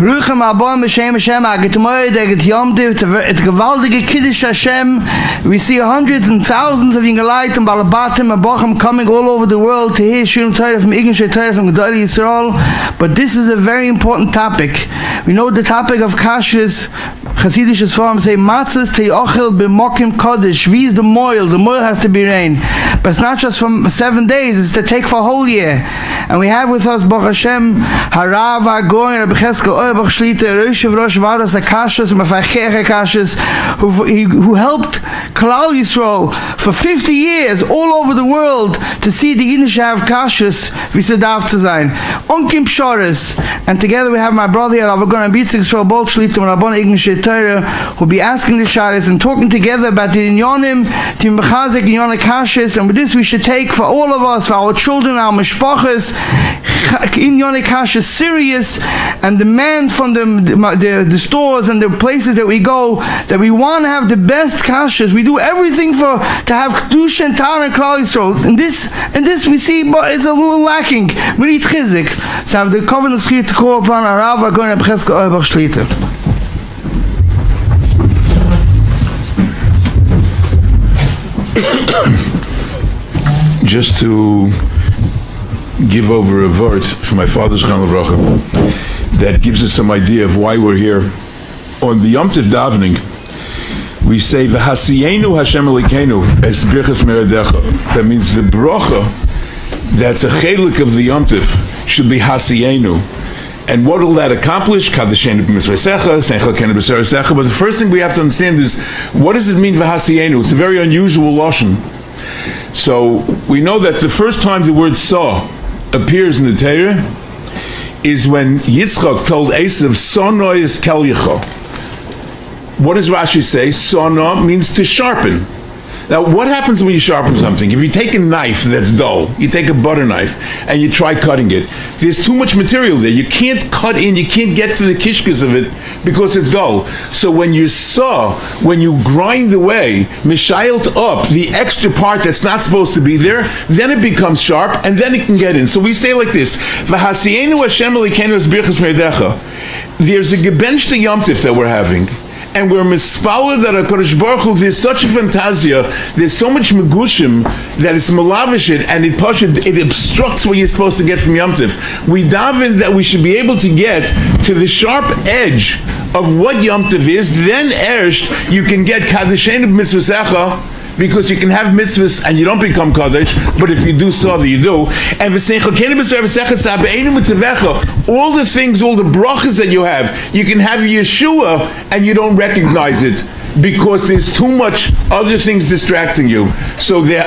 Bruchem Abon B'Shem Hashem, Aget Moed, Aget Yom Tiv, it's gewaltige Kiddush Hashem. We see hundreds and thousands of Yingalait and Balabatim and Bochum coming all over the world to hear Shurim Torah from Ignish Torah from Gedolei Yisrael. But this is a very important topic. We know the topic of Kashrus. Hasidisches Frum say matzahs te'ochel b'mokim kodesh. Wie is the moil? The moil has to be rain. But it's not just for 7 days, it's to take for a whole year. And we have with us Baruch Hashem Harav outgrowing Rabbi Yechezkel Auerbach Shlita Rosh Vadas Kashrus and mashgiach Kashrus, who helped Klal Yisrael for 50 years all over the world to see the Yiddish have Kashrus wie sie darf zu sein. Onkim Pshoris. And together we have my brother here, Rabbi Yisrael Bolt Shlita and Rabbi Ignish Torah, who'll be asking the sharis and talking together about the inyonim, the mechazek inyonim kashrus, and with this we should take for all of us, for our children, our mashgiachs, inyonim kashrus serious, and demand from the stores and the places that we go that we want to have the best kashrus. We do everything to have kedusha and tahara and klal Yisrael. And this we see, but it's a little lacking. We need chizik. So I have the covenant to call upon our Rabbi going to Yechezkel Auerbach Shlita. Just to give over a word for my father's Zechron Livracha that gives us some idea of why we're here. On the Yom Tov davening, we say V'hasiyenu Hashem Elokeinu es birchas meredecha. That means the bracha that's a chelik of the Yom Tov should be hasiyenu. And what will that accomplish? But the first thing we have to understand is, what does it mean v'hasiyenu? It's a very unusual lashon. So we know that the first time the word saw appears in the Torah is when Yitzchak told Esav, "Sono is kel yicho." What does Rashi say? Sono means to sharpen. Now, what happens when you sharpen something? If you take a knife that's dull, you take a butter knife, and you try cutting it, there's too much material there. You can't cut in, you can't get to the kishkas of it because it's dull. So when you saw, when you grind away, mishayelt up the extra part that's not supposed to be there, then it becomes sharp, and then it can get in. So we say like this, V'hasiyenu Hashem Elokeinu es birchas meredecha. There's a gebenchte Yom Tov that we're having. And we're mispawah that HaKadosh Baruch Hu, there's such a fantasia, there's so much megushim that it's malavish it, and it obstructs what you're supposed to get from Yom Tov. We daven that we should be able to get to the sharp edge of what Yom Tov is, then erst you can get kadeshenu b'mitzvosecha, because you can have mitzvahs and you don't become Kaddish, but if you do so, you do. And all the things, all the brachas that you have, you can have Yeshua and you don't recognize it because there's too much other things distracting you. So the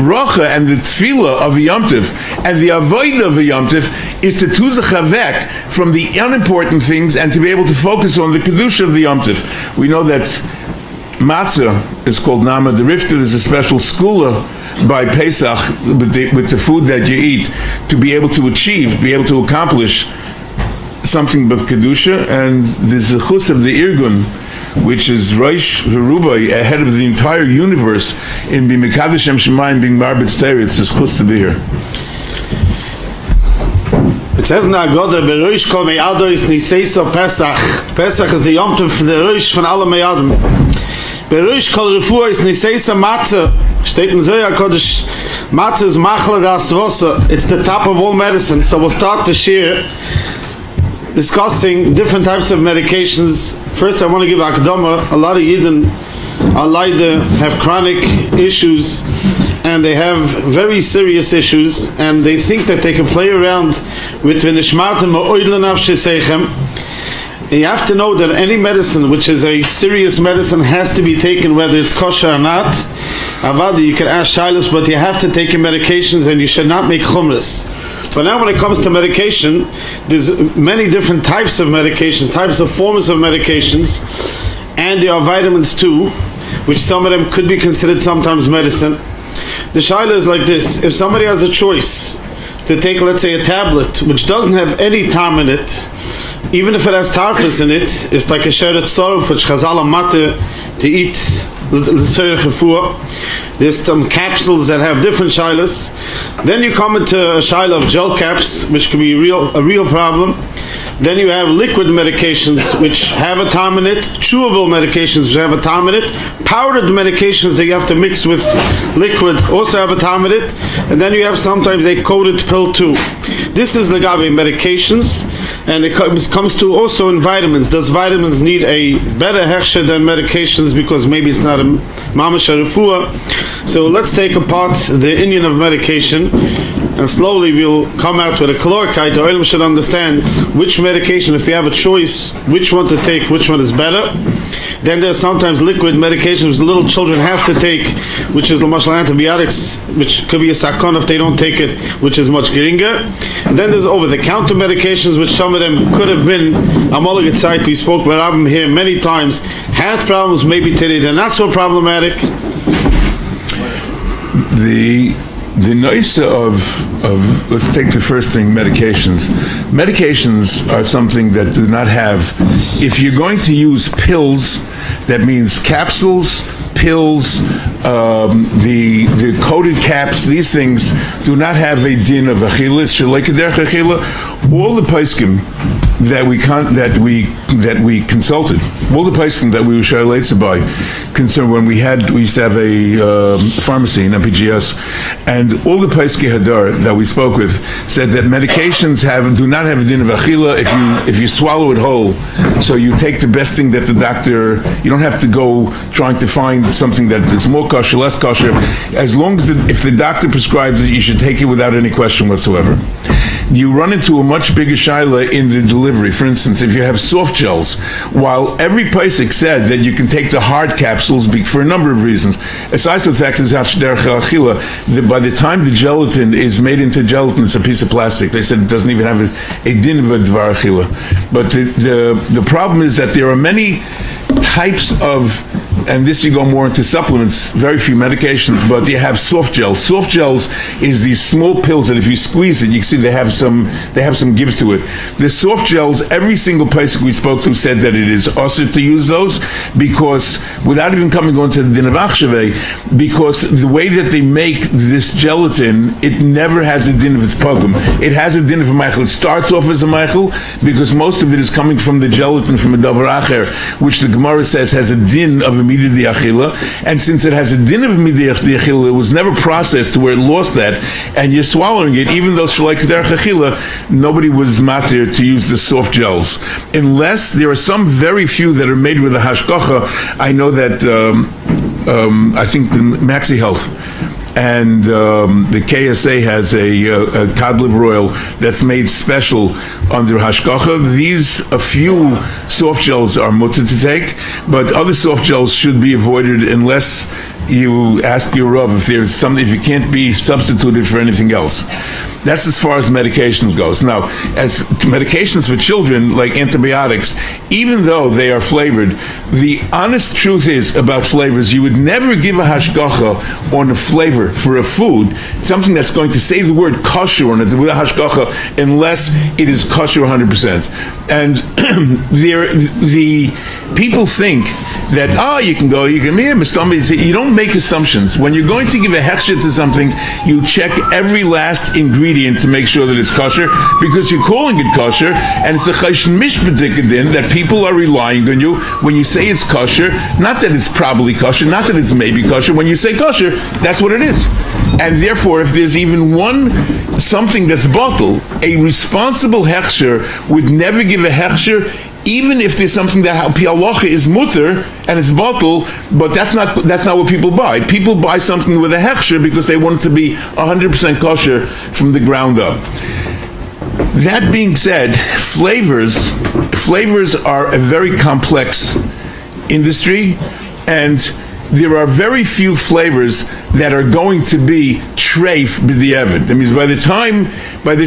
bracha and the tefillah of a Yom Tov and the avodah of a Yom Tov is to tuzachavek from the unimportant things and to be able to focus on the kedusha of the Yom Tov. We know that matzah is called nama derifta. There's a special skula by Pesach with the food that you eat to be able to achieve, be able to accomplish something but kedusha. And the zechus of the irgun, which is Rosh Verubai, ahead of the entire universe in being Mekadosh Shem Shemayim, being Marbitz Torah. It's zechus to be here. It says in the Agoda, Beroish kol me'adois niseiso Pesach. Pesach is the Yom Tov, the Rosh von alle me'adim. Beroish kol refuah is niseiso Matzah. Steht in Zohar Kodesh, Matzah is machle das Wasser. It's the top of all medicine. So we'll start the shir discussing different types of medications. First, I want to give Akdama. A lot of Yidden have chronic issues, and they have very serious issues, and they think that they can play around with v'nishmatem ha'oidlen nafshesechem. You have to know that any medicine which is a serious medicine has to be taken, whether it's kosher or not. Avada, you can ask shilos, but you have to take your medications, and you should not make chumras. But now when it comes to medication, there's many different types of medications, types of forms of medications, and there are vitamins too, which some of them could be considered sometimes medicine. The shaila is like this: if somebody has a choice to take, let's say, a tablet which doesn't have any tam in it, even if it has tarfus in it, it's like a sheret soruf which Chazal amate to eat. There's some capsules that have different shilas. Then you come into a shila of gel caps, which can be a real problem. Then you have liquid medications which have a time in it, chewable medications which have a time in it, powdered medications that you have to mix with liquid also have a time in it, and then you have sometimes a coated pill too. This is the Gabe medications, and it comes to also in vitamins. Does vitamins need a better Hechsher than medications because maybe it's not a mamash refuah? So let's take apart the Indian of medication, and slowly we'll come out with a caloricite. The oil should understand which medication, if you have a choice, which one to take, which one is better. Then there's sometimes liquid medications which little children have to take, which is antibiotics, which could be a sakon if they don't take it, which is much geringer. And then there's over-the-counter medications, which some of them could have been amoligatzite. We spoke about them here many times. Had problems, maybe today they're not so problematic. The noise of let's take the first thing, medications. Medications are something that do not have, if you're going to use pills, that means capsules, pills, the coated caps, these things do not have a din of achila. All the poskim that we consulted, all the poskim that we were shalaytza by, concerned when we used to have a pharmacy in MPGS, and all the poskim hadar that we spoke with said that medications do not have a din of achila if you swallow it whole. So you take the best thing that the doctor. You don't have to go trying to find something that is more kosher, less kosher. As long as if the doctor prescribes it, you should take it without any question whatsoever. You run into a much bigger shaila in the delivery. For instance, if you have soft gels, while every pasuk said that you can take the hard capsules for a number of reasons, aside from the fact that by the time the gelatin is made into gelatin, it's a piece of plastic. They said it doesn't even have a din of a dvar achila. But the problem is that there are many types of, and this you go more into supplements, very few medications, but you have soft gels. Soft gels is these small pills that if you squeeze it, you can see they have some give to it. The soft gels, every single person we spoke to said that it is usher to use those, because without even coming on to the din of achshave, because the way that they make this gelatin, it never has a din of its pogum. It has a din of a meichel. It starts off as a meichel because most of it is coming from the gelatin from a davar acher, which the Gemara says has a din of immediately achila, and since it has a din of immediately achila, it was never processed to where it lost that, and you're swallowing it, even though shalaik derech achila, nobody was matir to use the soft gels, unless there are some very few that are made with a hashgacha. I know that I think the Maxi Health and the KSA has a cod liver oil that's made special under hashgacha. A few soft gels are mutter to take, but other soft gels should be avoided unless you ask your Rav if there's something, if it can't be substituted for anything else. That's as far as medications goes. Now, as medications for children, like antibiotics, even though they are flavored, the honest truth is about flavors, you would never give a hashgacha on a flavor for a food, something that's going to say the word kosher on it with a hashgacha, unless it is kosher 100%. And the people think that, you don't make assumptions. When you're going to give a hechsher to something, you check every last ingredient to make sure that it's kosher, because you're calling it kosher, and it's a chayshn mishpatikadin that people are relying on you when you say it's kosher, not that it's probably kosher, not that it's maybe kosher. When you say kosher, that's what it is. And therefore, if there's even something that's bottled, a responsible hechsher would never give a hechsher, even if there's something that pialocha is mutter and it's bottled, but that's not what people buy. People buy something with a hechsher because they want it to be 100% kosher from the ground up. That being said, flavors are a very complex industry, and there are very few flavors that are going to be treif b'di'evid. That means by the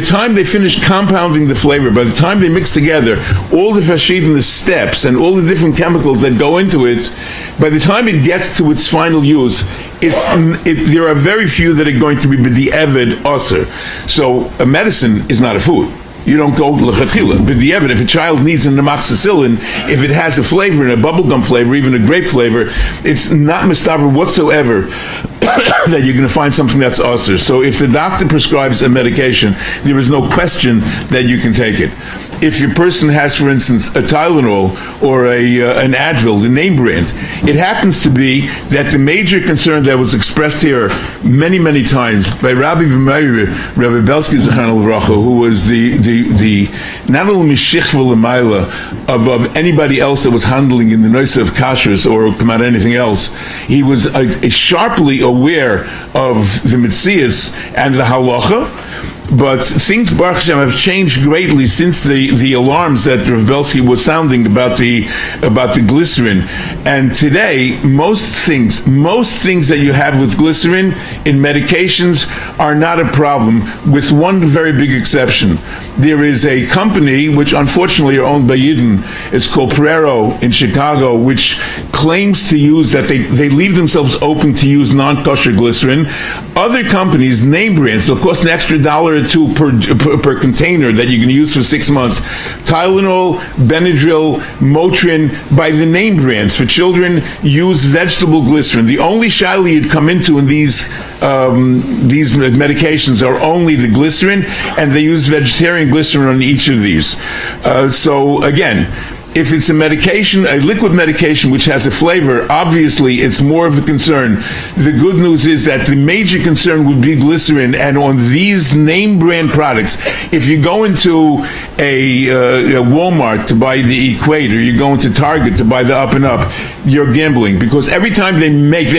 time they finish compounding the flavor, by the time they mix together all the fashid and the steps and all the different chemicals that go into it, by the time it gets to its final use, there are very few that are going to be b'di'evid aser. So a medicine is not a food. You don't go lechatchila. But the evidence, if a child needs an amoxicillin, if it has a flavor, and a bubblegum flavor, even a grape flavor, it's not mistaver whatsoever that you're going to find something that's usher. So if the doctor prescribes a medication, there is no question that you can take it. if your person has, for instance, a Tylenol or an Advil, the name brand. It happens to be that the major concern that was expressed here many, many times by Rabbi Belsky Zechanel Vracha, who was the not only Mishich V'Lamaila of anybody else that was handling in the noise of Kashrus or come out anything else. He was sharply aware of the Metzias and the Halacha. But things, Baruch Hashem, have changed greatly since the alarms that Rav Belsky was sounding about the glycerin. And today, most things that you have with glycerin in medications are not a problem, with one very big exception. There is a company which unfortunately are owned by Yidden. It's called Perero in Chicago, which claims to use that they leave themselves open to use non-kosher glycerin. Other companies, name brands, it'll cost an extra $1 or $2 per container that you can use for 6 months. Tylenol, Benadryl, Motrin, by the name brands for children, use vegetable glycerin. The only shaila you'd come into in these medications are only the glycerin, and they use vegetarian glycerin on each of these. So again, if it's a medication, a liquid medication which has a flavor, obviously it's more of a concern. The good news is that the major concern would be glycerin, and on these name brand products, if you go into a Walmart to buy the Equator, you go into Target to buy the Up and Up, you're gambling, because every time they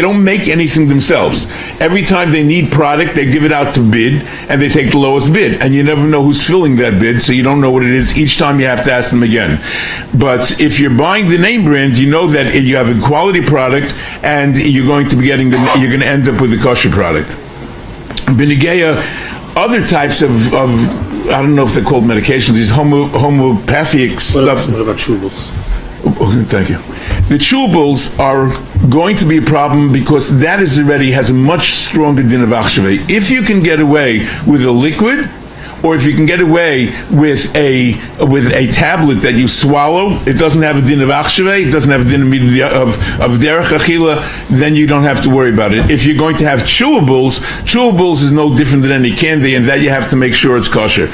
don't make anything themselves. Every time they need product, they give it out to bid, and they take the lowest bid, and you never know who's filling that bid, so you don't know what it is. Each time you have to ask them again. But if you're buying the name brand, you know that you have a quality product, and you're going to be you're going to end up with a kosher product. Benigeya, other types of I don't know if they're called medications, these homeopathic stuff. What about chewables? Oh, thank you. The chewables are going to be a problem because that has a much stronger din of achshave. If you can get away with a liquid, or if you can get away with a tablet that you swallow, it doesn't have a din of achshave, it doesn't have a din of derech achila, then you don't have to worry about it. If you're going to have chewables is no different than any candy, and that you have to make sure it's kosher.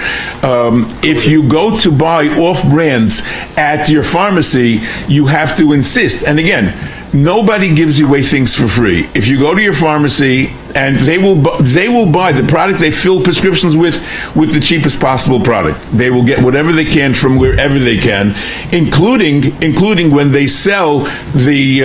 If you go to buy off brands at your pharmacy, you have to insist. And again, nobody gives you away things for free. If you go to your pharmacy, and they will buy the product they fill prescriptions with the cheapest possible product. They will get whatever they can from wherever they can, including when they sell the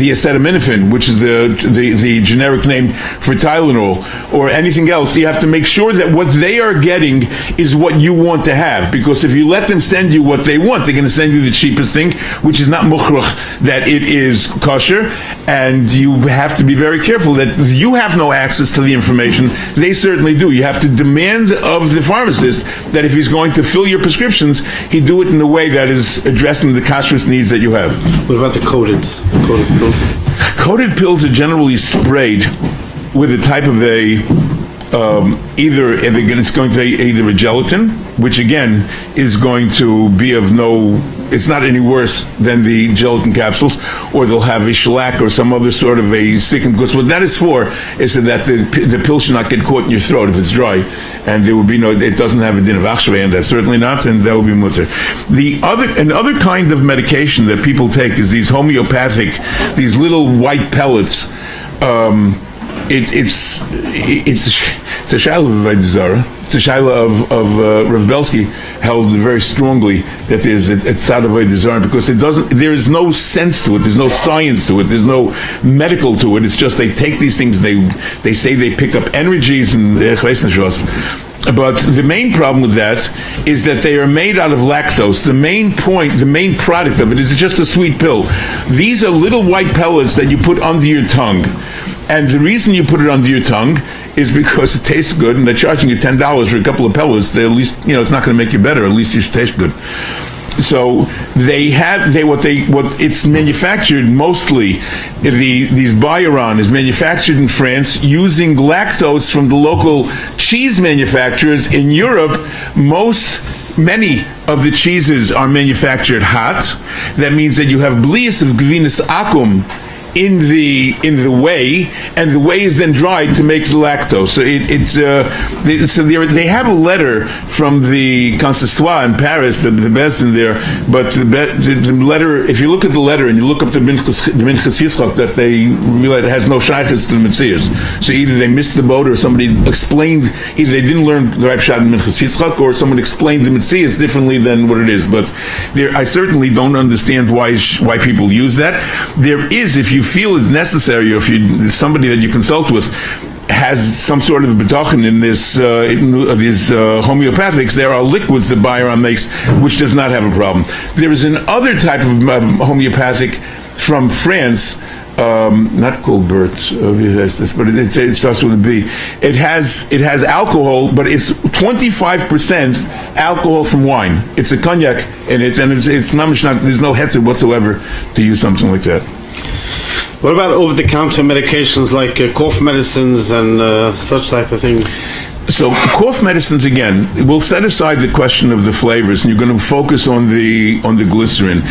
acetaminophen, which is the generic name for Tylenol, or anything else. You have to make sure that what they are getting is what you want to have, because if you let them send you what they want, they're going to send you the cheapest thing, which is not mukhrach that it is kosher, and you have to be very careful that you have no access to the information. They certainly do. You have to demand of the pharmacist that if he's going to fill your prescriptions, he do it in a way that is addressing the kashrus needs that you have. What about the coated pills? Coated pills are generally sprayed with a type of it's going to be either a gelatin, which again is going to be of no, it's not any worse than the gelatin capsules, or they'll have a shellac or some other sort of a stick and goods. What that is for is so that the pill should not get caught in your throat if it's dry, and there will be it doesn't have a din of achshave, and that's certainly not, and that will be mutter. Another kind of medication that people take is these homeopathic, these little white pellets. It's a shaila of Avodah Zarah. It's a shaila of Rav Belsky held very strongly that it's tzad of Avodah Zarah, because there is no sense to it, there's no science to it, there's no medical to it. It's just they take these things, they say they pick up energies and but the main problem with that is that they are made out of lactose. The main product of it is just a sweet pill. These are little white pellets that you put under your tongue. And the reason you put it under your tongue is because it tastes good, and they're charging you $10 for a couple of pellets. They at least, it's not going to make you better. At least you should taste good. So it's manufactured many these Bayeron is manufactured in France using lactose from the local cheese manufacturers. In Europe, many of the cheeses are manufactured hot. That means that you have blias of gvinas akum in the whey, and the whey is then dried to make the lactose. So they have a letter from the Consistoire in Paris, the best in there. But the letter, if you look at the letter and you look up the Minchas Yitzchak, that they realize it has no shaykhs to the Metzias. So either they missed the boat, or somebody explained. Either they didn't learn the right shot in Minchas Yitzchak, or someone explained the Metzias differently than what it is. But I certainly don't understand why people use that. There is, if you feel it's necessary, or if somebody that you consult with has some sort of bitachon in these homeopathics, there are liquids that Bayram makes, which does not have a problem. There is another type of homeopathic from France, not Colbert, but it starts with a B. It has alcohol, but it's 25% alcohol from wine. It's a cognac in it, and it's not, there's no heter whatsoever to use something like that. What about over-the-counter medications like cough medicines and such type of things? So cough medicines, again, we'll set aside the question of the flavors, and you're going to focus on the glycerin.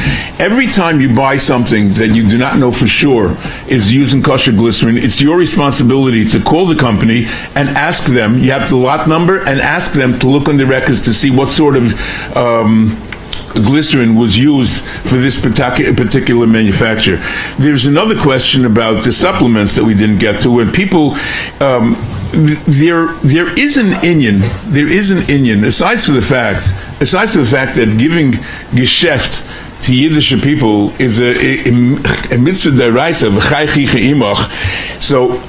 Every time you buy something that you do not know for sure is using kosher glycerin, it's your responsibility to call the company and ask them. You have the lot number, and ask them to look on the records to see what sort of glycerin was used for this particular manufacturer. There's another question about the supplements that we didn't get to, when people there is an inyan, aside from the fact that giving geschäft to Yiddish people is a mitzvah deraisa v'chaychi imach. So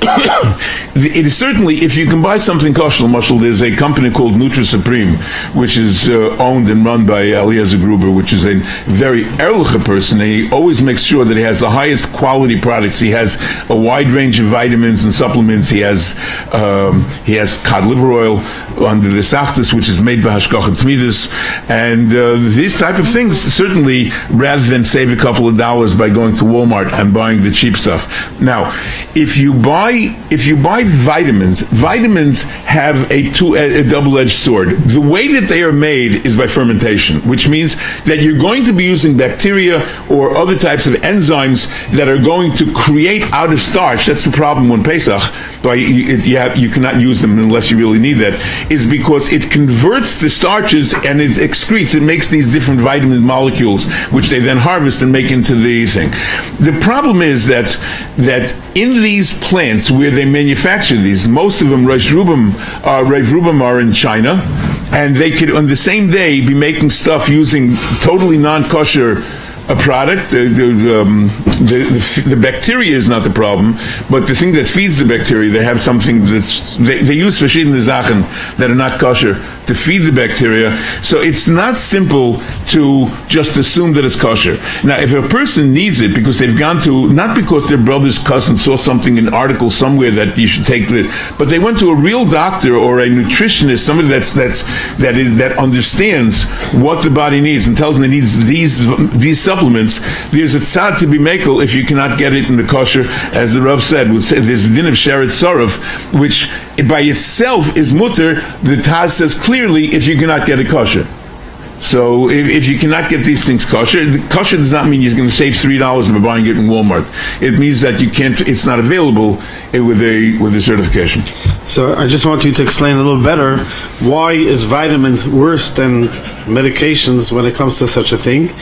it is certainly, if you can buy something kosher, there's a company called Nutra Supreme, which is owned and run by Eliezer Gruber, which is a very ehrliche person. He always makes sure that he has the highest quality products. He has a wide range of vitamins and supplements. He has cod liver oil under the Sachtas, which is made by Hashgach Tzmidas, and these type of things, certainly, rather than save a couple of dollars by going to Walmart and buying the cheap stuff. Now, if you buy vitamins have a double-edged sword. The way that they are made is by fermentation, which means that you're going to be using bacteria or other types of enzymes that are going to create out of starch. That's the problem when Pesach, you cannot use them unless you really need that, is because it converts the starches and it excretes, it makes these different vitamin molecules, which they then harvest and make into the thing. The problem is that in these plants where they manufacture these, most of them, Reiv Rubim are in China, and they could on the same day be making stuff using totally non-kosher a product. The bacteria is not the problem, but the thing that feeds the bacteria, they have something they use verschiedene Sachen that are not kosher to feed the bacteria. So it's not simple to just assume that it's kosher. Now, if a person needs it because they've gone to, not because their brother's cousin saw something in an article somewhere that you should take this, but they went to a real doctor or a nutritionist, somebody that understands what the body needs and tells them it needs these supplements, there's a tzad to be makel if you cannot get it in the kosher, as the Rav said. There's a din of sheret sorov, which by itself is mutter. The Taz says clearly if you cannot get it kosher. So if you cannot get these things kosher does not mean you're going to save $3 by buying it in Walmart. It means that you can't. It's not available with a certification. So I just want you to explain a little better, why is vitamins worse than medications when it comes to such a thing?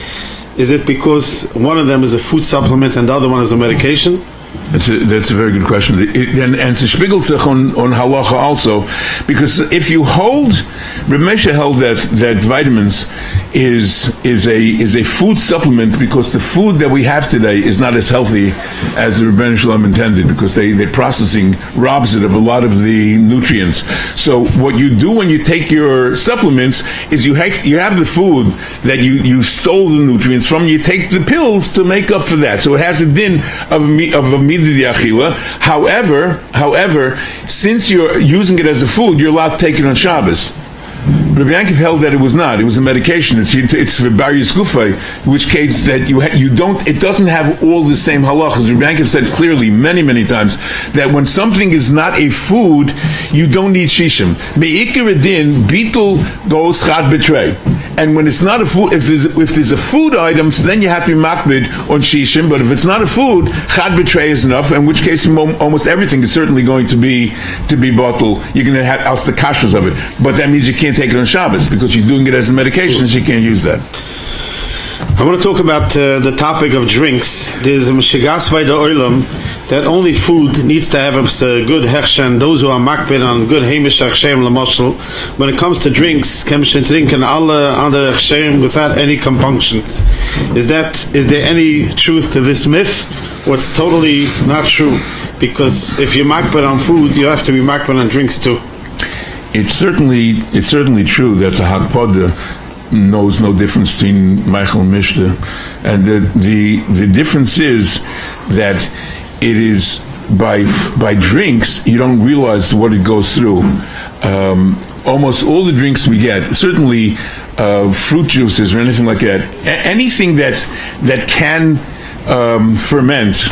Is it because one of them is a food supplement and the other one is a medication? That's a very good question. And it's a spiegelt sich on halacha also, because if you hold, Heimishe held that vitamins is a food supplement, because the food that we have today is not as healthy as the Rebbeinu Shalom intended, because they processing robs it of a lot of the nutrients. So what you do when you take your supplements is you have the food that you stole the nutrients from. You take the pills to make up for that. So it has a din of a midid achila. However, since you're using it as a food, you're allowed to take it on Shabbos. Rabbi Yankov held that it was not. It was a medication. It's for Barrius Gufay, in which case that you don't. It doesn't have all the same halachas. Rabbi Yankov said clearly, many times, that when something is not a food, you don't need shishim. Me'ikar adin bitul goes chad betray. And when it's not a food, if there's a food item, so then you have to be makbid on shishim. But if it's not a food, chad betray is enough. In which case, almost everything is certainly going to be bottled. You're going to have else the kashrus of it. But that means you can't take it on Shabbos because you're doing it as a medication, so you can't use that. I want to talk about the topic of drinks. There's a mashgiach by the oilam that only food needs to have a good hechsher, and those who are makbid on good Heimishe Hechsherim l'moshel. When it comes to drinks, can we drink in all other Hechsherim without any compunctions. Is there any truth to this myth, or it's totally not true? Because if you're makbid on food, you have to be makbid on drinks too. It's certainly true that the Hakpada knows no difference between Michael and Mishta, and the difference is that it is by drinks you don't realize what it goes through. Almost all the drinks we get, certainly fruit juices or anything like that, anything that can ferment.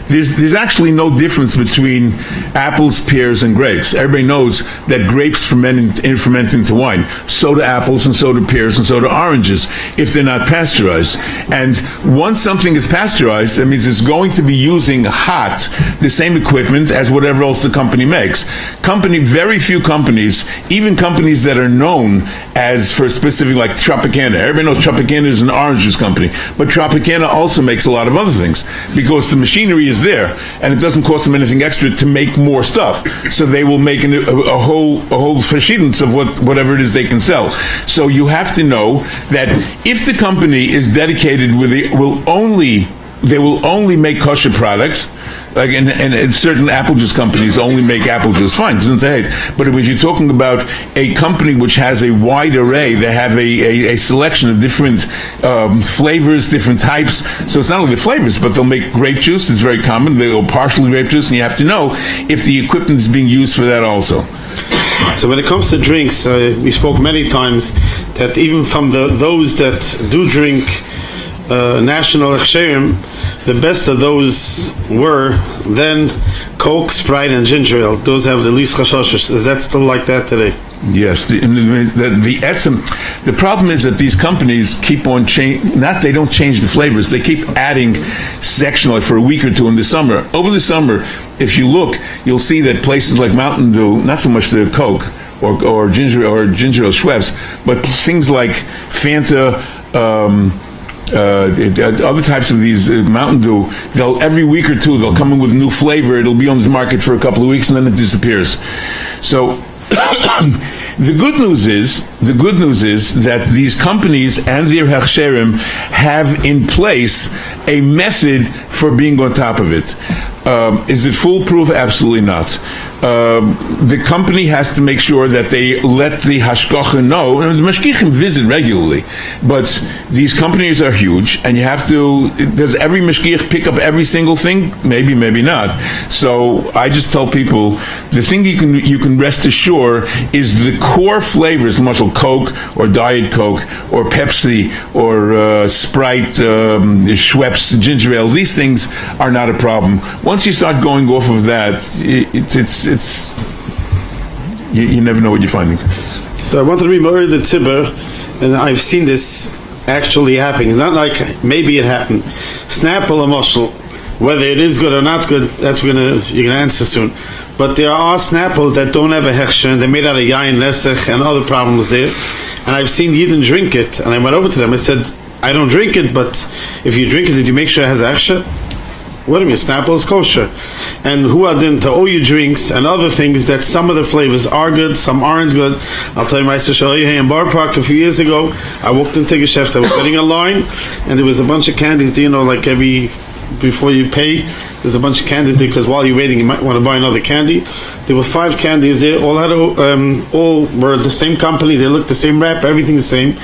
There's actually no difference between apples, pears, and grapes. Everybody knows that grapes ferment into wine. So do apples, and so do pears, and so do oranges, if they're not pasteurized. And once something is pasteurized, that means it's going to be using hot the same equipment as whatever else the company makes. Very few companies, even companies that are known as for specific, like Tropicana. Everybody knows Tropicana is an orange juice company, but Tropicana also makes a lot of other things because the machinery is there, and it doesn't cost them anything extra to make more stuff. So they will make a whole verschiedens of whatever it is they can sell. So you have to know that if the company is dedicated they will only make kosher products. Like and certain apple juice companies only make apple juice, fine, doesn't they? But when you're talking about a company which has a wide array, they have a selection of different flavors, different types. So it's not only the flavors, but they'll make grape juice. It's very common. They'll partially grape juice, and you have to know if the equipment is being used for that also. So when it comes to drinks, we spoke many times that even from those that do drink national Hechsherim, the best of those were then Coke, Sprite, and ginger ale. Those have the least chashoshes. Is that still like that today? Yes. The problem is that these companies keep on they don't change the flavors. They keep adding sectionally for a week or two in the summer. Over the summer, if you look, you'll see that places like Mountain Dew, not so much the Coke or ginger ale Schweppes, but things like Fanta, other types of these Mountain Dew, every week or two they'll come in with a new flavor. It'll be on the market for a couple of weeks and then it disappears. So the good news is that these companies and their Hechsherim have in place a method for being on top of it. Is it foolproof? Absolutely not. The company has to make sure that they let the hashgacha know. And the mashgiachim visit regularly, but these companies are huge, and you have to. Does every mashgiach pick up every single thing? Maybe, maybe not. So I just tell people the thing you can rest assured is the core flavors, much like Coke or Diet Coke or Pepsi or Sprite, Schweppes, ginger ale. These things are not a problem. Once you start going off of that, you never know what you're finding. So I wanted to read the Tzibur, and I've seen this actually happening. It's not like maybe it happened. Snapple a mushel, whether it is good or not good, that's you're gonna answer soon. But there are snapples that don't have a hechsher, and they're made out of yain, nesech, and other problems there. And I've seen Yidden drink it, and I went over to them. I said, I don't drink it, but if you drink it, did you make sure it has a hechsher? What do you mean? Snapple is kosher. And who are then to all your drinks and other things that some of the flavors are good, some aren't good. I'll tell you my story in Bar Park a few years ago. I walked into a chef, I was getting a line, and there was a bunch of candies, like every before you pay. There's a bunch of candies there because while you're waiting, you might want to buy another candy. There were 5 candies there. All were the same company. They looked the same wrap. Everything the same.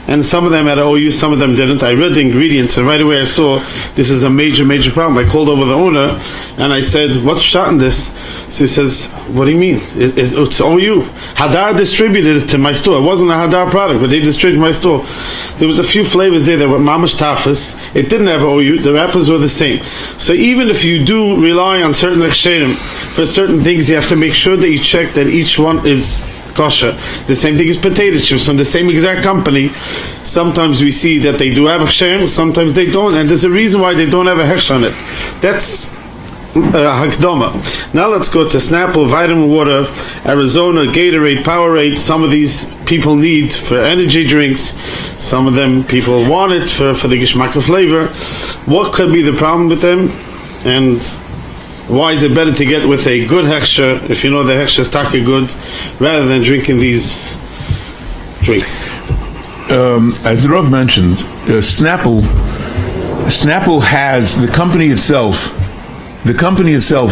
And some of them had OU, some of them didn't. I read the ingredients, and right away I saw this is a major problem. I called over the owner, and I said, "What's shot in this?" So he says, "What do you mean? It's OU. Hadar distributed it to my store. It wasn't a Hadar product, but they distributed my store." There was a few flavors there that were mamash tafas. It didn't have OU. The wrappers were the same. So even if you do rely on certain Hechsherim for certain things, you have to make sure that you check that each one is kosher. The same thing as potato chips from the same exact company. Sometimes we see that they do have Hechsherim, sometimes they don't, and there's a reason why they don't have a Hechsher on it. That's Hakdama. Now let's go to Snapple, vitamin water, Arizona, Gatorade, Powerade. Some of these people need for energy drinks. Some of them people want it for the geschmack of flavor. What could be the problem with them? And why is it better to get with a good Hechsher, if you know the Hechsher is taka good, rather than drinking these drinks? As the Rav mentioned, Snapple has, the company itself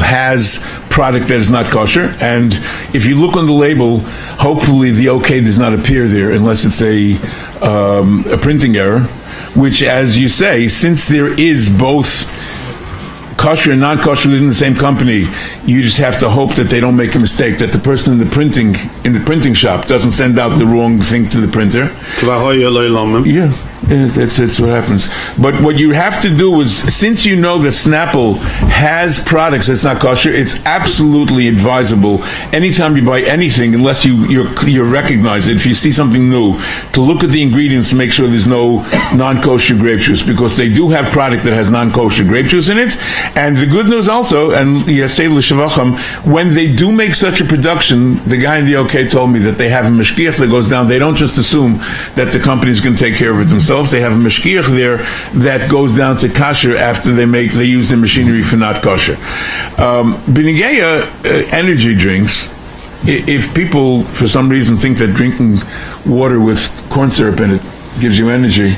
has product that is not kosher, and if you look on the label, hopefully the OK does not appear there unless it's a printing error, which, as you say, since there is both kosher and non-kosher within the same company, you just have to hope that they don't make a mistake, that the person in the printing shop doesn't send out the wrong thing to the printer. Yeah, that's what happens. But what you have to do is, since you know that Snapple has products that's not kosher, it's absolutely advisable anytime you buy anything, unless you recognize it, if you see something new, to look at the ingredients to make sure there's no non-kosher grape juice, because they do have product that has non-kosher grape juice in it. And the good news also, and Yasei L'Shavacham, when they do make such a production, the guy in the OK told me that they have a mashgiach that goes down. They don't just assume that the company is going to take care of it themselves. They have a mashgiach there that goes down to kosher after they use the machinery for not kosher. B'nigeya energy drinks, if people for some reason think that drinking water with corn syrup in it gives you energy,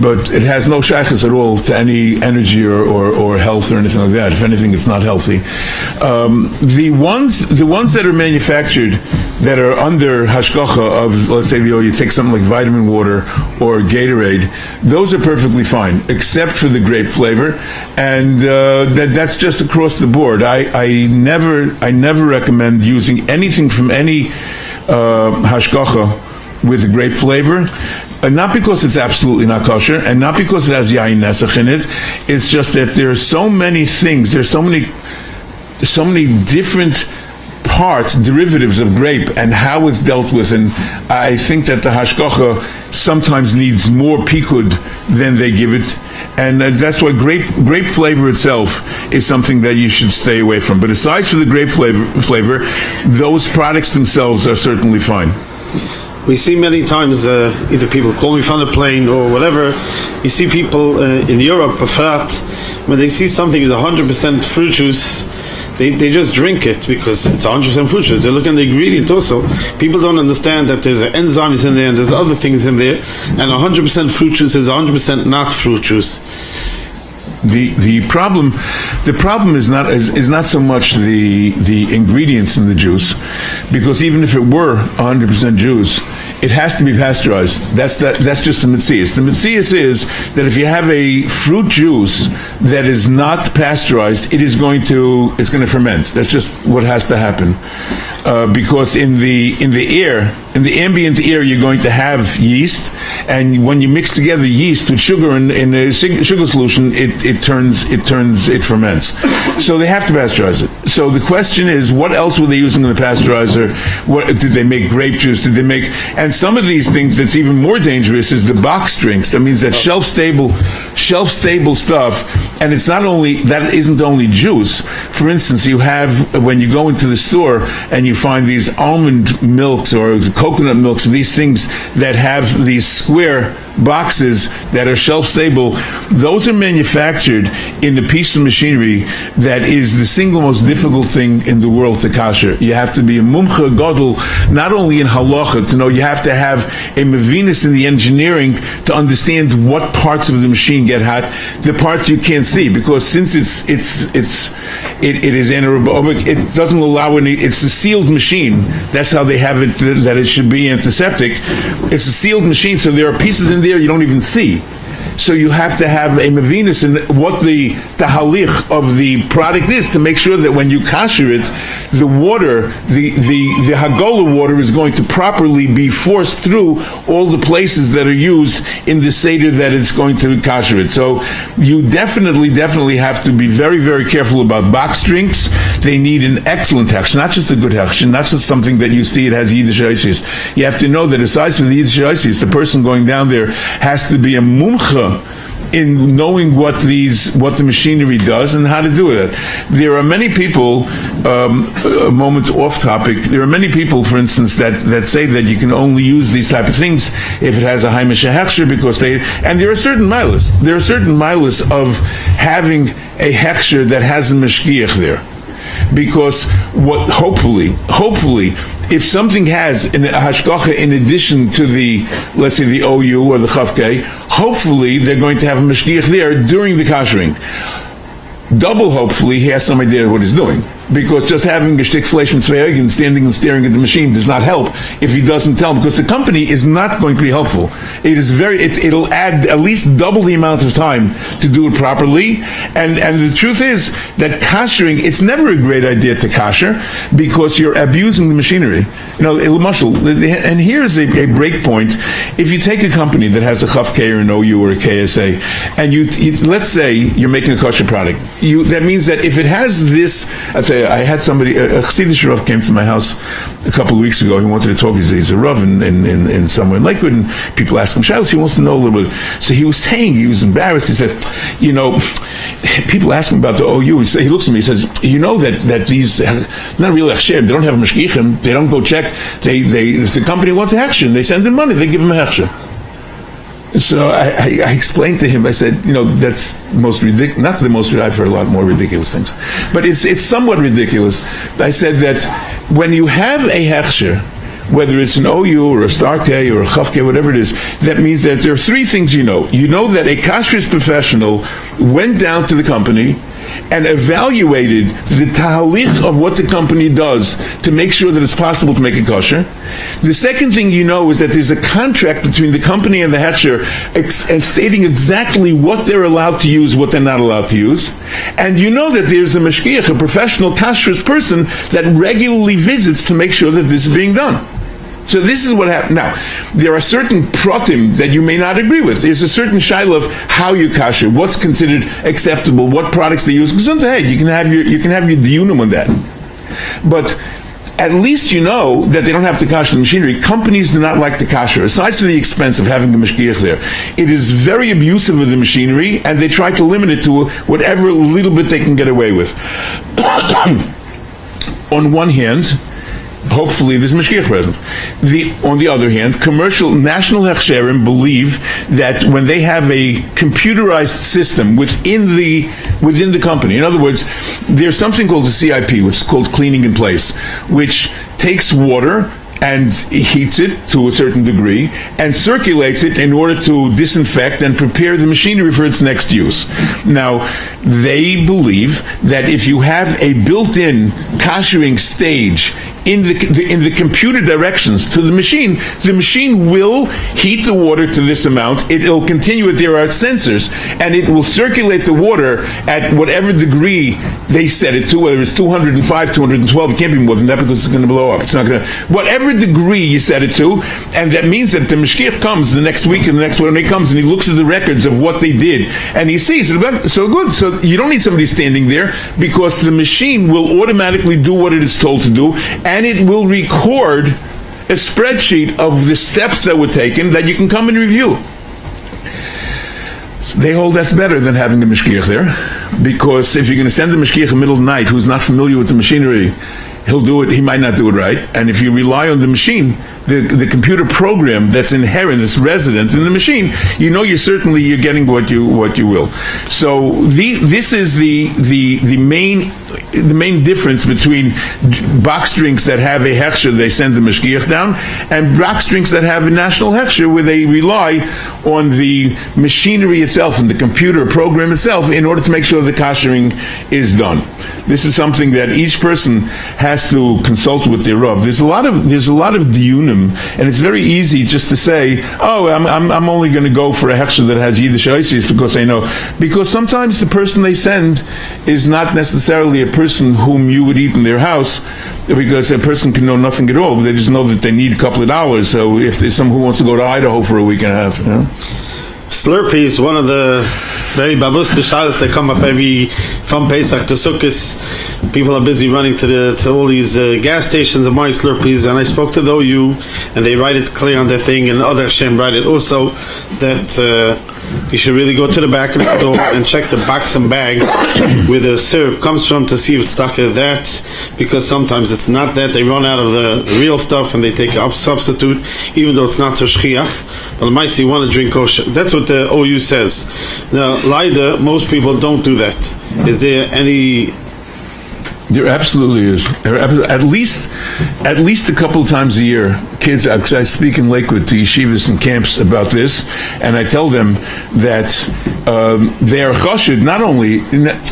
but it has no shaykhs at all to any energy or health or anything like that. If anything, it's not healthy. The ones that are manufactured that are under hashgacha of, let's say, you take something like vitamin water or Gatorade, those are perfectly fine, except for the grape flavor, and that's just across the board. I never recommend using anything from any hashgacha with a grape flavor. Not because it's absolutely not kosher, and not because it has yayin nesach in it. It's just that there are so many things. There's so many different parts, derivatives of grape, and how it's dealt with. And I think that the hashgacha sometimes needs more pikud than they give it. And that's why grape flavor itself is something that you should stay away from. But aside from the grape flavor, those products themselves are certainly fine. We see many times, either people call me from the plane or whatever, you see people in Europe, when they see something is 100% fruit juice, they just drink it because it's 100% fruit juice. They look at the ingredient also. People don't understand that there's enzymes in there and there's other things in there, and 100% fruit juice is 100% not fruit juice. The problem is not so much the ingredients in the juice, because even if it were 100% juice, it has to be pasteurized. That's just the Metzias. The Metzias is that if you have a fruit juice that is not pasteurized, it's going to ferment. That's just what has to happen, because in the ambient air, you're going to have yeast, and when you mix together yeast with sugar in a sugar solution, it ferments. So they have to pasteurize it. So the question is, what else were they using in the pasteurizer? What did they make? Grape juice? Did they make? And some of these things that's even more dangerous is the box drinks. That means that shelf stable stuff, and it's not only that, isn't only juice. For instance, you have, when you go into the store and you find these almond milks or coconut milks, these things that have these square boxes that are shelf-stable, those are manufactured in a piece of machinery that is the single most difficult thing in the world to kosher. You have to be a mumcha gadol, not only in halacha, to know, you have to have a mevinus in the engineering to understand what parts of the machine get hot, the parts you can't see, because since it is anaerobic, it doesn't allow any, it's a sealed machine. That's how they have it, that it should be antiseptic. It's a sealed machine, so there are pieces in there you don't even see. So you have to have a mevinus in what the tahalich of the product is to make sure that when you kosher it, the water, the hagola water is going to properly be forced through all the places that are used in the seder that it's going to kosher it. So you definitely have to be very, very careful about box drinks. They need an excellent hechsher, not just a good hechsher, not just something that you see it has Yiddish isis. You have to know that aside from the Yiddish isis, the person going down there has to be a mumcha in knowing what the machinery does and how to do it. There are many people, a moment off topic, there are many people, for instance, that say that you can only use these type of things if it has a Heimishe Hechsher, because and there are certain milas. There are certain milas of having a Hechsher that has a mashgiach there. Because hopefully, if something has a hashgacha in addition to the, let's say, the OU or the Chavkei, hopefully they're going to have a mashgiach there during the koshering. Double hopefully he has some idea of what he's doing, because just having a shtick flesh and tzvei standing and staring at the machine does not help if he doesn't tell him, because the company is not going to be helpful. It is it'll add at least double the amount of time to do it properly, and the truth is that koshering, it's never a great idea to kosher because you're abusing the machinery. And here's a break point. If you take a company that has a Chavkei or an OU or a KSA, and you let's say you're making a kosher product, that means that if it has this, I had somebody, a Chassidish Rav came to my house a couple of weeks ago. He wanted to talk. He's a Rav in somewhere in Lakewood, and people ask him Shabbos. He wants to know a little bit. So he was saying, he was embarrassed. He said, people ask him about the OU. He looks at me. He says, that these not really Hechsher. They don't have mashgiachim. They don't go check. If the company wants a Hechsher, and they send in money, they give him a Hechsher. So I explained to him, I said, that's most ridiculous, not the most, I've heard a lot more ridiculous things, but it's somewhat ridiculous. I said that when you have a Hechsher, whether it's an OU or a Starkei or a Chavkei, whatever it is, that means that there are three things you know. You know that a Kashrus professional went down to the company and evaluated the tahalich of what the company does to make sure that it's possible to make it kosher. The second thing you know is that there's a contract between the company and the Hechsher stating exactly what they're allowed to use, what they're not allowed to use. And you know that there's a mashgiach, a professional kashrus person that regularly visits to make sure that this is being done. So this is what happened. Now, there are certain pratim that you may not agree with. There's a certain shaila of how you kosher, what's considered acceptable, what products they use. Because you can have your diyunim on that. But at least you know that they don't have to kosher the machinery. Companies do not like to kosher. Aside from the expense of having a mashgiach there, it is very abusive of the machinery, and they try to limit it to whatever little bit they can get away with. On one hand, hopefully there's mashgiach present. On the other hand, commercial national Hechsherim believe that when they have a computerized system within the company, in other words, there's something called the CIP, which is called cleaning in place, which takes water and heats it to a certain degree and circulates it in order to disinfect and prepare the machinery for its next use. Now, they believe that if you have a built-in koshering stage in the computer directions to the machine will heat the water to this amount. It'll continue it. There are sensors, and it will circulate the water at whatever degree they set it to, whether it's 205, 212, it can't be more than that because it's going to blow up. It's not going to, whatever degree you set it to, and that means that the mashgiach comes the next week and the next one, he comes and he looks at the records of what they did, and he sees it. So good. So you don't need somebody standing there, because the machine will automatically do what it is told to do, and it will record a spreadsheet of the steps that were taken that you can come and review. So they hold that's better than having the mashgiach there, because if you're going to send the mashgiach in the middle of the night who's not familiar with the machinery, he'll do it, he might not do it right. And if you rely on the machine, the computer program that's inherent, that's resident in the machine, you're getting what you will. So this is the main difference between box drinks that have a Hechsher, they send the mashgiach down, and box drinks that have a national Hechsher where they rely on the machinery itself and the computer program itself in order to make sure the koshering is done. This is something that each person has to consult with their Rav. There's a lot of diunim, and it's very easy just to say, oh, I'm only going to go for a Hechsher that has Yiddish Oisis because I know. Because sometimes the person they send is not necessarily a person whom you would eat in their house, because a person can know nothing at all. They just know that they need a couple of hours. So if there's someone who wants to go to Idaho for a week and a half, Slurpees, one of the very bavuste shaylas that come up every from Pesach to Sukkot. People are busy running to all these gas stations and buying Slurpees, and I spoke to the OU, and they write it clear on their thing, and other Hashem write it also, that you should really go to the back of the store and check the box and bag where the syrup comes from to see if it's stuck at that, because sometimes it's not that. They run out of the real stuff and they take a substitute, even though it's not so shchiach. But Heimishe, you want to drink kosher. That's what the OU says. Now, Lida, most people don't do that. Is there any... There absolutely is. At least a couple of times a year, kids, because I speak in Lakewood to yeshivas and camps about this, and I tell them that they are kosher. Not only,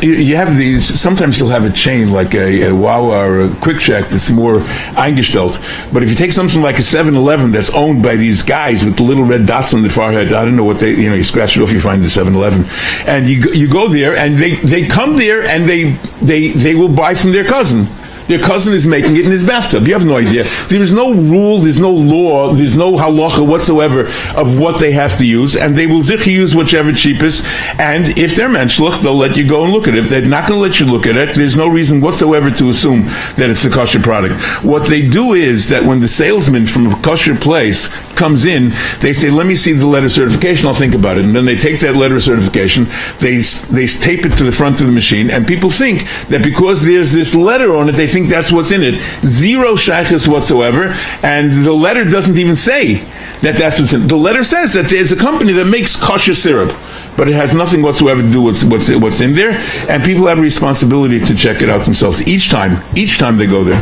you have these, sometimes you'll have a chain like a Wawa or a Quick Shack that's more eingestellt, but if you take something like a 7-Eleven that's owned by these guys with the little red dots on the forehead, I don't know what they, you scratch it off, you find the 7-Eleven, and you go there, and they come there, and they will buy from their cousin. Their cousin is making it in his bathtub. You have no idea. There is no rule, there's no law, there's no halacha whatsoever of what they have to use, and they will zichi use whichever cheapest, and if they're menschlich, they'll let you go and look at it. If they're not going to let you look at it, there's no reason whatsoever to assume that it's a kosher product. What they do is that when the salesman from a kosher place comes in, they say, let me see the letter of certification, I'll think about it. And then they take that letter of certification, they tape it to the front of the machine, and people think that because there's this letter on it, they think that's what's in it. Zero shaykhs whatsoever, and the letter doesn't even say that that's what's in it. The letter says that there's a company that makes kosher syrup, but it has nothing whatsoever to do with what's in there, and people have a responsibility to check it out themselves each time they go there.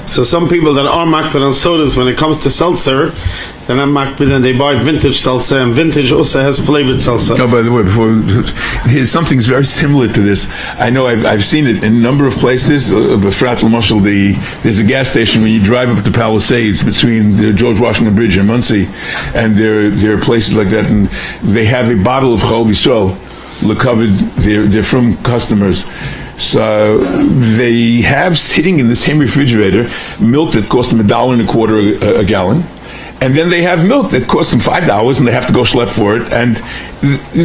So some people that are makbid on sodas, when it comes to seltzer, they're not makbid and they buy vintage seltzer, and vintage also has flavored seltzer. Oh, by the way, there's something very similar to this. I know I've seen it in a number of places. There's a gas station when you drive up to Palisades between the George Washington Bridge and Muncie, and there are places like that, and they have a bottle of Chol Yisrael covered their Frum customers. So they have sitting in the same refrigerator milk that costs them $1.25 a gallon, and then they have milk that costs them $5 and they have to go schlep for it. And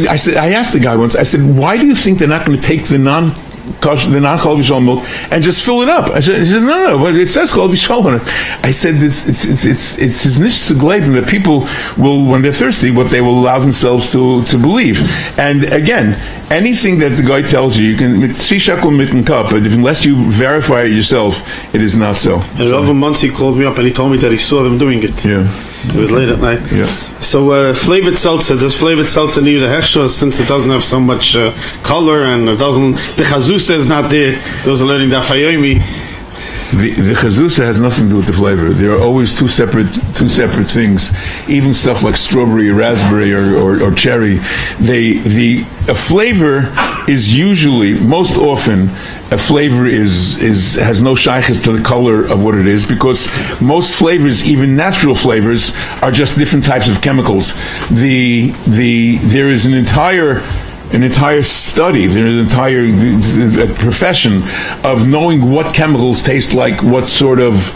I asked the guy once, I said, why do you think they're not going to take the non-Chol Yisrael milk and just fill it up? He says, no, but it says Chol Yisrael on it. I said, it's his nish and that people will, when they're thirsty, what they will allow themselves to believe. And again, anything that the guy tells you can, mit 3 shekel mitten cup, but unless you verify it yourself, it is not so. And over months he called me up and he told me that he saw them doing it. Yeah. It was late at night. Yeah. So flavored seltzer, does flavored seltzer need a Hechsher since it doesn't have so much color, and it doesn't, the chazusa is not there, doesn't learning that fayomi. The chazusa has nothing to do with the flavor. There are always two separate things. Even stuff like strawberry, raspberry, or cherry. A flavor is usually, most often, a flavor has no shaykhs to the color of what it is, because most flavors, even natural flavors, are just different types of chemicals. There is an entire study, there's an entire profession of knowing what chemicals taste like what sort of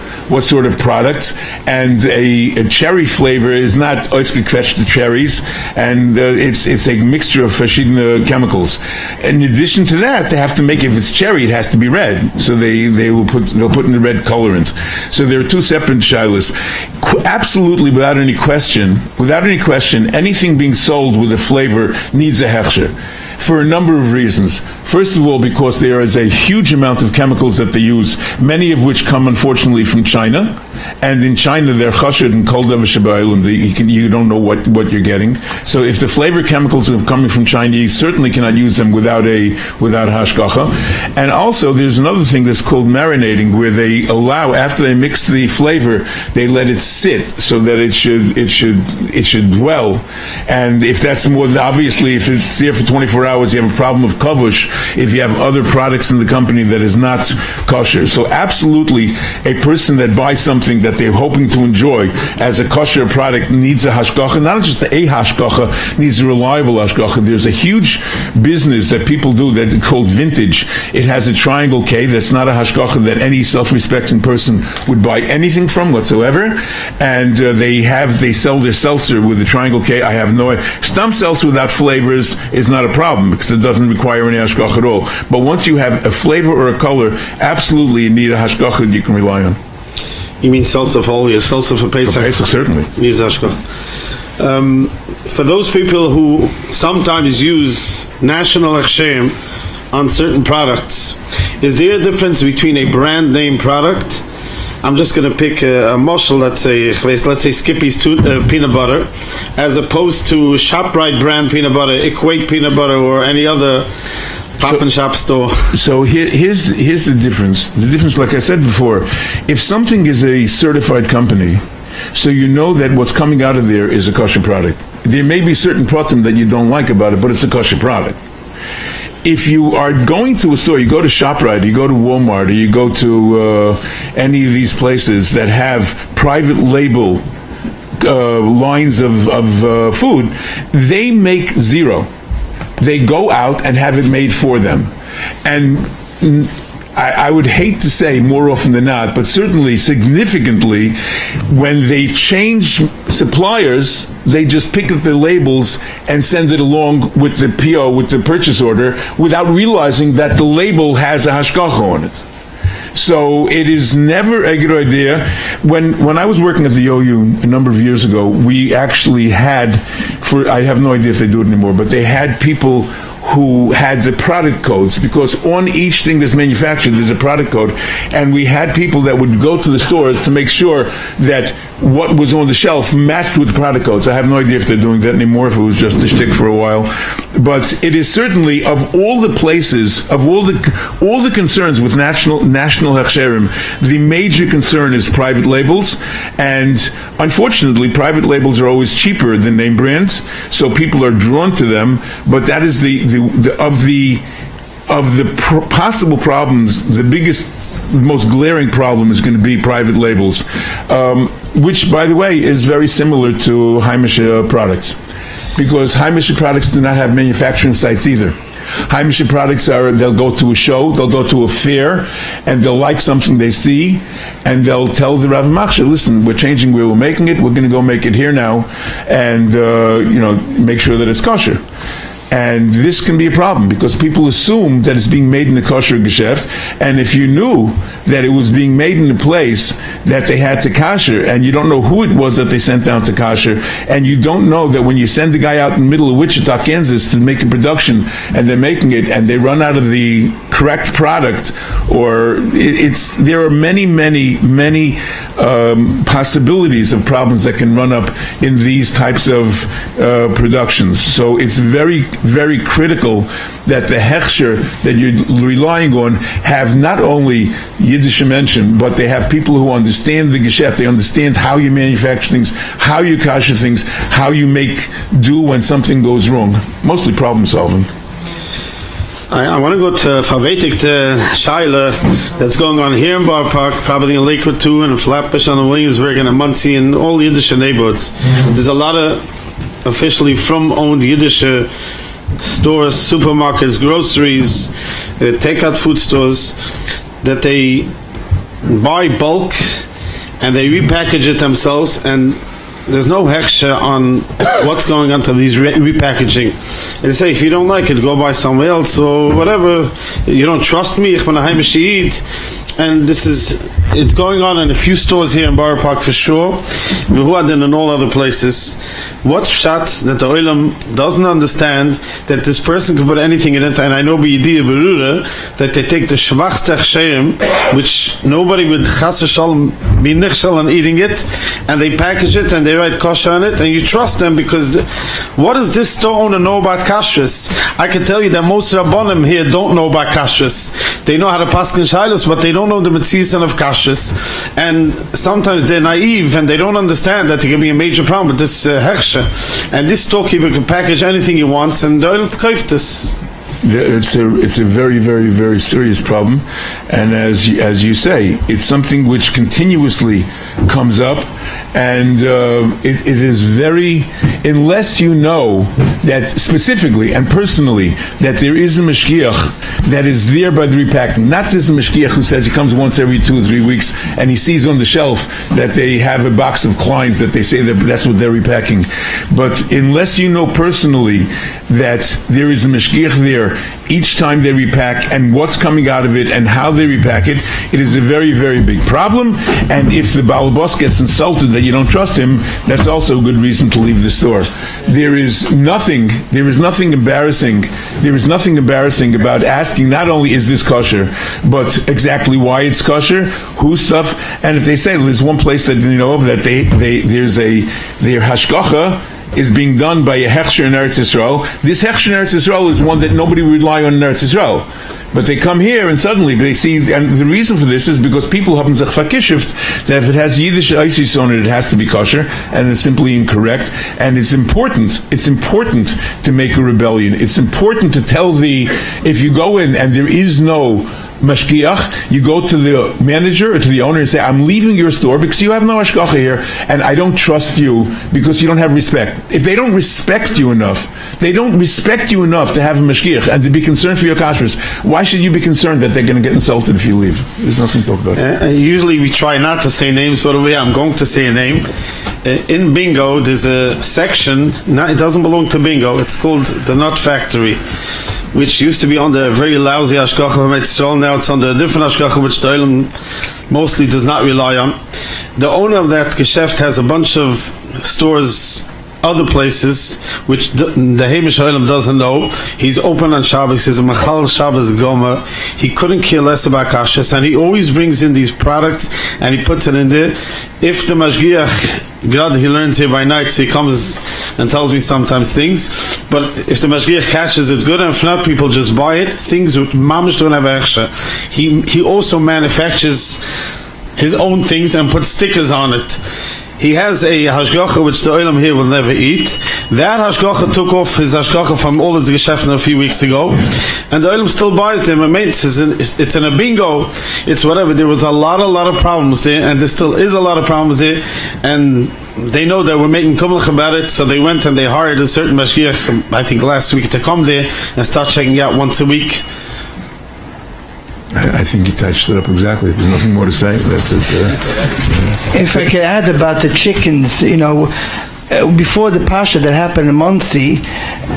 products, and a cherry flavor is not ausgequetschte cherries, and it's a mixture of verschiedene chemicals. In addition to that, they have to make, if it's cherry, it has to be red, so they'll put in the red colorant. So there are two separate shilas. Absolutely, without any question, anything being sold with a flavor needs a Hechsher, for a number of reasons. First of all, because there is a huge amount of chemicals that they use, many of which come unfortunately from China. And in China, they're kosher and kol davar shebayilum. You don't know what you're getting. So if the flavor chemicals are coming from China, you certainly cannot use them without hashgacha. And also, there's another thing that's called marinating, where they allow, after they mix the flavor, they let it sit so that it should dwell. And if that's more than, obviously, if it's there for 24 hours, you have a problem of kavush. If you have other products in the company that is not kosher, so absolutely, a person that buys something that they're hoping to enjoy as a kosher product needs a hashgacha, not just a hashgacha, needs a reliable hashgacha. There's a huge business that people do that's called vintage. It has a triangle K that's not a hashgacha that any self-respecting person would buy anything from whatsoever, and they sell their seltzer with the triangle K. I have no idea. Some seltzer without flavors is not a problem because it doesn't require any hashgacha at all. But once you have a flavor or a color, absolutely you need a hashgacha that you can rely on. You mean Seltzer for all your Seltzer for Pesach? For Pesach, certainly. For those people who sometimes use national Hechsherim on certain products, is there a difference between a brand name product? I'm just going to pick a moshel, let's say Skippy's peanut butter, as opposed to ShopRite brand peanut butter, Equate peanut butter, or any other pop and shop store. So here's the difference. The difference, like I said before, if something is a certified company, so you know that what's coming out of there is a kosher product. There may be certain pratim that you don't like about it, but it's a kosher product. If you are going to a store, you go to ShopRite, you go to Walmart, or you go to any of these places that have private label lines of food, they make zero. They go out and have it made for them. And I would hate to say more often than not, but certainly significantly, when they change suppliers, they just pick up the labels and send it along with the PO, with the purchase order, without realizing that the label has a hashgacha on it. So it is never a good idea. When I was working at the OU a number of years ago, we actually had, I have no idea if they do it anymore, but they had people who had the product codes, because on each thing that's manufactured there's a product code, and we had people that would go to the stores to make sure that what was on the shelf matched with the product codes. I have no idea if they're doing that anymore, if it was just a shtick for a while. But it is certainly, of all the places, of all the concerns with national Hechsherim, the major concern is private labels, and unfortunately private labels are always cheaper than name brands, so people are drawn to them. But that is possible problems, the biggest, most glaring problem is going to be private labels, which, by the way, is very similar to Heimishe products, because Heimishe products do not have manufacturing sites either. Heimishe products they'll go to a show, they'll go to a fair, and they'll like something they see, and they'll tell the Rav Machshir, listen, we're changing where we're making it, we're going to go make it here now, and make sure that it's kosher. And this can be a problem because people assume that it's being made in a kosher geschäft, and if you knew that it was being made in a place that they had to kosher, and you don't know who it was that they sent down to kosher, and you don't know that when you send the guy out in the middle of Wichita, Kansas to make a production, and they're making it, and they run out of the correct product, or there are many possibilities of problems that can run up in these types of productions. So it's very, very critical that the Hechsher that you're relying on have not only Yiddish mention, but they have people who understand the geschäft, they understand how you manufacture things, how you kosher things, how you make do when something goes wrong. Mostly problem solving. I want to go to Vaping, the Shaila that's going on here in Bar Park, probably in Lakewood too, and in Flatbush on the Williamsburg and in Muncie and all the Yiddish neighborhoods. There's a lot of officially Frum-owned Yiddish stores, supermarkets, groceries, takeout food stores that they buy bulk and they repackage it themselves, and there's no hechsher on what's going on to these repackaging. They say, if you don't like it, go buy somewhere else or whatever. You don't trust me, ich bin a Heimishe. And this is it's going on in a few stores here in Borough Park for sure. And in all other places. What's pshat that the Olam doesn't understand that this person can put anything in it, and I know b'yidiyah berura that they take the schwachste Hechsherim, which nobody would chas v'shalom be nichshel on eating it, and they package it and they write kosher on it, and you trust them because what does this store owner know about Kashrus? I can tell you that most Rabbanim here don't know about Kashrus. They know how to paskin shaylos, but they don't know the mitzvah of Kashrus, and sometimes they're naive and they don't understand that there can be a major problem with this Hechsher. And this storekeeper can package anything he wants, and they'll kaif this. It's a very, very, very serious problem, and as you say, it's something which continuously comes up, and it is very, unless you know that specifically and personally that there is a mashgiach that is there by the repacking, not just a mashgiach who says he comes once every 2 or 3 weeks and he sees on the shelf that they have a box of Kleins that they say that that's what they're repacking, but unless you know personally that there is a mashgiach there each time they repack and what's coming out of it and how they repack it, it is a very, very big problem. And if the Baal Boss gets insulted that you don't trust him, that's also a good reason to leave the store. There is nothing embarrassing about asking not only is this kosher, but exactly why it's kosher, whose stuff, and if they say there's one place that you know of that their hashgacha is being done by a Hechsher in Eretz Yisrael. This Hechsher in Eretz Yisrael is one that nobody would rely on in Eretz Yisrael. But they come here and suddenly they see, and the reason for this is because people have sich verkishift that if it has Yiddish isis on it, it has to be kosher, and it's simply incorrect. And it's important to make a rebellion. It's important to tell if you go in and there is no mashgiach, you go to the manager or to the owner and say, I'm leaving your store because you have no hashgacha here and I don't trust you because you don't have respect. If they don't respect you enough to have a mashgiach and to be concerned for your kashrus, why should you be concerned that they're going to get insulted if you leave? There's nothing to talk about. Usually we try not to say names, but over here I'm going to say a name. In Bingo there's a section, it doesn't belong to Bingo, it's called the Nut Factory, which used to be on the very lousy hashgacha from Yisrael. Now it's on the different hashgacha which the Olam mostly does not rely on. The owner of that geschäft has a bunch of stores other places which the Heimishe Olam doesn't know. He's open on Shabbos, he's a Machal Shabbos Goma, he couldn't care less about Kashrus, and he always brings in these products and he puts it in there. If the mashgiach, God, he learns here by night, so he comes and tells me sometimes things, but if the mashgiach catches it good, and if not, people just buy it, things with mamish don't have a Hechsher. He also manufactures his own things and puts stickers on it. He has a hashgacha which the Olam here will never eat. That hashgacha took off his hashgacha from all his geschäften a few weeks ago, and the Olam still buys them. It's in a Bingo, it's whatever. There was a lot of problems there, and there still is a lot of problems there, and they know that we're making tumulch about it, so they went and they hired a certain mashgiach, I think last week, to come there and start checking out once a week. I think you touched it up exactly. There's nothing more to say. If I could add about the chickens, before the pasha that happened in Muncie,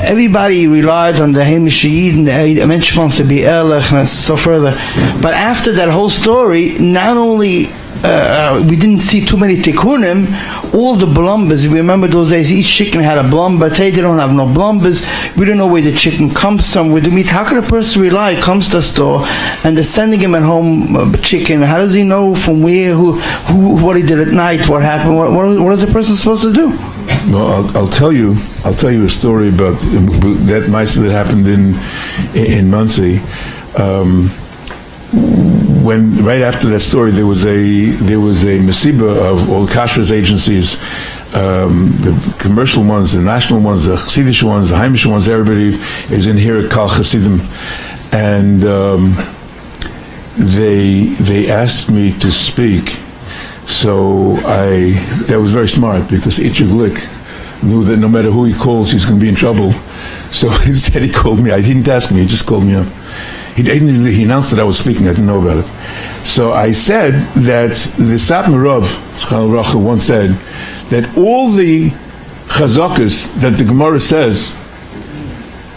everybody relied on the Heimishe and the mention wants to be Erlich and so further. But after that whole story, not only we didn't see too many tikkunim, all the blumbers, we remember those days each chicken had a blumber. Today they don't have no blumbers. We don't know where the chicken comes from, where the meat. How can a person rely, comes to the store and they're sending him at home chicken? How does he know from where, who what he did at night, what happened? What is a person supposed to do? Well, I'll tell you a story about that mice that happened in Muncie. When right after that story, there was a masiba of all kashrus agencies, the commercial ones, the national ones, the Chassidish ones, the Heimishe ones. Everybody is in here at Kal Chassidim, and they asked me to speak. So that was very smart because Ichik Glick knew that no matter who he calls, he's going to be in trouble. So instead, he called me. He didn't ask me; he just called me up. He announced that I was speaking. I didn't know about it. So I said that the Satmar Rav once said that all the chazakas that the Gemara says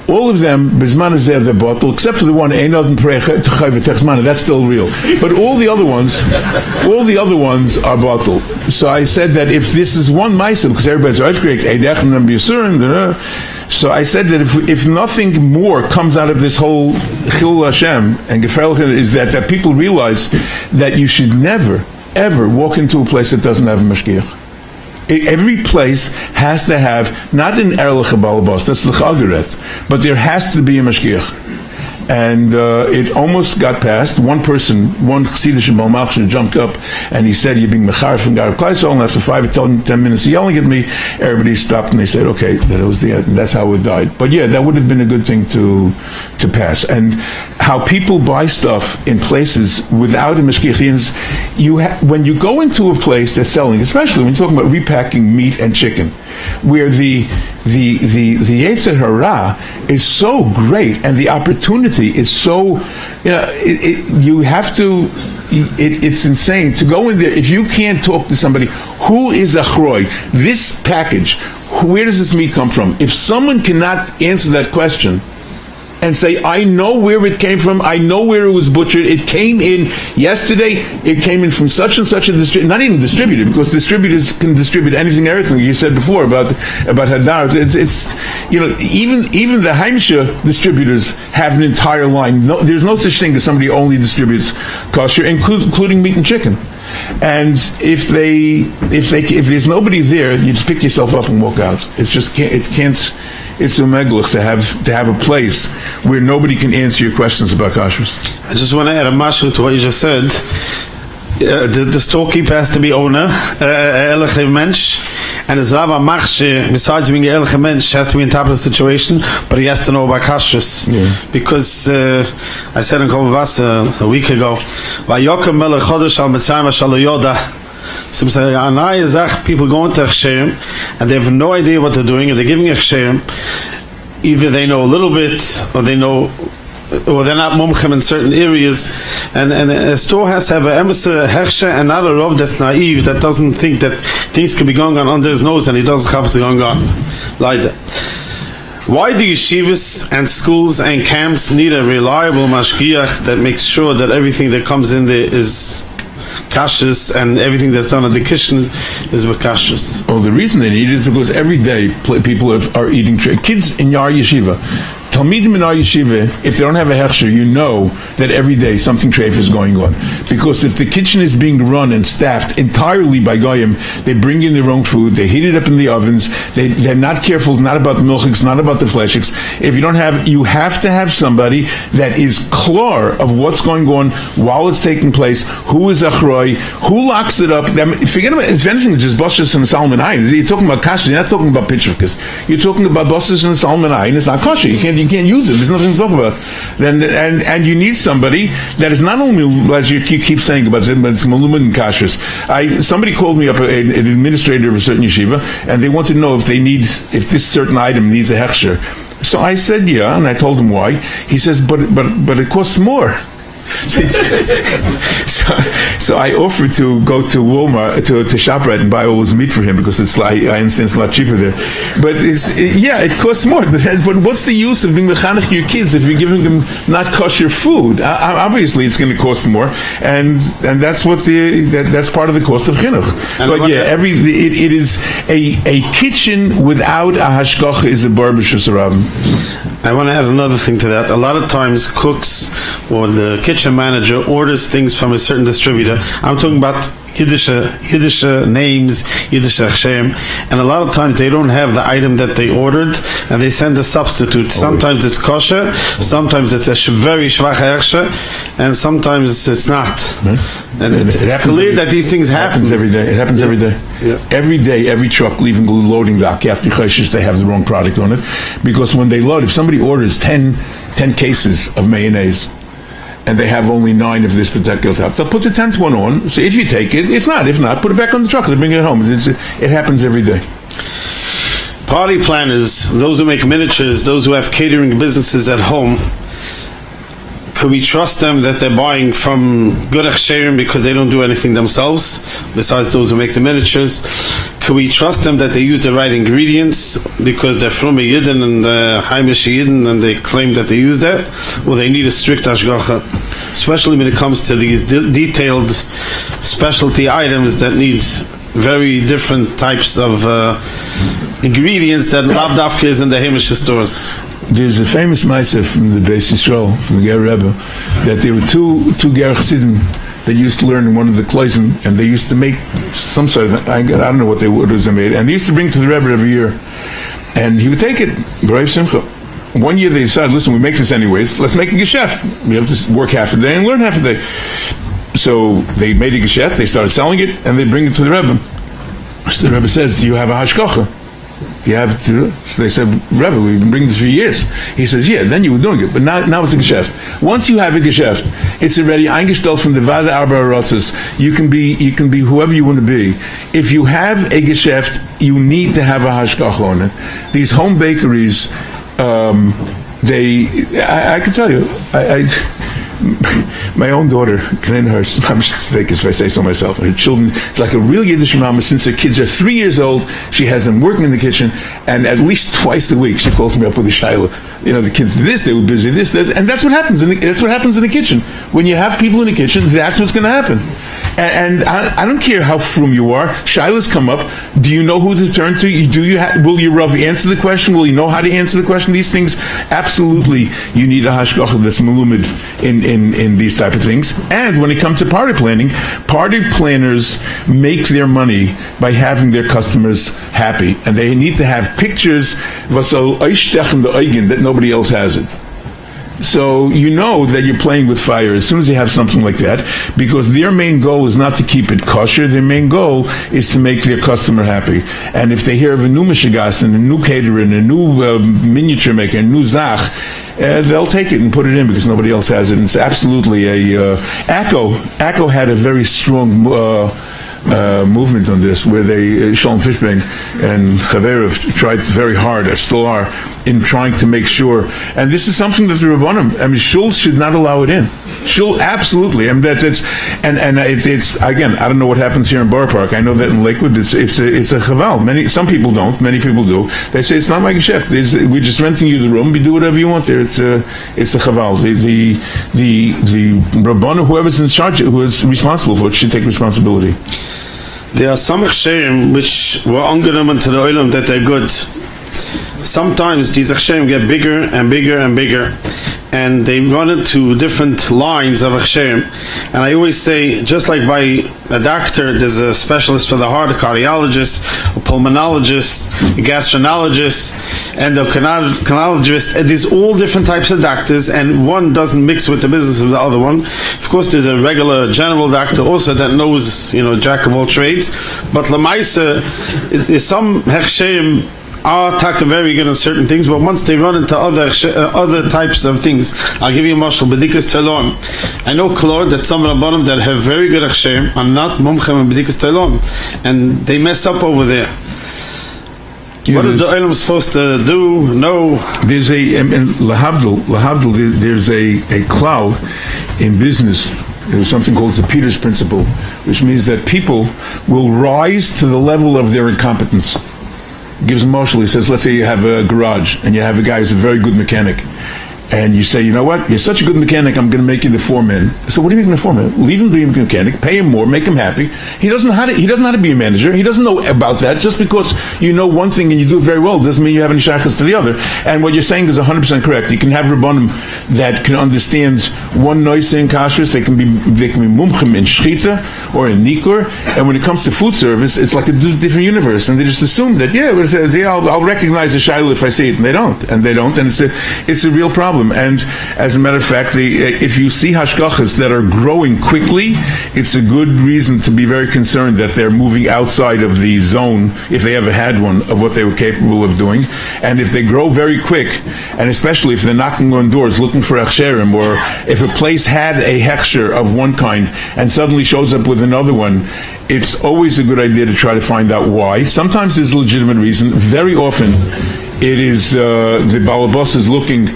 all of them, Bisman is there, they're bottled, except for the one, that's still real. But all the other ones are bottled. So I said that if this is one Maisa, because everybody's so I said that if nothing more comes out of this whole Chil Hashem and Gefrelchen, is that people realize that you should never, ever walk into a place that doesn't have a mashgiach. Every place has to have, not an Erlich Balabas, that's the Chagaret, but there has to be a mashgiach. And it almost got passed. One person, one Chassidish Balmachshin jumped up and he said, "You're being mechar from Garab Kleisol." And after 5 or 10 minutes of yelling at me, everybody stopped and they said, "Okay, that was the end." And that's how it died. But yeah, that would have been a good thing to pass. And how people buy stuff in places without a mashgiach, when you go into a place that's selling, especially when you're talking about repacking meat and chicken, where the Yetzer Hara is so great and the opportunity is so, you have to, it's insane to go in there. If you can't talk to somebody who is achroi, this package, where does this meat come from? If someone cannot answer that question and say, I know where it came from, I know where it was butchered, it came in yesterday, it came in from such and such a distributor, not even distributor, because distributors can distribute anything, everything. You said before about Hadar, it's even the Heimishe distributors have an entire line. There's no such thing as somebody who only distributes kosher, including meat and chicken. And if there's nobody there, you just pick yourself up and walk out. It's a meglich to have a place where nobody can answer your questions about kashrus. I just want to add a mashgiach to what you just said. The storekeeper has to be owner, ehrliche mensch, and his Rava Machshe, besides being an ehrliche mensch, has to be on top of the situation, but he has to know about kashrus. Yeah. Because I said in Kol Vasa a week ago, Vayokem melech chodesh al Mitzrayim shel yoda. Some say, people go into Hechsherim and they have no idea what they're doing, and they're giving Hechsherim. Either they know a little bit, or they're not mumchem in certain areas, and a store has to have an emissary Hechsher and not a rov that's naive, that doesn't think that things can be going on under his nose and he doesn't have to go on like that. Why do yeshivas and schools and camps need a reliable mashgiach that makes sure that everything that comes in there is kashrus, and everything that's done at the kitchen is with kashrus? Well, the reason they need it is because every day people are eating kids in Yar Yeshiva. Talmidim in our yeshiva, if they don't have a hechsher, you know that every day something treif is going on. Because if the kitchen is being run and staffed entirely by goyim, they bring in their own food, they heat it up in the ovens, they're not careful, not about the milchiks, not about the fleshiks. If you have to have somebody that is klar of what's going on while it's taking place, who is achroi, who locks it up. Forget about, if anything, just bosses and salmon ayin. You're talking about kasher, you're not talking about pitchivkas. You're talking about bosses and salmon ayin. It's not kosher. You can't use it. There's nothing to talk about. And you need somebody that is not only, as you keep saying about it, but it's malumad and kashrus. Somebody called me up, an administrator of a certain yeshiva, and they wanted to know if this certain item needs a hechsher. So I said yeah, and I told him why. He says, but it costs more. So I offered to go to Walmart, to ShopRite, and buy all his meat for him, because I understand it's a lot cheaper there. But it costs more. But what's the use of being mechanech your kids if you're giving them not kosher food? Obviously, it's going to cost more, and that's that's part of the cost of chinuch. But yeah, it is a kitchen without a hashgacha is a bar b'shus rabim. I want to add another thing to that. A lot of times, cooks or the kitchen manager orders things from a certain distributor. I'm talking about Yiddish names, Yiddish Hechsherim, and a lot of times they don't have the item that they ordered, and they send a substitute. Sometimes it's kosher, sometimes it's a very schwach Hechsher, and sometimes it's not. And it's clear that these things happen. It happens every day. Yeah. Every day, every truck leaving the loading dock after Cheshish, they have the wrong product on it, because when they load, if somebody orders 10 cases of mayonnaise, and they have only 9 of this particular type, they'll put the 10th one on. So if you take it, if not, put it back on the truck. They bring it home. It happens every day. Party planners, those who make miniatures, those who have catering businesses at home, could we trust them that they're buying from good Hechsherim because they don't do anything themselves, besides those who make the miniatures? can we trust them that they use the right ingredients because they're Frum Yidden and Heimishe Yidden and they claim that they use that? Or they need a strict hashgacha, especially when it comes to these detailed specialty items that need very different types of ingredients that Lav Dafka is in the Heimishe stores? There's a famous ma'aseh from the Beis Yisrael, from the Ger Rebbe, that there were two Ger Chassidim that used to learn in one of the Kloisen, and they used to make some sort of, I don't know what they made, and they used to bring to the Rebbe every year, and he would take it, B'raiv Simcha. One year they decided, listen, we make this anyways, let's make a geschäft. We have to work half a day and learn half a day. So they made a geschäft, they started selling it, and they bring it to the Rebbe. So the Rebbe says, do you have a hashgacha? You have to. So they said, Rebbe, we've been bringing this for years. He says, yeah, then you were doing it, but now it's a geschäft. Once you have a geschäft, it's already eingestellt from the Vada Arba Rotzes. You can be whoever you want to be. If you have a geschäft, you need to have a hashgacha on it. These home bakeries, I can tell you, my own daughter, I'm mistaken if I say so myself, her children, it's like a real Yiddish mama. Since her kids are 3 years old, she has them working in the kitchen, and at least twice a week she calls me up with a shayla. You know, the kids did this, they were busy, this, and that's what happens. That's what happens in the kitchen. When you have people in the kitchen, that's what's going to happen. And I don't care how frum you are. Shaylas come up. Do you know who to turn to? Will your Rav answer the question? Will you know how to answer the question? These things, absolutely, you need a hashgacha that's melumid in these type of things. And when it comes to party planning, party planners make their money by having their customers happy, and they need to have pictures that nobody else has it. So you know that you're playing with fire as soon as you have something like that, because their main goal is not to keep it kosher. Their main goal is to make their customer happy. And if they hear of a new mashgiach and a new caterer and a new miniature maker, a new zach, they'll take it and put it in because nobody else has it. And it's absolutely Acco had a very strong movement on this, where they Shalom Fishbang and Chaverov tried very hard, still are, in trying to make sure. And this is something that the Rabbanim, Shul should not allow it in. Shul, absolutely. It's again, I don't know what happens here in Borough Park. I know that in Lakewood it's a chaval. Some people don't. Many people do. They say it's not my geschäft. We're just renting you the room. You do whatever you want there. It's a chaval. The Rabbanim, whoever's in charge, who is responsible for it, should take responsibility. There are some Hechsherim which were angenommen to the Olam that they're good. Sometimes these Hechsherim get bigger and bigger and bigger, and they run into different lines of Hechsherim. And I always say, just like by a doctor, there's a specialist for the heart, a cardiologist, a pulmonologist, a gastroenterologist, endocrinologist. And there's all different types of doctors, and one doesn't mix with the business of the other one. Of course, there's a regular general doctor also that knows, jack of all trades. But Lamaisa, there's some Hechsherim are very good at certain things, but once they run into other types of things, I'll give you a mashal, b'dikas talon. I know, Claude, that some of the bottom that have very good Hechsherim are not mumchem and b'dikas talon, and they mess up over there. What is the Olam supposed to do? No. There's lahavdil, there's a cloud in business. There's something called the Peter's principle, which means that people will rise to the level of their incompetence. Gives a marshal. He says, let's say you have a garage and you have a guy who's a very good mechanic, and you say, you know what, you're such a good mechanic, I'm going to make you the foreman. So what are you making the foreman? Leave him be a mechanic, pay him more, make him happy. He doesn't know how to be a manager. He doesn't know about that. Just because you know one thing and you do it very well doesn't mean you have any shaykhs to the other. And what you're saying is 100% correct. You can have rabbanim that can understand one noise in kashrus. They can be mumchim in shchita or in nikur. And when it comes to food service, it's like a different universe. And they just assume that I'll recognize the shayla if I see it, and they don't. And it's a real problem. And as a matter of fact, if you see hashgachas that are growing quickly, it's a good reason to be very concerned that they're moving outside of the zone, if they ever had one, of what they were capable of doing. And if they grow very quick, and especially if they're knocking on doors looking for Hechsherim, or if a place had a Hechsher of one kind and suddenly shows up with another one, it's always a good idea to try to find out why. Sometimes there's a legitimate reason. Very often it is the balabas is looking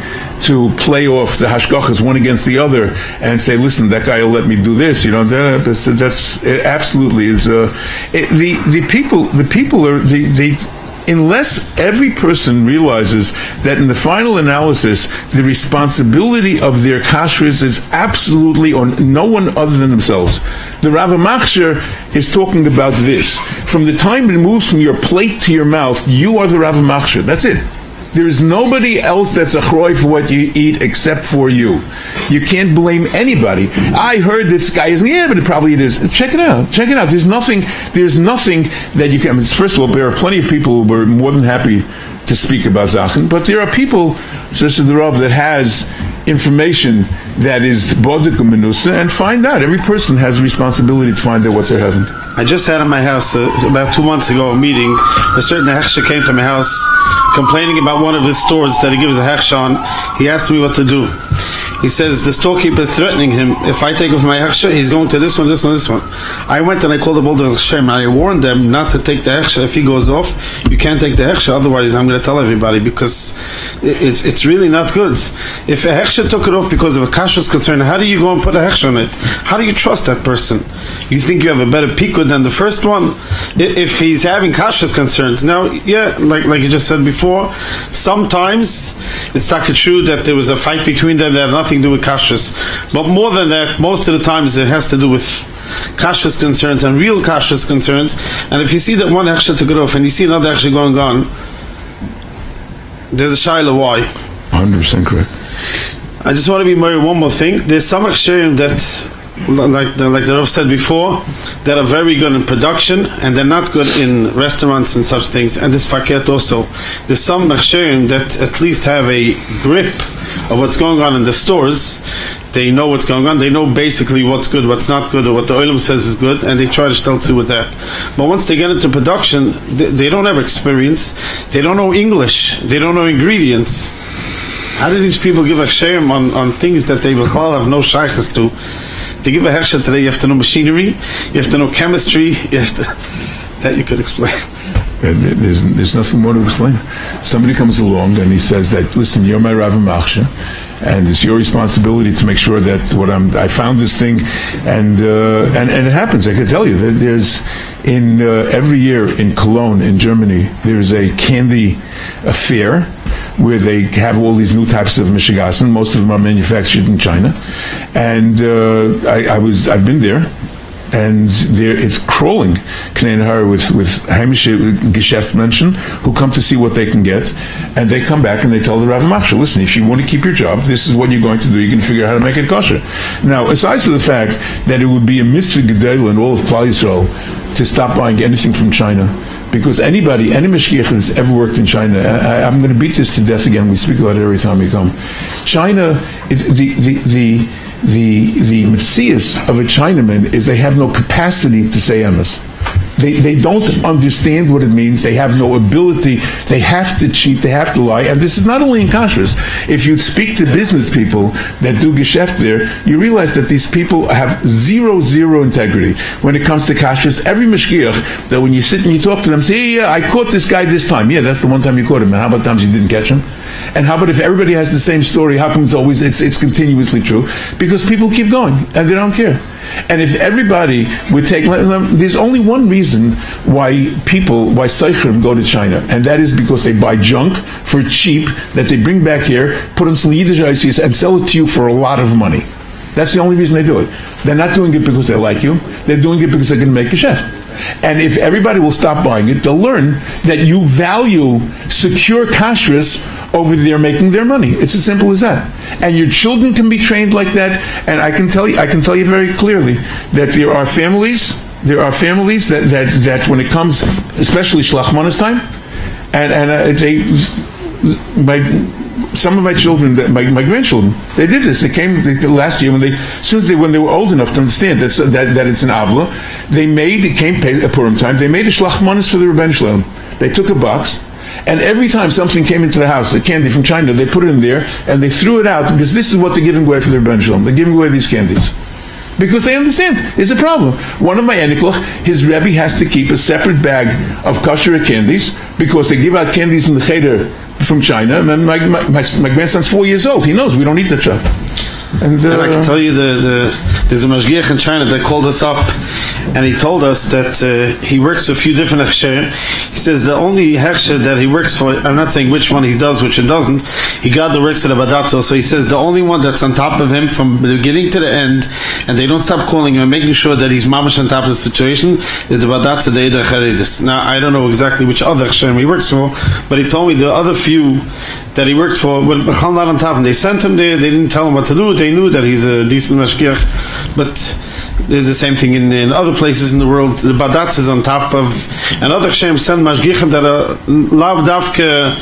to play off the hashgachas one against the other and say, listen, that guy will let me do this. That's it absolutely is. The people are unless every person realizes that in the final analysis, the responsibility of their kashrus is absolutely on no one other than themselves. The Rav Hechsher is talking about this. From the time it moves from your plate to your mouth, you are the Rav Hechsher. That's it. There is nobody else that's achroi for what you eat except for you. You can't blame anybody. I heard this guy is, but it is. Check it out. There's nothing that you can, first of all, there are plenty of people who are more than happy to speak about Zachen, but there are people, such as the Rav, that has information that is bodik menusa, and find out. Every person has a responsibility to find out what they're having. I just had in my house about 2 months ago a meeting. A certain Hechsher came to my house complaining about one of his stores that he gives a Hechsher on. He asked me what to do. He says the storekeeper is threatening him. If I take off my Hechsher, he's going to this one. I went and I called the Boulder Hashem. I warned them not to take the Hechsher. If he goes off, you can't take the Hechsher. Otherwise, I'm going to tell everybody, because it's really not good. If a Hechsher took it off because of a Kashrus concern, how do you go and put a Hechsher on it? How do you trust that person? You think you have a better pikud than the first one? If he's having Kashrus concerns. Now, yeah, like you just said before, sometimes it's not true that there was a fight between them that had nothing to do with kashrus, but more than that, most of the times it has to do with kashrus concerns and real kashrus concerns. And if you see that one Hechsher took it off and you see another Hechsher going on, there's a shaila why. 100% correct. I just want to be more one more thing. There's some Hechsherim that, like the Rav said before, that are very good in production and they're not good in restaurants and such things. And this faket also. There's some Hechsherim that at least have a grip of what's going on in the stores. They know what's going on. They know basically what's good, what's not good, or what the oilum says is good, and they try to stelzu with that. But once they get into production, they don't have experience. They don't know English. They don't know ingredients. How do these people give a Hechsherim on things that they will have no shaykhs to? To give a Hechsher today, you have to know machinery, you have to know chemistry, you have to, that you could explain. There's nothing more to explain. Somebody comes along and he says that, listen, you're my Rav Hechsher, and it's your responsibility to make sure that I found this thing, and it happens. I can tell you that there's every year in Cologne, in Germany, there's a candy fair where they have all these new types of mashgiach. Most of them are manufactured in China, and I've been there. And there it's crawling Lashon Hara with Heimishe Geschäftsmenschen who come to see what they can get, and they come back and they tell the Rav Hechsher, listen, if you want to keep your job, this is what you're going to do. You can figure out how to make it kosher. Now, aside from the fact that it would be a mitzvah gedolah in all of Klal Yisrael to stop buying anything from China, because any mashgiach that's ever worked in China, I'm going to beat this to death again. We speak about it every time we come. China, the messias of a Chinaman is they have no capacity to say emes. They don't understand what it means. They have no ability. They have to cheat. They have to lie. And this is not only in kashrus. If you speak to business people that do geschäft there, you realize that these people have zero integrity when it comes to kashrus. Every mashgiach, that when you sit and you talk to them, say, yeah, I caught this guy this time. Yeah, that's the one time you caught him. And how about times you didn't catch him? And how about if everybody has the same story? How come it's continuously true? Because people keep going and they don't care. And if everybody would take, there's only one reason why Seichrim go to China, and that is because they buy junk for cheap that they bring back here, put on some Yiddish ices, and sell it to you for a lot of money. That's the only reason they do it. They're not doing it because they like you. They're doing it because they're going to make a geschäft. And if everybody will stop buying it, they'll learn that you value secure kashrus over there making their money. It's as simple as that. And your children can be trained like that. And I can tell you very clearly that there are families that when it comes, especially Shlachmanas time, some of my children, my grandchildren, they did this. They came last year when they were old enough to understand that it's an avla. It came Purim time. They made a shlachmanis for the Rebbeinu Shalom. They took a box, and every time something came into the house, a candy from China, they put it in there and they threw it out because this is what they're giving away for the Rebbeinu Shalom. They're giving away these candies because they understand it's a problem. One of my eniklach, his Rabbi has to keep a separate bag of kosher candies because they give out candies in the cheder from China, and then my grandson's 4 years old. He knows we don't eat that stuff. And I can tell you, there's a mashgiach in China that called us up, and he told us that he works for a few different Hechsher. He says the only Hechsher that he works for, I'm not saying which one he does, which he doesn't, he got the works at the Badatzo, so he says the only one that's on top of him from the beginning to the end, and they don't stop calling him and making sure that he's mamash on top of the situation, is the Badatzo de Chewables. Now, I don't know exactly which other Hechsher he works for, but he told me the other few that he worked for were not on top, and they sent him there, they didn't tell him what to do, they knew that he's a decent mashgiach, but there's the same thing in other places in the world. The Badatz is on top of, and other Hashem send mashgiachim that are lav davke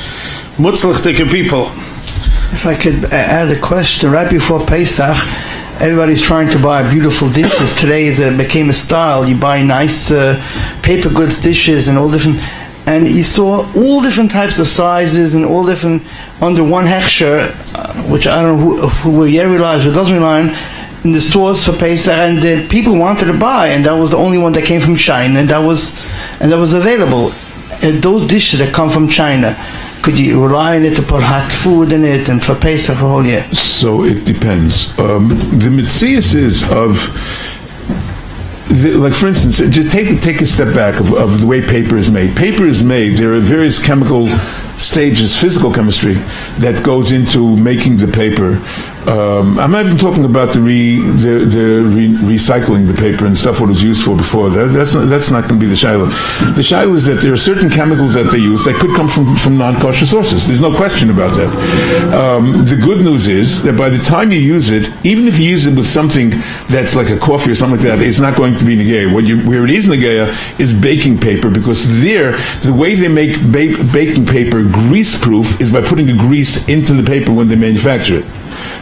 mutzlichtige people. If I could add a question, right before Pesach, everybody's trying to buy beautiful dishes. Today became a style. You buy nice paper goods dishes and all different, and you saw all different types of sizes and all different under one Hechsher, which I don't know who relies or doesn't rely on, in the stores for Pesach, and people wanted to buy, and that was the only one that came from China, and that was available. Those dishes that come from China, could you rely on it to put hot food in it and for Pesach for a whole year? So it depends. The mitzvah is of, like for instance, just take a step back of the way paper is made. Paper is made, there are various chemical stages, physical chemistry, that goes into making the paper. I'm not even talking about the recycling the paper and stuff what it was used for before. That's not going to be the shaila. The shaila is that there are certain chemicals that they use that could come from non-kosher sources. There's no question about that. The good news is that by the time you use it, even if you use it with something that's like a coffee or something like that, it's not going to be negeya. Where it is negeya is baking paper, because the way they make baking paper grease-proof is by putting the grease into the paper when they manufacture it.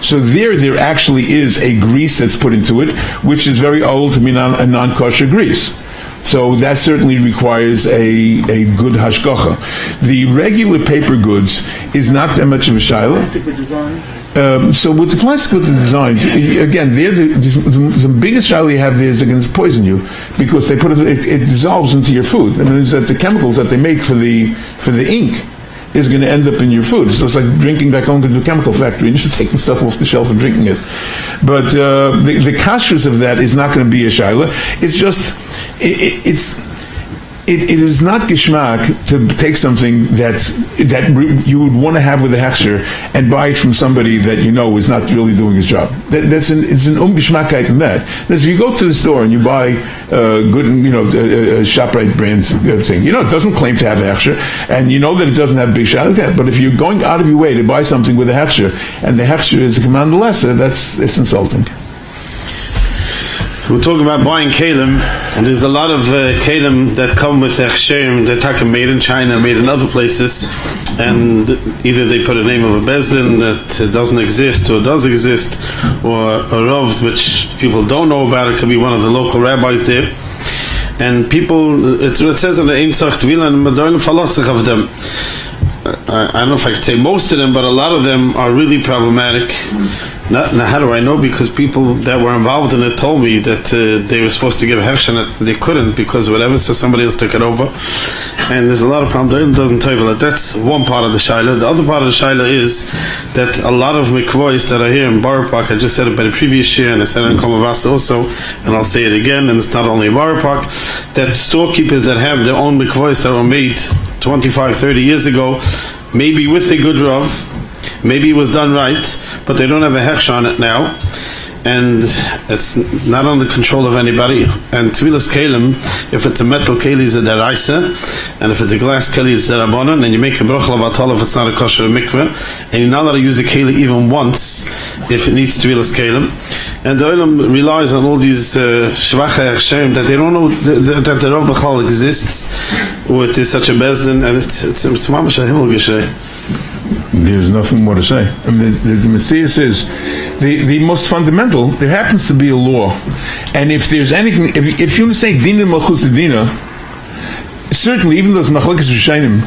So there actually is a grease that's put into it, which is very old to be a non-kosher grease. So that certainly requires a good hashgacha. The regular paper goods is not that much of a shaila. So with the plastic with the designs, again, the biggest shaila you have there is they're going to poison you, because they put it dissolves into your food. I mean, it's that the chemicals that they make for the ink is going to end up in your food. So it's like going to a chemical factory and just taking stuff off the shelf and drinking it. But the kashrus of that is not going to be a shaila. It's just, it is not geschmack to take something that you would want to have with a hechsher and buy it from somebody that you know is not really doing his job. It's an geschmackheit in that. If you go to the store and you buy good, a ShopRite brand thing, it doesn't claim to have a hechsher, and you know that it doesn't have big shayla. But if you're going out of your way to buy something with a hechsher, and the hechsher is a command lesser, it's insulting. We're talking about buying Keilim, and there's a lot of Keilim that come with Hechsherim that are made in China, made in other places, and either they put a name of a bezdin that doesn't exist or does exist, or a rov which people don't know about. It could be one of the local rabbis there, and people, it says in the Ein Tzach Tevilah and Medolim Falosich of them. I don't know if I could say most of them, but a lot of them are really problematic. Now, how do I know? Because people that were involved in it told me that they were supposed to give Hechsher and they couldn't because whatever, so somebody else took it over. And there's a lot of problems. It doesn't Tevilah. That's one part of the shaila. The other part of the shaila is that a lot of Mikvaos that are here in Auerbach, I just said it by the previous year, and I said it in Komavas also, and I'll say it again, and it's not only in Auerbach, that storekeepers that have their own Mikvaos that were made 25, 30 years ago, maybe with a good rav, maybe it was done right, but they don't have a hechsher on it now, and it's not under control of anybody. And Tevilah's Keilim, if it's a metal keli, it's a deraisa, and if it's a glass keli, it's derabanan, and you make a broch lavatol if it's not a kosher mikveh, and you're not allowed to use a keli even once if it needs Tevilah's Keilim. And the Olam relies on all these shvache Hechsherim that they don't know that the Rav Bechal exists, or it is such a bezdin, and it's mamash a himmel geshay. There's nothing more to say. I mean, the Messiah says the most fundamental. There happens to be a law, and if there's anything, if you say dina malchus dina, certainly even though it's machlokes Hechsherim,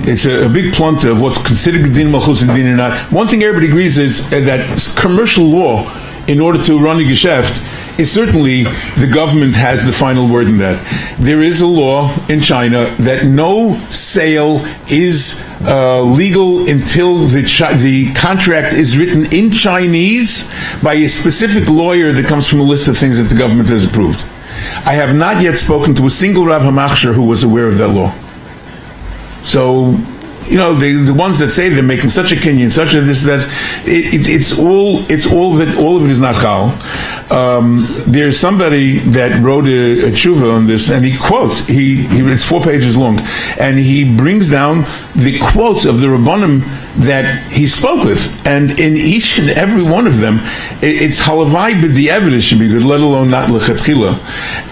it's a big plunta of what's considered din malchus dina or not. One thing everybody agrees is that commercial law, in order to run a geschäft, is certainly the government has the final word in that. There is a law in China that no sale is legal until the contract is written in Chinese by a specific lawyer that comes from a list of things that the government has approved. I have not yet spoken to a single Rav HaMachshir who was aware of that law. So, the ones that say they're making such a kinyan, such a this, that, all of it is not chal. There's somebody that wrote a tshuva on this, and he quotes, it's 4 pages long, and he brings down the quotes of the Rabbanim that he spoke with, and in each and every one of them, it's halavai b'di'evid should be good, let alone not lechatchila,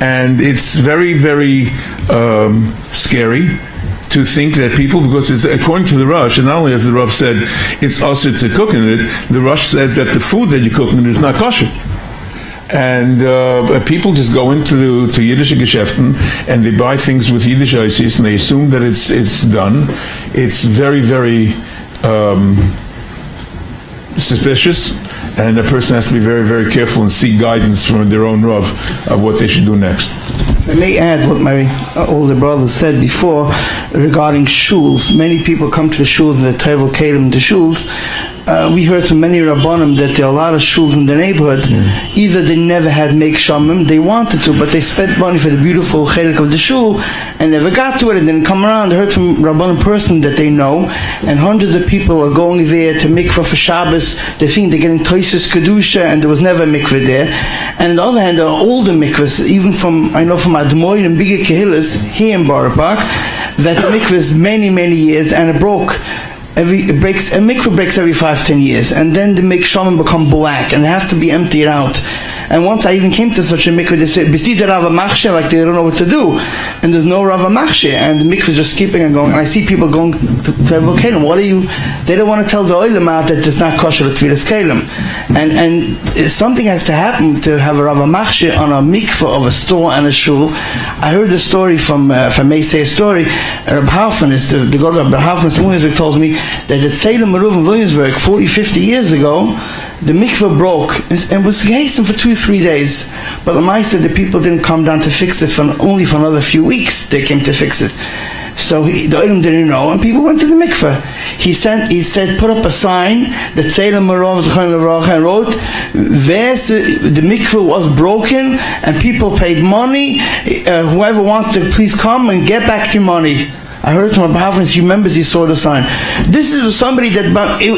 and it's very, very scary to think that people, because it's according to the Rosh, and not only as the Rav said, it's also to cook in it, the Rosh says that the food that you're cooking is not kosher. And people just go into Yiddish Geschäften and they buy things with Yiddish ices and they assume that it's done. It's very, very suspicious, and a person has to be very, very careful and seek guidance from their own Rav of what they should do next. I may add what my older brother said before regarding shuls. Many people come to the shuls and they Tevilah Keilim the shuls. We heard from many Rabbanim that there are a lot of shuls in the neighborhood. Either they never had make shamim, they wanted to, but they spent money for the beautiful chelik of the shul and never got to it and didn't come around. I heard from Rabbanim person that they know, and hundreds of people are going there to mikvah for Shabbos. They think they're getting toises kedusha, and there was never a mikvah there. And on the other hand, there are older mikvahs, even from Admoin and bigger kehilas here in Auerbach, that the mikvah is many, many years, and it broke. A mikvah breaks every 5-10 years, and then the mikvah become black, and they have to be emptied out. And once I even came to such a mikvah, they said, "Beside Rav HaMachshir," like they don't know what to do, and there's no Rav HaMachshir, and the mikvah is just keeping and going. And I see people going to Tevilah Keilim. What are you? They don't want to tell the oilam out that it's not kosher to Tevilah Keilim, and something has to happen to have a Rav HaMachshir on a mikvah of a store and a shul. I heard a story from, if I may say a story, Rabbi Halfman is the God of Rabbi Halfman in Williamsburg tells me that at Salem Maruv in Williamsburg 40-50 years ago, the mikveh broke and was hastened for 2-3 days. But the Lamaisa said the people didn't come down to fix it only for another few weeks. They came to fix it. So the Olam didn't know, and people went to the mikveh. He said, put up a sign that Salem Maruv and wrote, the mikveh was broken, and people paid money. Whoever wants to, please come and get back your money. I heard from Rabbi Halfman, he remembers he saw the sign. This is somebody that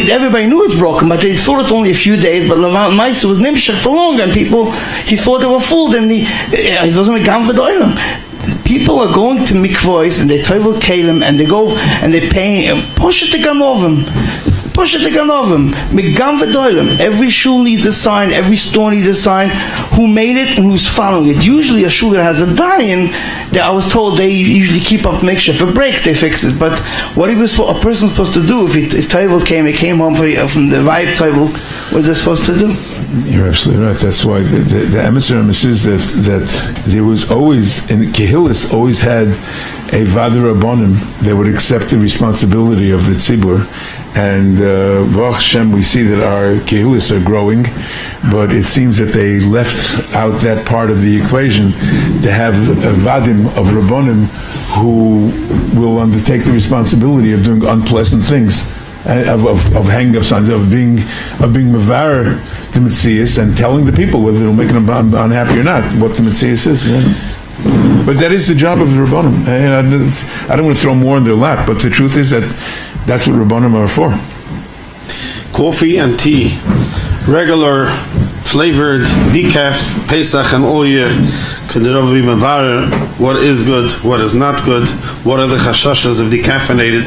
everybody knew it's broken, but they thought it's only a few days. But Lavan Maisa was nimshach for long, and he thought they were fooled, and he doesn't make down for the oilam. People are going to mikvos and they Tevilah Keilim and they go and they pay push it to ganovim. Every shul needs a sign, every store needs a sign. Who made it and who's following it? Usually a shul that has a dayan, that I was told they usually keep up to make sure if it breaks they fix it. But what a person supposed to do if Tevilah came home from the vibe Tevilah, what they're supposed to do? You're absolutely right. That's why the emissary is that there was always, and Kehillis always had a Vader Rabbanim that would accept the responsibility of the tzibur. And Baruch Hashem, we see that our Kehillis are growing, but it seems that they left out that part of the equation to have a Vadim of Rabbanim who will undertake the responsibility of doing unpleasant things. Of hanging up signs, of being mevar the Metzias and telling the people whether it'll make them unhappy or not, what the Metzias is. Yeah. But that is the job of the Rabbanim. I don't want to throw more in their lap, but the truth is that that's what Rabbanim are for. Coffee and tea, regular, flavored, decaf, Pesach, and all year. Could there ever be mevar what is good, what is not good, what are the chashashas of decaffeinated?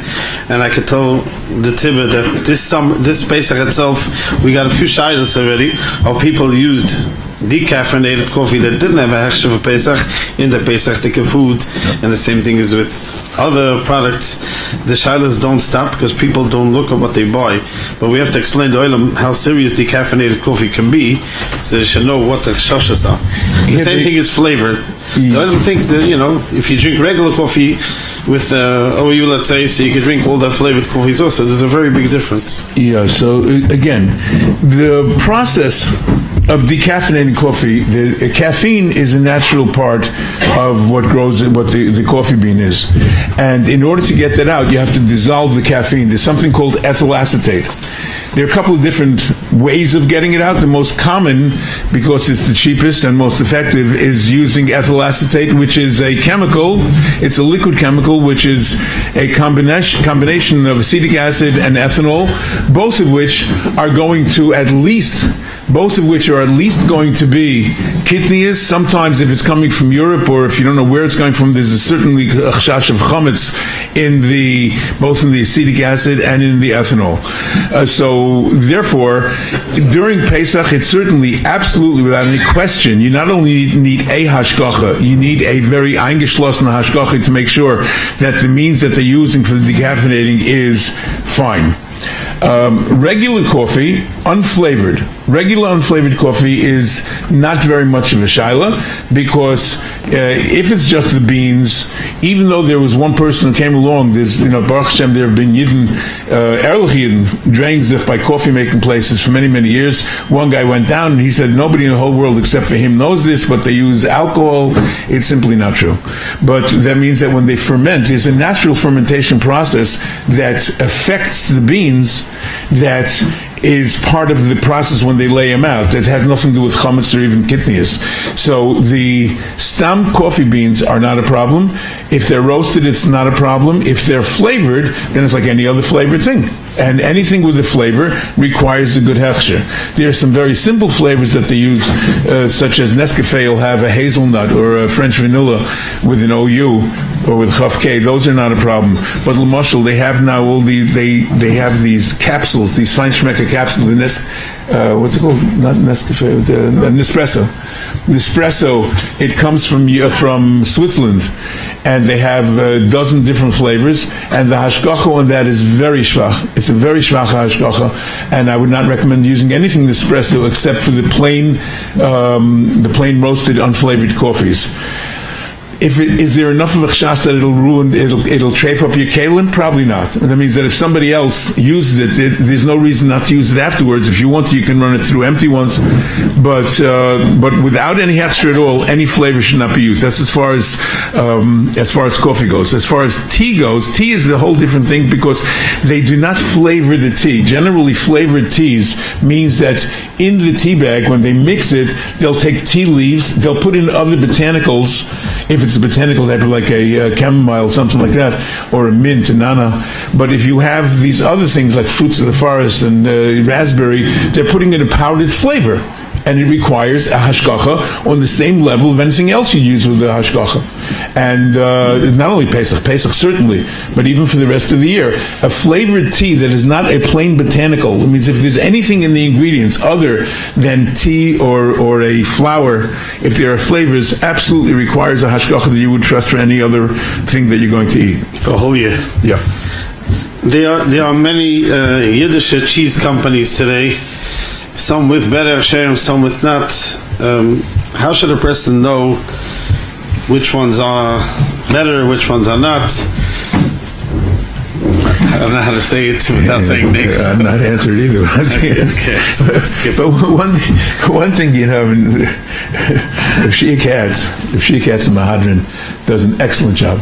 And I could tell the Tibber that this Pesach itself, we got a few shaylas already of people used decaffeinated coffee that didn't have a Hechsher for Pesach in the Pesach food, and the same thing is with other products. The shaylas don't stop because people don't look at what they buy, but we have to explain to Olam how serious decaffeinated coffee can be, so they should know what the chashashas are. The same thing is flavored. The Olam thinks that if you drink regular coffee with OU, let's say, so you can drink all the flavored coffees also. There's a very big difference. Yeah. So again, the process of decaffeinating coffee, the caffeine is a natural part of what grows, what the coffee bean is. And in order to get that out, you have to dissolve the caffeine. There's something called ethyl acetate. There are a couple of different ways of getting it out. The most common, because it's the cheapest and most effective, is using ethyl acetate, which is a chemical. It's a liquid chemical, which is a combination of acetic acid and ethanol, both of which are going to at least going to be kitnius. Sometimes if it's coming from Europe, or if you don't know where it's coming from, there's certainly a chash of chametz both in the acetic acid and in the ethanol. So therefore, during Pesach, it's certainly, absolutely, without any question, you not only need a hashgacha, you need a very eingeschlossene hashgacha to make sure that the means that they're using for the decaffeinating is fine. Regular coffee, regular unflavored coffee is not very much of a shaila, because if it's just the beans, even though there was one person who came along, there's, Baruch Hashem, there have been Yidden, Ehrlich Yidden, drained zich by coffee making places for many, many years. One guy went down and he said, nobody in the whole world except for him knows this, but they use alcohol. It's simply not true. But that means that when they ferment, there's a natural fermentation process that affects the beans, that is part of the process when they lay them out. That has nothing to do with chametz or even kitnius. So the stam coffee beans are not a problem. If they're roasted, it's not a problem. If they're flavored, then it's like any other flavored thing. And anything with a flavor requires a good hechsher. There are some very simple flavors that they use, such as Nescafe will have a hazelnut or a French vanilla with an OU or with Chaf K. Those are not a problem. But L'mashal, they have now all these. They have these capsules, these Feinschmecker capsules. What's it called? Not Nescafe. Nespresso. Nespresso. It comes from Switzerland, and they have a dozen different flavors. And the hashgacha on that is very schwach. It's a very schwach hashgacha, and I would not recommend using anything Nespresso except for the plain roasted unflavored coffees. Is there enough of a chashash that it'll trafe up your keilim? Probably not. And that means that if somebody else uses it, there's no reason not to use it afterwards. If you want to, you can run it through empty ones. But without any hechsher at all, any flavor should not be used. That's as far as coffee goes. As far as tea goes, tea is a whole different thing, because they do not flavor the tea. Generally, flavored teas means that in the tea bag, when they mix it, they'll take tea leaves, they'll put in other botanicals. If it's a botanical type, like a chamomile, something like that, or a mint, a nana. But if you have these other things like fruits of the forest and raspberry, they're putting in a powdered flavor. And it requires a hashgacha on the same level of anything else you use with the hashgacha. And not only Pesach certainly, but even for the rest of the year. A flavored tea that is not a plain botanical, it means if there's anything in the ingredients other than tea or a flour, if there are flavors, absolutely requires a hashgacha that you would trust for any other thing that you're going to eat. For a whole year. Yeah. There are many Yiddish cheese companies today, some with better Hechsherim, some with not. How should a person know which ones are better, which ones are not? I don't know how to say it without saying names. I'm not answered either. Okay, so let's skip but one thing, Sheikh Katz in Mahadran does an excellent job.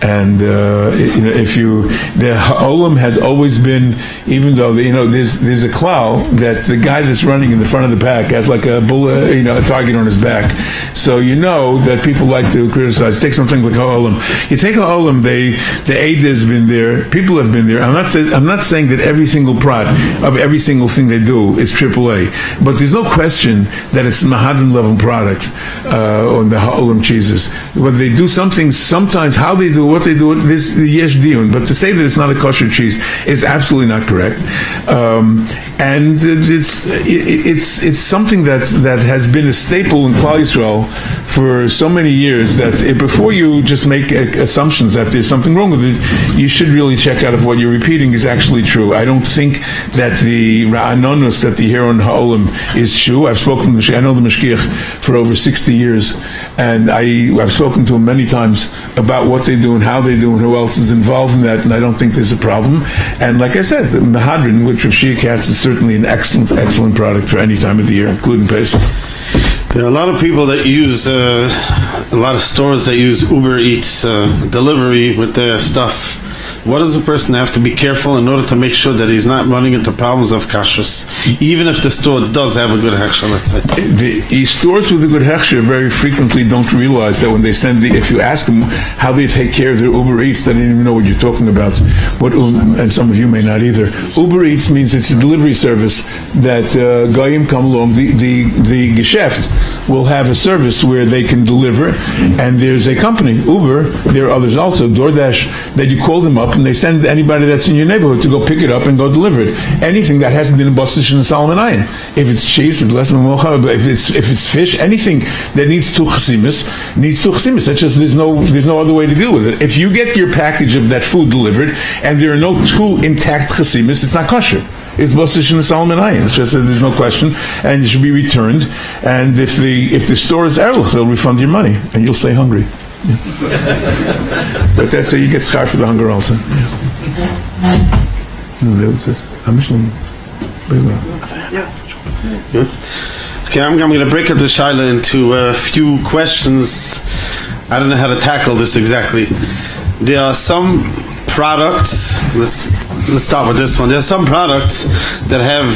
And the Olam has always been, even though there's a clow that the guy that's running in the front of the pack has like a bull, a target on his back. So that people like to criticize. Take something like Olam. You take Olam, the aid has been there, people have been there. I'm not saying that every single prat of every single thing they do is AAA, but there's no question that it's a Mahadran level product on the Olam cheeses. Whether they do something, sometimes how they do what they do, this yesh diun, but to say that it's not a kosher cheese is absolutely not correct. And it's something that has been a staple in Klal Yisrael for so many years that before you just make assumptions that there's something wrong with it, you should really check out if what you're repeating is actually true. I don't think that the ra'anonus that you hear on Ha'olam is true. I know the mashgiach for over 60 years, and I've spoken to him many times about what they do in and how they do and who else is involved in that, and I don't think there's a problem. And like I said, the Mahadrin, which of Shia Cats is certainly an excellent product for any time of the year, including Pesach. There are a lot of people that use, a lot of stores that use Uber Eats delivery with their stuff. What does a person have to be careful in order to make sure that he's not running into problems of kashrus, even if the store does have a good hechsher, let's say? The stores with a good hechsher very frequently don't realize that when they send if you ask them how they take care of their Uber Eats, they don't even know what you're talking about. And some of you may not either. Uber Eats means it's a delivery service that Goyim come along, the Geschäft will have a service where they can deliver, and there's a company, Uber, there are others also, DoorDash, that you call them up and they send anybody that's in your neighborhood to go pick it up and go deliver it. Anything that hasn't been in Bosnish and Solomon Ayin. If it's cheese, if it's fish, anything that needs two chasimis, needs two chasimis. That's just, there's no other way to deal with it. If you get your package of that food delivered and there are no two intact chasimis, it's not kosher. It's Bosnish and Solomon Ayin. It's just that there's no question, and it should be returned. And if the store is erlich, they'll refund your money, and you'll stay hungry. Yeah. But that's how you get scarred for the hunger also. Okay, I'm going to break up the shaila into a few questions. I don't know how to tackle this exactly. There are some products, let's start with this one. There are some products that have,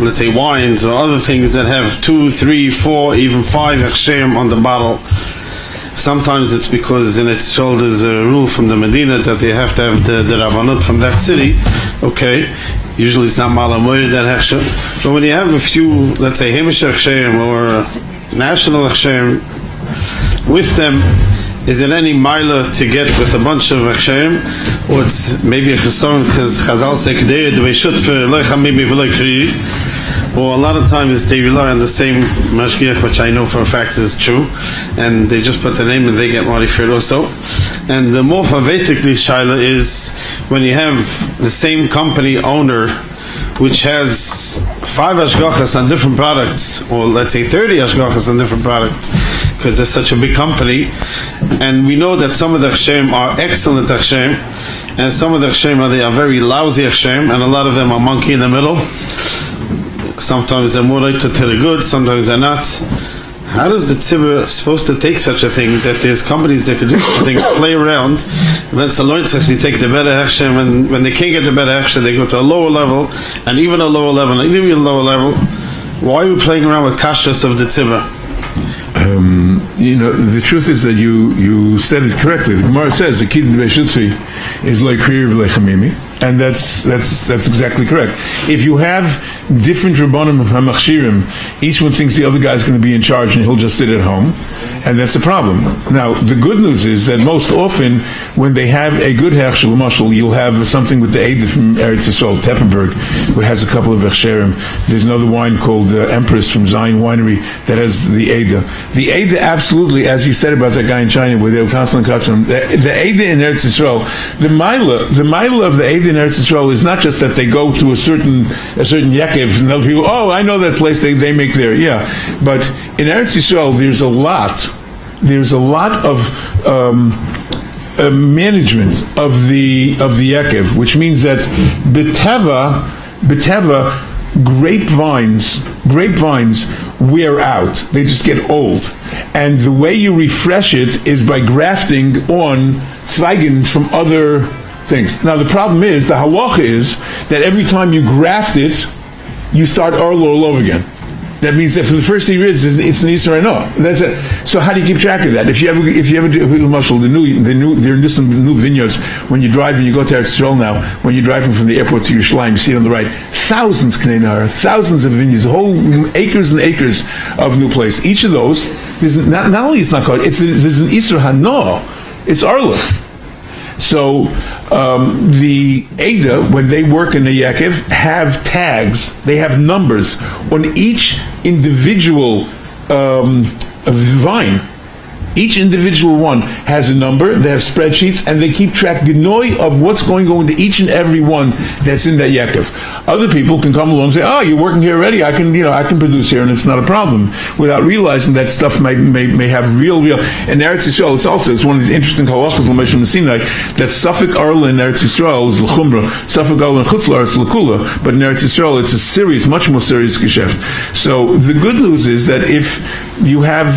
let's say, wines or other things that have 2, 3, 4, even 5 Hechsherim on the bottle. Sometimes it's because in its shoulders a rule from the Medina that they have to have the Rabbanut from that city. Okay, usually it's not Malamoy that Hechsher. But when you have a few, let's say, Heimishe Hechsherim or national Hechsherim with them, is it any milah to get with a bunch of Hechsherim? Or it's maybe a chesron because Chazal say K'dei the way should for Leicha maybe for Leikri. Or a lot of times they rely on the same mashgiach, which I know for a fact is true, and they just put the name and they get modified also. And the more favetik shaila is when you have the same company owner which has 5 hashgachas on different products, or let's say 30 hashgachas on different products, because they're such a big company, and we know that some of the hechsherim are excellent hechsherim, and some of the hechsherim are very lousy hechsherim, and a lot of them are monkey in the middle. Sometimes they're more related to the good, sometimes they're not. How does the tzibur supposed to take such a thing that there's companies that could do something, play around, when Saloins actually take the better hechsher, and when they can't get the better hechsher, they go to a lower level, and even a lower level, and even a lower level. Why are we playing around with kashrus of the tzibur? The truth is that you said it correctly. The Gemara says the kid b'shutfi is like kriir v'lechamimi, and that's exactly correct. If you have different rabbanim hamachshirim, each one thinks the other guy's going to be in charge and he'll just sit at home, and that's the problem. Now, the good news is that most often when they have a good hechsher, l'mashal, you'll have something with the Eida from Eretz Yisrael, Teppenberg, who has a couple of hechsherim. There's another wine called Empress from Zion Winery that has the Eida. The Eida, absolutely, as you said about that guy in China, where they were constantly catching him, the Eida in Eretz Yisrael, the Mila of the Eida in Eretz Yisrael is not just that they go to a certain Yekev, and other people, oh, I know that place, they make there, yeah. But in Eretz Yisrael, there's a lot of management of the Yekev, which means that B'teva, grapevines wear out. They just get old. And the way you refresh it is by grafting on Zweigen from other things. Now the problem is, the halacha is that every time you graft it, you start all over again. That means that for the first 3 years, it's an Yisrael no. That's it. So how do you keep track of that? If you ever do Marshall, there are some new vineyards. When you drive and you go to Eretz Yisrael now, when you're driving from the airport to Yerushalayim, you see it on the right, thousands of vineyards, whole acres and acres of new place. Each of those, there's not only it's not called, there's an Yisrael Hano, it's Arla. So the Eida, when they work in the Yaakov, have tags, they have numbers on each individual vine. Each individual one has a number, they have spreadsheets, and they keep track genoi of what's going on into each and every one that's in that Yekef. Other people can come along and say, oh, you're working here already, I can produce here, and it's not a problem, without realizing that stuff may have real, and Eretz Yisrael, it's one of these interesting halachas, l'meshim Sinai, that Safek Arla in Eretz Yisrael is l'chumra, Safek Arla in Chutz La'aretz is l'kula, but in Eretz Yisrael it's a serious, much more serious geschäft. So the good news is that if you have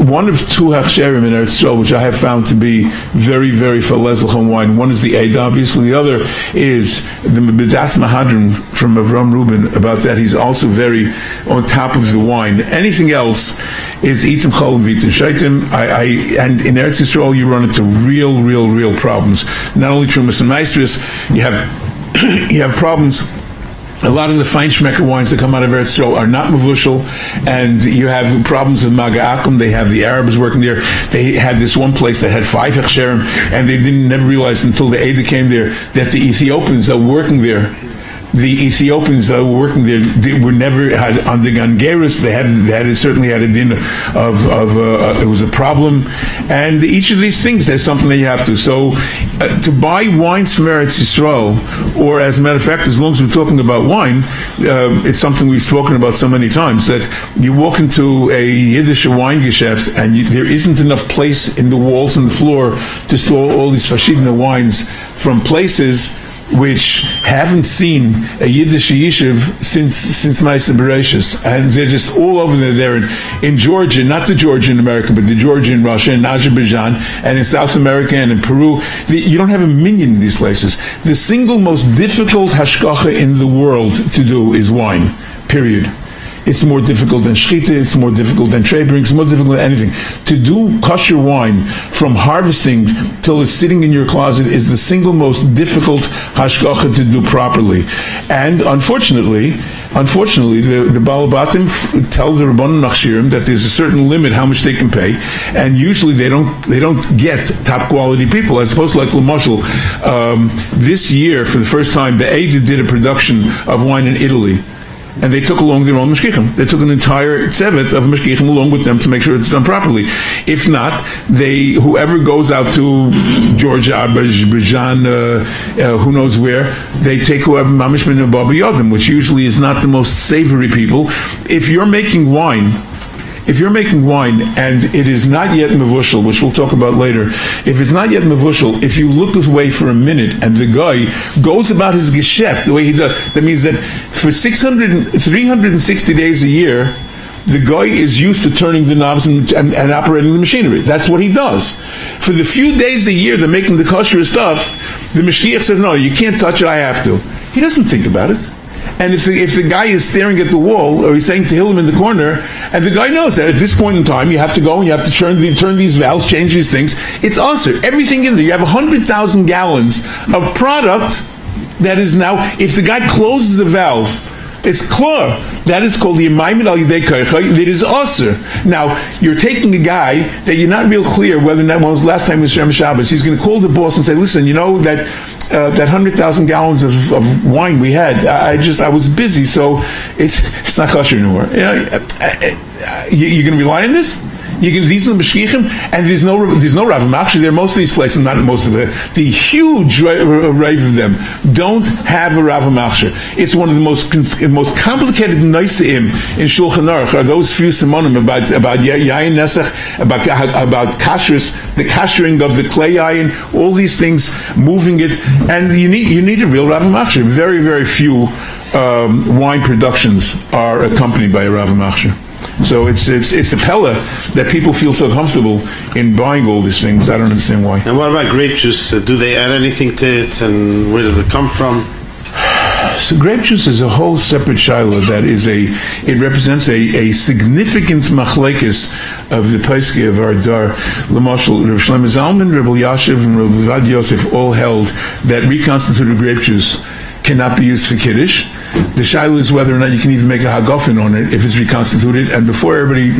one of two Hechsherim in Eretz Yisrael, which I have found to be very, very falezlach wine. One is the Eid, obviously. The other is the Bedas Mahadrim from Avram Rubin. About that, he's also very on top of the wine. Anything else is Itzim Chol and Vitzim Shaitim. And in Eretz Yisrael, you run into real problems. Not only Trumas and Maestris, you have problems. A lot of the feinschmecker wines that come out of Eretz Yisrael are not mavushal, and you have problems with Maga'akum. They have the Arabs working there. They had this one place that had 5 Hechsherim, and they never realized until the Ada came there that the Ethiopians that were working there, they were never had on the Gangeris. They certainly had a din of it was a problem, and each of these things has something that you have to. So to buy wines from Eretz Yisrael, or as a matter of fact, as long as we're talking about wine, it's something we've spoken about so many times, that you walk into a Yiddish wine geschäft and there isn't enough place in the walls and the floor to store all these verschiedene wines from places which haven't seen a Yiddish yishuv since Ma'aseh Bereshis, and they're just all over there. They're in Georgia, not the Georgia in America, but the Georgia in Russia, and Azerbaijan, and in South America, and in Peru. You don't have a minion in these places. The single most difficult hashgacha in the world to do is wine, period. It's more difficult than shchita, it's more difficult than trade it's more difficult than anything. To do kosher wine from harvesting till it's sitting in your closet is the single most difficult hashgacha to do properly. And unfortunately, the Baal Batim tell the Rabbanon Machshirim that there's a certain limit how much they can pay, and usually they don't get top quality people, as opposed to like Lamashal. This year, for the first time, the Ada did a production of wine in Italy, and they took along their own mashgiachim. They took an entire tzevet of mashgiachim along with them to make sure it's done properly. If not, whoever goes out to Georgia, Azerbaijan, who knows where, they take whoever mamish min Baba Yodim, which usually is not the most savory people. If you're making wine and it is not yet mevushal, which we'll talk about later, if it's not yet mevushal, if you look away for a minute and the guy goes about his geschäft the way he does, that means that for 360 days a year, the guy is used to turning the knobs and operating the machinery. That's what he does. For the few days a year they're making the kosher stuff, the mashgiach says, no, you can't touch it, I have to. He doesn't think about it. And if the guy is staring at the wall, or he's saying Tehillim in the corner, and the guy knows that at this point in time you have to go and you have to turn these valves, change these things, it's usher. Everything in there. You have 100,000 gallons of product that is now, if the guy closes the valve, it's klar. That is called the Yemaimin al Yidei Koicha. It is usher. Now, you're taking a guy that you're not real clear whether or not, when was the last time he was Shem Shabbos, he's going to call the boss and say, listen, you know that 100,000 gallons of wine we had, I was busy, so it's not kosher anymore. You're going to rely on this? These are the mashgiachim, and there's no Rav Machshir. There are most of these places, not most of it. The huge rave of them don't have a Rav Machshir. It's one of the most complicated noiseim in Shulchan Aruch are those few simonim about yayin nesach, about kashrus, the kashering of the clay yayin, all these things, moving it, and you need a real Rav Machshir. Very, very few wine productions are accompanied by a Rav Machshir. So it's a pella that people feel so comfortable in buying all these things. I don't understand why. And what about grape juice? Do they add anything to it, and where does it come from? So grape juice is a whole separate shaila that it represents a significant machlekes of the Pesach of our dar. L'mashal, Reb Shlomo Zalman, Reb Elyashiv, and Reb Vad Yosef all held that reconstituted grape juice cannot be used for kiddush. The shaila is whether or not you can even make a hagafin on it if it's reconstituted. And before everybody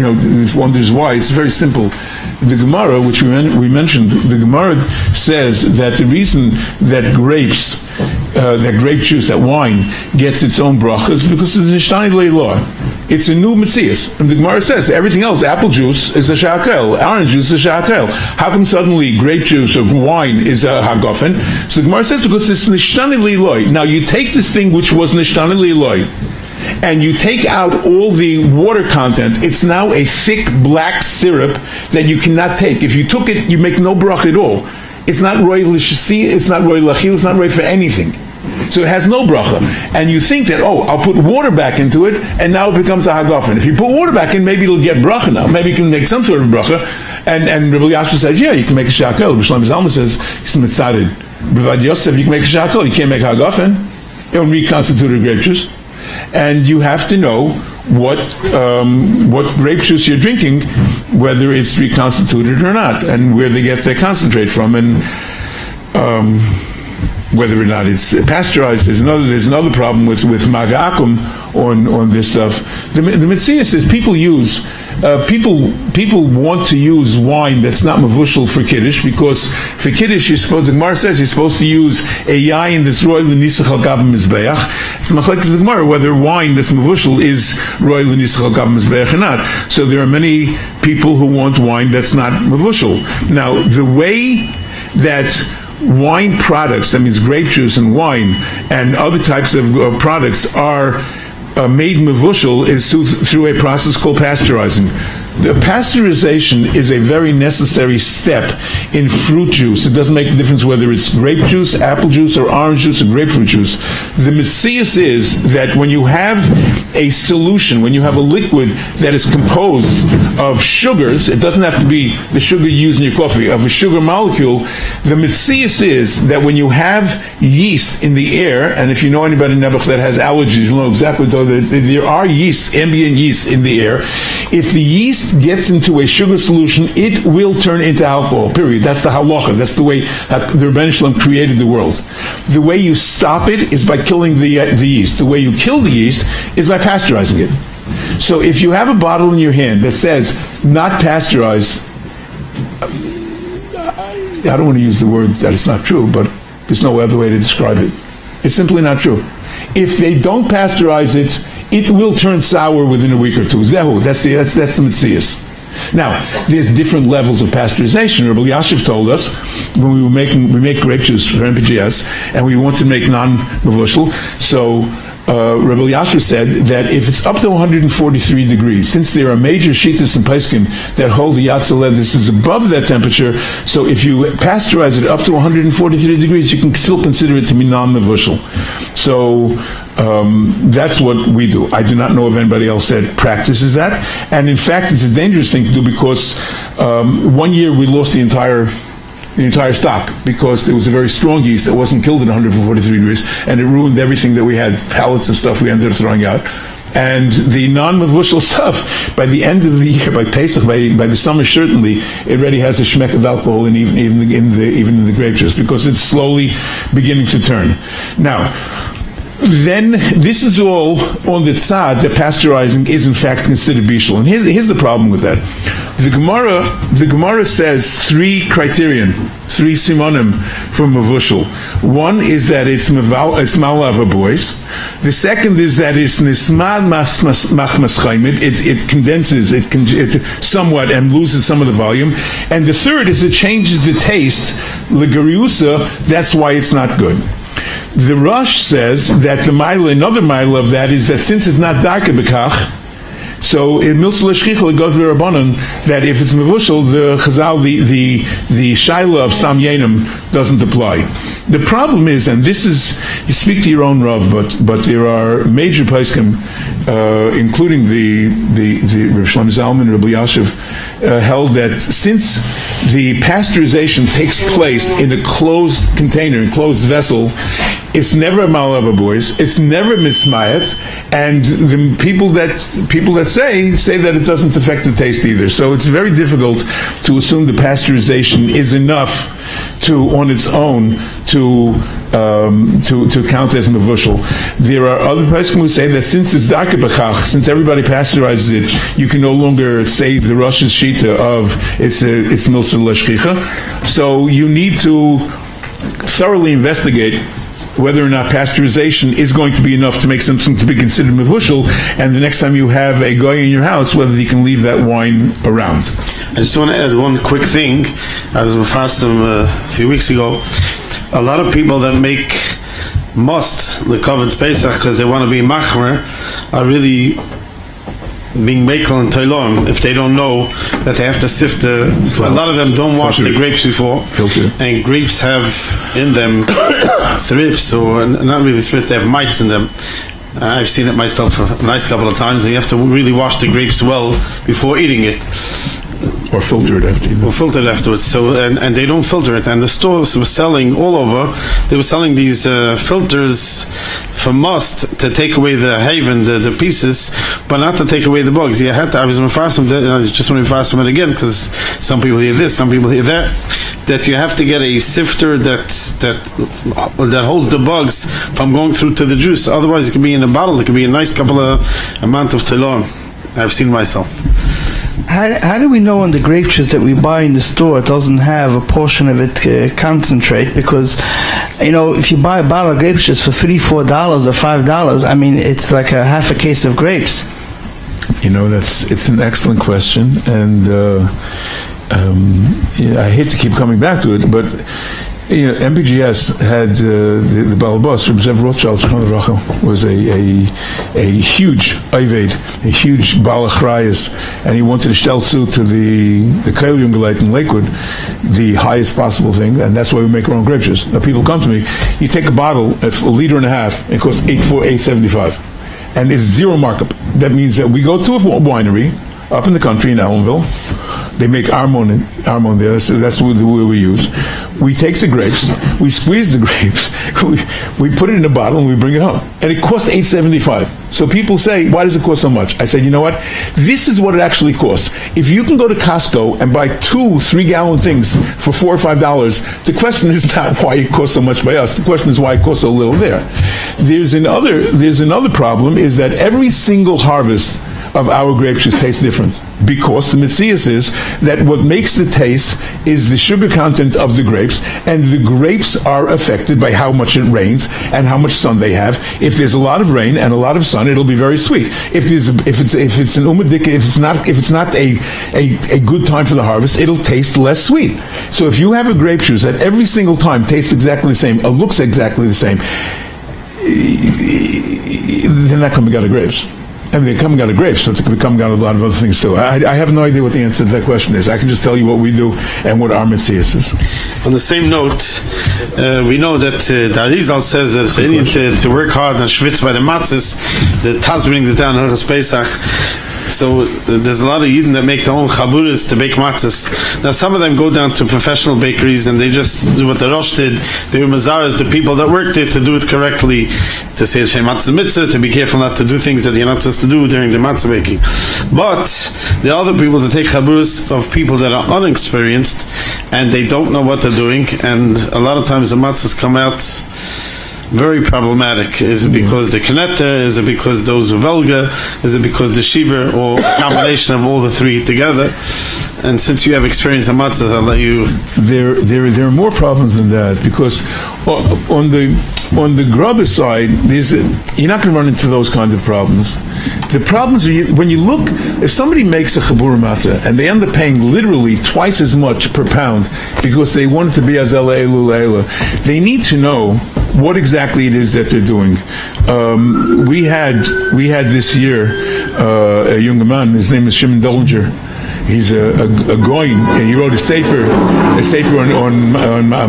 wonders why, it's very simple. The Gemara, which we mentioned, the Gemara says that the reason that grapes that grape juice, that wine, gets its own brachas because it's a nishtani le'ilor. It's a new metzius. And the Gemara says everything else, apple juice is a shakel, orange juice is a shakel. How come suddenly grape juice or wine is a hagofen? So the Gemara says because it's nishtani le'ilor. Now you take this thing which was nishtani le'ilor, and you take out all the water content, it's now a thick black syrup that you cannot take. If you took it, you make no brach at all. It's not roy l'shasi, it's not roy l'achil, it's not roy for anything. So it has no bracha. And you think that, I'll put water back into it, and now it becomes a hagafen. If you put water back in, maybe it'll get bracha now. Maybe you can make some sort of bracha. And Rabbi Yasha says, yeah, you can make a shakel. B'Shlomo Zalman says, he's mitzaded. B'vad Yosef, you can make a shakel, you can't make a hagafen. It'll reconstitute grape juice. And you have to know what grape juice you're drinking, whether it's reconstituted or not, and where they get their concentrate from, and whether or not it's pasteurized. There's another problem with magakum on this stuff. The Metzias says people want to use wine that's not mavushal for kiddush, because for kiddush the Gemara says you're supposed to use a yain that's roy l'nisach al gab mizbeach. It's machlekes the Gemara whether wine that's mavushal is roy l'nisach al gab mizbeach or not. So there are many people who want wine that's not mavushal. Now the way that wine products, that means grape juice and wine and other types of products, are made mavushal is through a process called pasteurizing. The pasteurization is a very necessary step in fruit juice. It doesn't make a difference whether it's grape juice, apple juice, or orange juice, or grapefruit juice. The metzias is that when you have a solution, when you have a liquid that is composed of sugars, it doesn't have to be the sugar you use in your coffee, of a sugar molecule. The metzias is that when you have yeast in the air, and if you know anybody in Nebuch that has allergies, you'll know exactly that there are yeast, ambient yeast in the air. If the yeast gets into a sugar solution, it will turn into alcohol, period. That's the halacha. That's the way the Rebbeinu Shalom created the world. The way you stop it is by killing the yeast. The way you kill the yeast is by pasteurizing it. So if you have a bottle in your hand that says not pasteurized, I don't want to use the word that it's not true, but there's no other way to describe it. It's simply not true. If they don't pasteurize it, it will turn sour within a week or two. Zehu, that's the Metzias. Now, there's different levels of pasteurization. Rabbi Yashiv told us when we make grape juice for MPGS, and we want to make non-mavushal. So Rabbi Yashiv said that if it's up to 143 degrees, since there are major shittas and paiskim that hold the yatzaleh, this is above that temperature. So if you pasteurize it up to 143 degrees, you can still consider it to be non-mavushal. So that's what we do. I do not know of anybody else that practices that, and in fact it's a dangerous thing to do, because 1 year we lost the entire stock because there was a very strong yeast that wasn't killed at 143 degrees, and it ruined everything that we had. Pallets of stuff we ended up throwing out. And the non-mavushal stuff, by the end of the year, by Pesach, by the summer certainly, it already has a shmeck of alcohol, and even in the grape juice, because it's slowly beginning to turn. Now, then this is all on the tzad that pasteurizing is in fact considered bishul. And here's the problem with that. The Gemara says three simonim for mavushal. One is that it's malav boys. The second is that it's nismad machmaschayim. It condenses it somewhat and loses some of the volume. And the third is it changes the taste. Legariusa. That's why it's not good. The Rosh says that another mile of that is that since it's not darka bekach, so in milsul l'shchichel it goes b'rabbanan that if it's mavushal, the chazal, the shaila of sam yenim doesn't apply. The problem is, and this is, you speak to your own Rav, but there are major poskim, including the Rav Shlomo Zalman, Rabbi Yashiv, held that since the pasteurization takes place in a closed container, a closed vessel, it's never a malava boys, it's never mismayat, and the people that say that it doesn't affect the taste either. So it's very difficult to assume the pasteurization is enough on its own to count as mavushal. There are other poskim who say that since it's darka b'chach, since everybody pasteurizes it, you can no longer say the Rosh's shita of it's milsul l'shchicha. So you need to thoroughly investigate whether or not pasteurization is going to be enough to make something to be considered mevushal, and the next time you have a guy in your house, whether you can leave that wine around. I just want to add one quick thing. I was with Fastim a few weeks ago. A lot of people that make must the covered Pesach because they want to be machmer are really being mekel and toilon if they don't know that they have to sift a lot of them don't wash the grapes before, and grapes have in them thrips, or not really thrips, they have mites in them. I've seen it myself a nice couple of times, and you have to really wash the grapes well before eating it. Or filter it after. Or filter it afterwards. So and they don't filter it. And the stores were selling all over. They were selling these filters for must to take away the haven, the pieces, but not to take away the bugs. I was mefarsim. I just want to mefarsim it again because some people hear this, some people hear that. That you have to get a sifter that holds the bugs from going through to the juice. Otherwise, it could be in a bottle. It could be a nice couple of amount of telon. I've seen myself. How do we know on the grape juice that we buy in the store it doesn't have a portion of it concentrate? Because, if you buy a bottle of grape juice for $3, $4 or $5, I mean, it's like a half a case of grapes. It's an excellent question, and I hate to keep coming back to it, but MPGS had the Balabas from Zev Rothschild's was a huge Ayved, a huge Balachrayas, and he wanted to Seltzer to the Keilim Mikvaos in Lakewood, the highest possible thing, and that's why we make our own grape juice. Now people come to me, you take a bottle at a liter and a half, it costs $8.75, and it's zero markup. That means that we go to a winery up in the country in Ellenville. They make Armon there. That's what we use. We take the grapes, we squeeze the grapes, we put it in a bottle, and we bring it home. And it costs $8.75. So people say, why does it cost so much? I said, you know what? This is what it actually costs. If you can go to Costco and buy 2-3 gallon things for $4 or $5, the question is not why it costs so much by us. The question is why it costs so little there. There's another problem, is that every single harvest of our grape juice tastes different, because the Metzias is that what makes the taste is the sugar content of the grapes, and the grapes are affected by how much it rains and how much sun they have. If there's a lot of rain and a lot of sun, it'll be very sweet. If it's an umadik, if it's not a good time for the harvest, it'll taste less sweet. So if you have a grape juice that every single time tastes exactly the same, or looks exactly the same, they're not coming out of grapes. I mean, they're coming out of grapes, so it's coming out of a lot of other things too. I have no idea what the answer to that question is. I can just tell you what we do and what our Metzias is. On the same note, we know that the Arizal says that they need to work hard and schwitz by the matzahs. The Taz brings it down, Hilchos Pesach. So there's a lot of Yidden that make their own chaburas to bake matzahs. Now some of them go down to professional bakeries and they just do what the Rosh did. They were mazaras, the people that work there, to do it correctly, to say Shem Matzah Mitzvah, to be careful not to do things that you're not supposed to do during the matzah baking. But there are other people that take chaburas of people that are unexperienced and they don't know what they're doing, and a lot of times the matzahs come out very problematic. Is it because the connector? Is it because those are Velga? Is it because the Shiva? Or a combination of all the three together? And since you have experience in matzah, I'll let you. There are more problems than that, because on the grubber side, you're not going to run into those kinds of problems. The problems are when you look, if somebody makes a Chabura Matzah and they end up paying literally twice as much per pound because they want it to be Azel Elu Leila, they need to know what exactly it is that they're doing. We had this year a young man. His name is Shimon Dollinger. He's a goyin, and he wrote a sefer on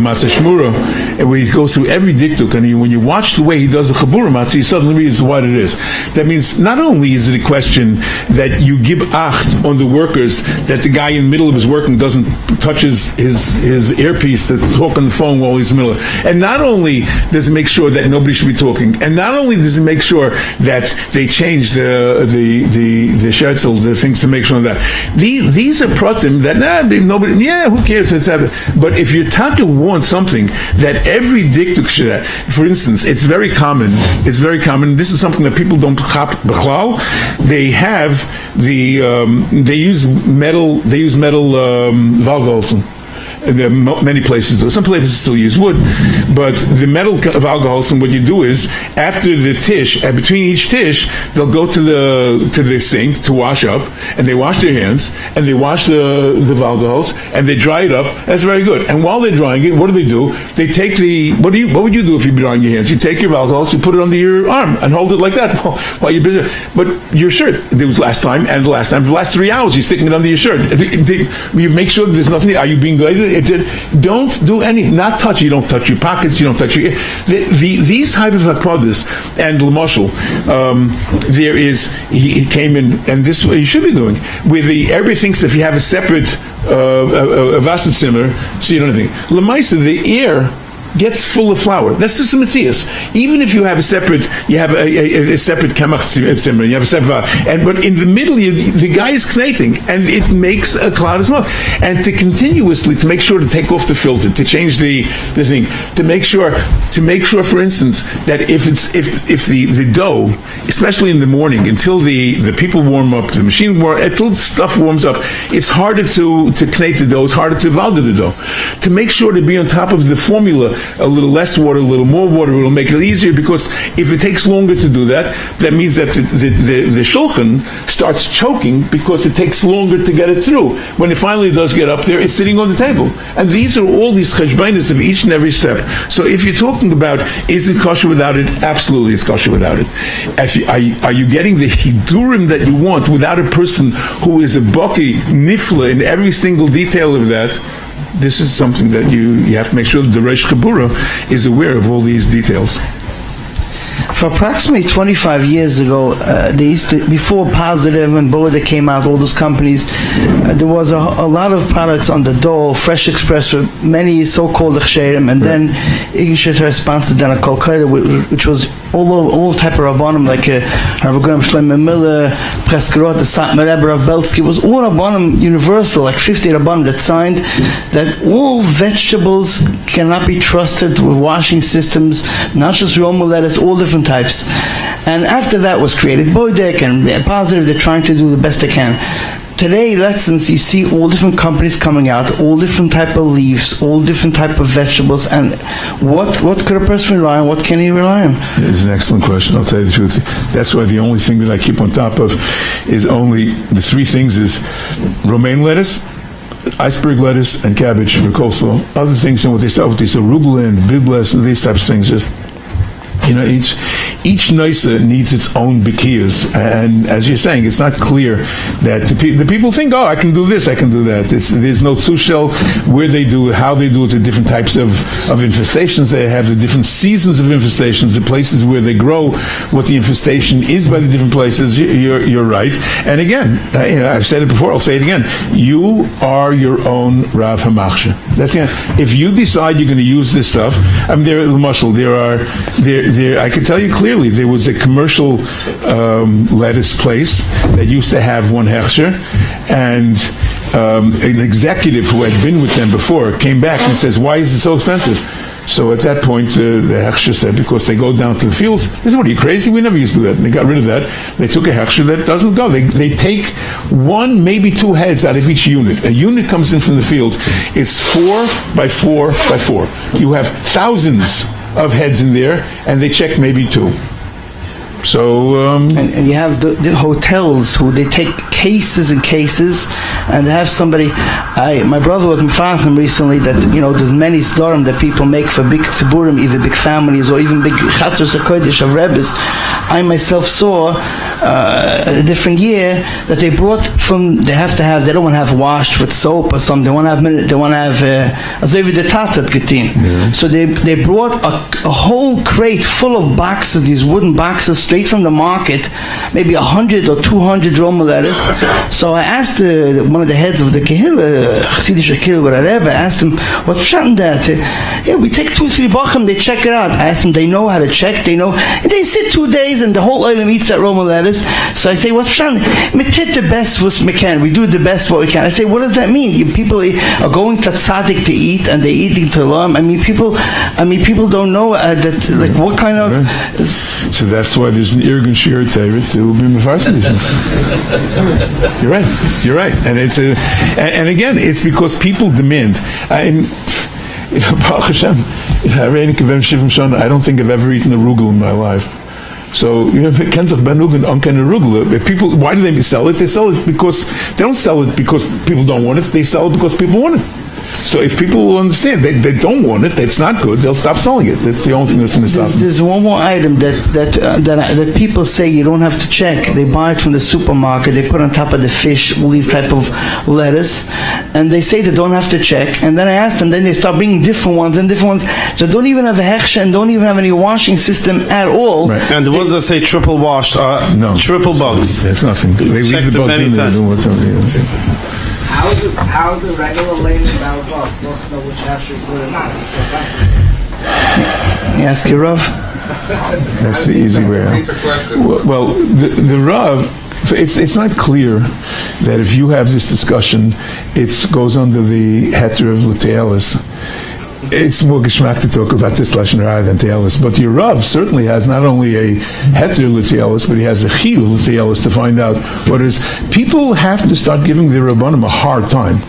Matzah Shmura, and where he goes through every diktuk, and when you watch the way he does the Chabura Matzah, you suddenly realize what it is. That means not only is it a question that you give acht on the workers, that the guy in the middle of his working doesn't touch his earpiece to talk on the phone while he's in the middle of it. And not only does it make sure that nobody should be talking, and not only does it make sure that they change the shetzel, the things to make sure that these are pratim that nobody, who cares? But if your taka wants something that every diktuk should have, for instance, it's very common. This is something that people don't chap b'chlal. They use metal valgolsen. There are many places, some places still use wood, but the metal of alcohols, and what you do is, after the tish, between each tish, they'll go to the sink to wash up, and they wash their hands, and they wash the alcohols, and they dry it up. That's very good. And while they're drying it, what do? They take what would you do if you're drying your hands? You take your alcohols, you put it under your arm, and hold it like that while you're busy. But your shirt, there was last time, and the last 3 hours, you're sticking it under your shirt. You make sure there's nothing. Are you being guided? Don't do anything. Not touch. You don't touch your pockets. You don't touch your. These type of akrodas and l'moshel. There is. He came in, and this is what you should be doing. Everybody thinks if you have a separate a Wasserzimmer, so you don't think. L'maisa, the air gets full of flour. That's just a metzias. Even if you have a separate kamach zimmer, you have a separate, but in the middle, the guy is kneting, and it makes a cloud of smoke. And to make sure to take off the filter, to change the thing, to make sure, for instance, that if the dough, especially in the morning, until the people warm up, the machine until stuff warms up, it's harder to knate the dough. It's harder to valda the dough. To make sure to be on top of the formula. A little less water, a little more water, will make it easier, because if it takes longer to do that, that means that the shulchan starts choking because it takes longer to get it through. When it finally does get up there, it's sitting on the table. And these are all these cheshbainis of each and every step. So if you're talking about, is it kosher without it? Absolutely, it's kosher without it. Are you getting the hidurim that you want without a person who is a baki nifla in every single detail of that? This is something that you have to make sure that the Reish Chabura is aware of all these details. For approximately 25 years ago, before Positive and Boda came out, all those companies, there was a lot of products on the dough, Fresh Express, many so-called Hechsherim, and then Igishter sponsored then a Kolkaida, which was all type of Rabbanim, like Rav Graham Shlomo Miller, Preskerot, the Satmar Rebbe of Belsky. It was all Rabbanim universal, like 50 Rabbanim that signed that all vegetables cannot be trusted with washing systems, not just Roma lettuce, all different types. And after that was created Boydek and Positive, they're trying to do the best they can. Today, lessons, you see all different companies coming out, all different type of leaves, all different type of vegetables, and what could a person rely on? What can he rely on? It's an excellent question, I'll tell you the truth. That's why the only thing that I keep on top of is only the three things is romaine lettuce, iceberg lettuce, and cabbage for coleslaw. Other things, and what they start with, these arugula and biblas, these types of things, just each noisa needs its own bikiyas, and as you're saying, it's not clear that the people think, oh, I can do this, I can do that. There's no tzushel where they do it, how they do it, the different types of infestations they have, the different seasons of infestations, the places where they grow, what the infestation is by the different places. You're right. And again, I've said it before, I'll say it again. You are your own Rav HaMachshir. That's if you decide you're going to use this stuff. I mean, I can tell you clearly, there was a commercial lettuce place that used to have one Hechsher, and an executive who had been with them before came back and says, why is it so expensive? So at that point, the Hechsher said, because they go down to the fields. They said, what, are you crazy? We never used to do that. And they got rid of that. They took a Hechsher that doesn't go. They take one, maybe two heads out of each unit. A unit comes in from the field. It's 4 by 4 by 4. You have thousands of heads in there, and they check maybe 2. So and you have the hotels who they take cases and cases, and they have somebody. My brother was in France recently that there's many storim that people make for big tziburim, either big families or even big chatzos hakodesh of rebbes. I myself saw a different year that they brought from. They don't want to have washed with soap or something. They want to have So they brought a whole crate full of boxes, these wooden boxes, straight from the market, maybe 100 or 200 Roma lettuce. So I asked one of the heads of the Keilim, Chassidish Keilim, I asked him, what's pshat in that? Yeah, we take 2-3 bachim, they check it out. I asked them, they know how to check, they know, and they sit 2 days and the whole oilam eats that Roma lettuce. So I say, what's pshat? We did the best what we can. We do the best what we can. I say, what does that mean? People are going to tzaddik to eat, and they're eating to lam. People don't know that, like, what kind of... So that's why there's an irgun shir tevet to be mefarsin. You're right. And it's and again, it's because people demand. Baruch Hashem, I don't think I've ever eaten a rugel in my life. So, if people, why do they sell it? They sell it because they don't sell it because people don't want it. They sell it because people want it. So if people will understand they don't want it, it's not good, they'll stop selling it. That's the only thing that's going to stop them. There's one more item that people say you don't have to check. They buy it from the supermarket, they put on top of the fish all these type of lettuce, and they say they don't have to check. And then I ask them, then they start bringing different ones that don't even have a Hechsher and don't even have any washing system at all. Right. And the ones that say triple washed are triple bugs. It's nothing. They leave the bugs in there. How is a regular layman Auerbach supposed to know which Hechsher is good or not? You ask your Rav? That's the easy way out. Well, the Rav, it's not clear that if you have this discussion, it goes under the heter of Tevilah. It's more geschmack to talk about this Lashon Hara than Tevilah. But your Rav certainly has not only a heter Tevilah, but he has a chiyuv Tevilah to find out what it is. People have to start giving the Rabbanim a hard time.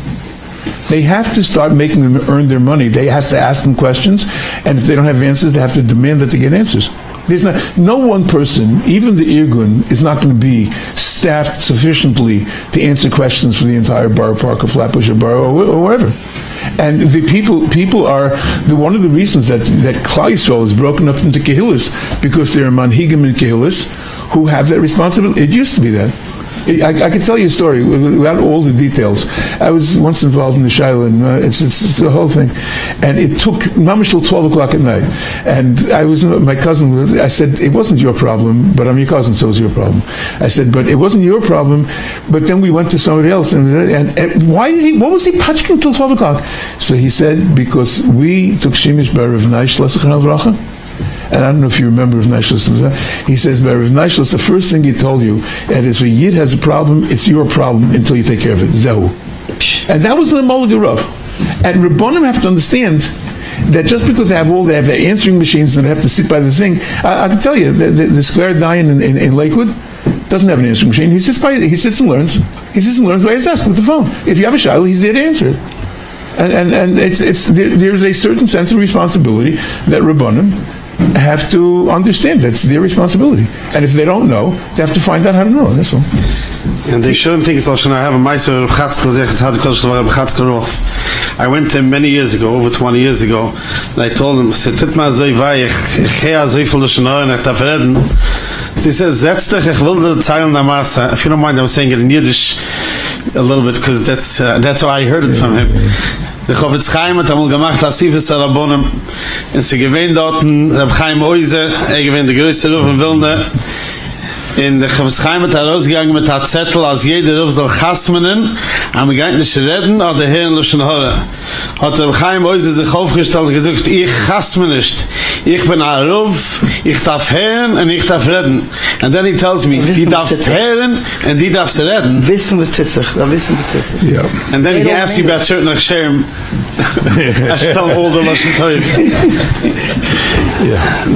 They have to start making them earn their money. They have to ask them questions, and if they don't have answers, they have to demand that they get answers. There's no one person, even the Irgun, is not going to be staffed sufficiently to answer questions for the entire Borough Park or Flatbush or Borough or wherever. And the people are one of the reasons that Klal Yisrael is broken up into kehillas, because there are manhigim in kehillas who have that responsibility. It used to be that. I could tell you a story without all the details. I was once involved in the Shiloh, and it's the whole thing. And it took mamish till 12 o'clock at night. And my cousin, I said, it wasn't your problem, but I'm your cousin, so it was your problem. I said, but it wasn't your problem, but then we went to somebody else. And what was he patching till 12 o'clock? So he said, because we took Shemesh by Rav Naish, L'sachan al-Bracha. And I don't know if you remember Rav Naishlis. He says, by Rav Naishlis, the first thing he told you, that is, when Yid has a problem, it's your problem until you take care of it. Zehu. And that was the Mulligan Rav. And Rabbanim have to understand that just because they have their answering machines and they have to sit by the thing, I can tell you, the Square Dayan in Lakewood doesn't have an answering machine. He sits and learns. He sits and learns by his desk with the phone. If you have a shiloh, he's there to answer it. And there's a certain sense of responsibility that Rabbanim have to understand. That's their responsibility. And if they don't know, they have to find out how to know. That's all. And they shouldn't think it's Lashon Hara. I have a meister of Yechezkel. I went to him many years ago, over 20 years ago, and I told him, so he says, setz dich, ich will the Zeilen der Masse. If you don't mind, I'm saying it in Yiddish a little bit, because that's how I heard it from him. Der Chofetz Chaim hat einmal gemacht Asifes Arabonim, und sie gewähnt dort Reb Chaim Oizer, gewähnt der größte Ruf in Wilna. In der Chofetz Chaim hat rausgegangen mit der Zettel, als jeder Ruf soll chasmenen, aber wir gehen nicht reden, oder der Herr in Lashon Hara. Hat Reb Chaim Oizer sich aufgestellt und gesagt, ich chasme nicht. Ich bin ein Ruf, ich darf hören und ich darf reden. And then he tells me, die darfst hören und die darfst reden. Wissen was titzig. Yeah. And then he asks you about certain Hechsherim. I should tell him all the Lashon Tov.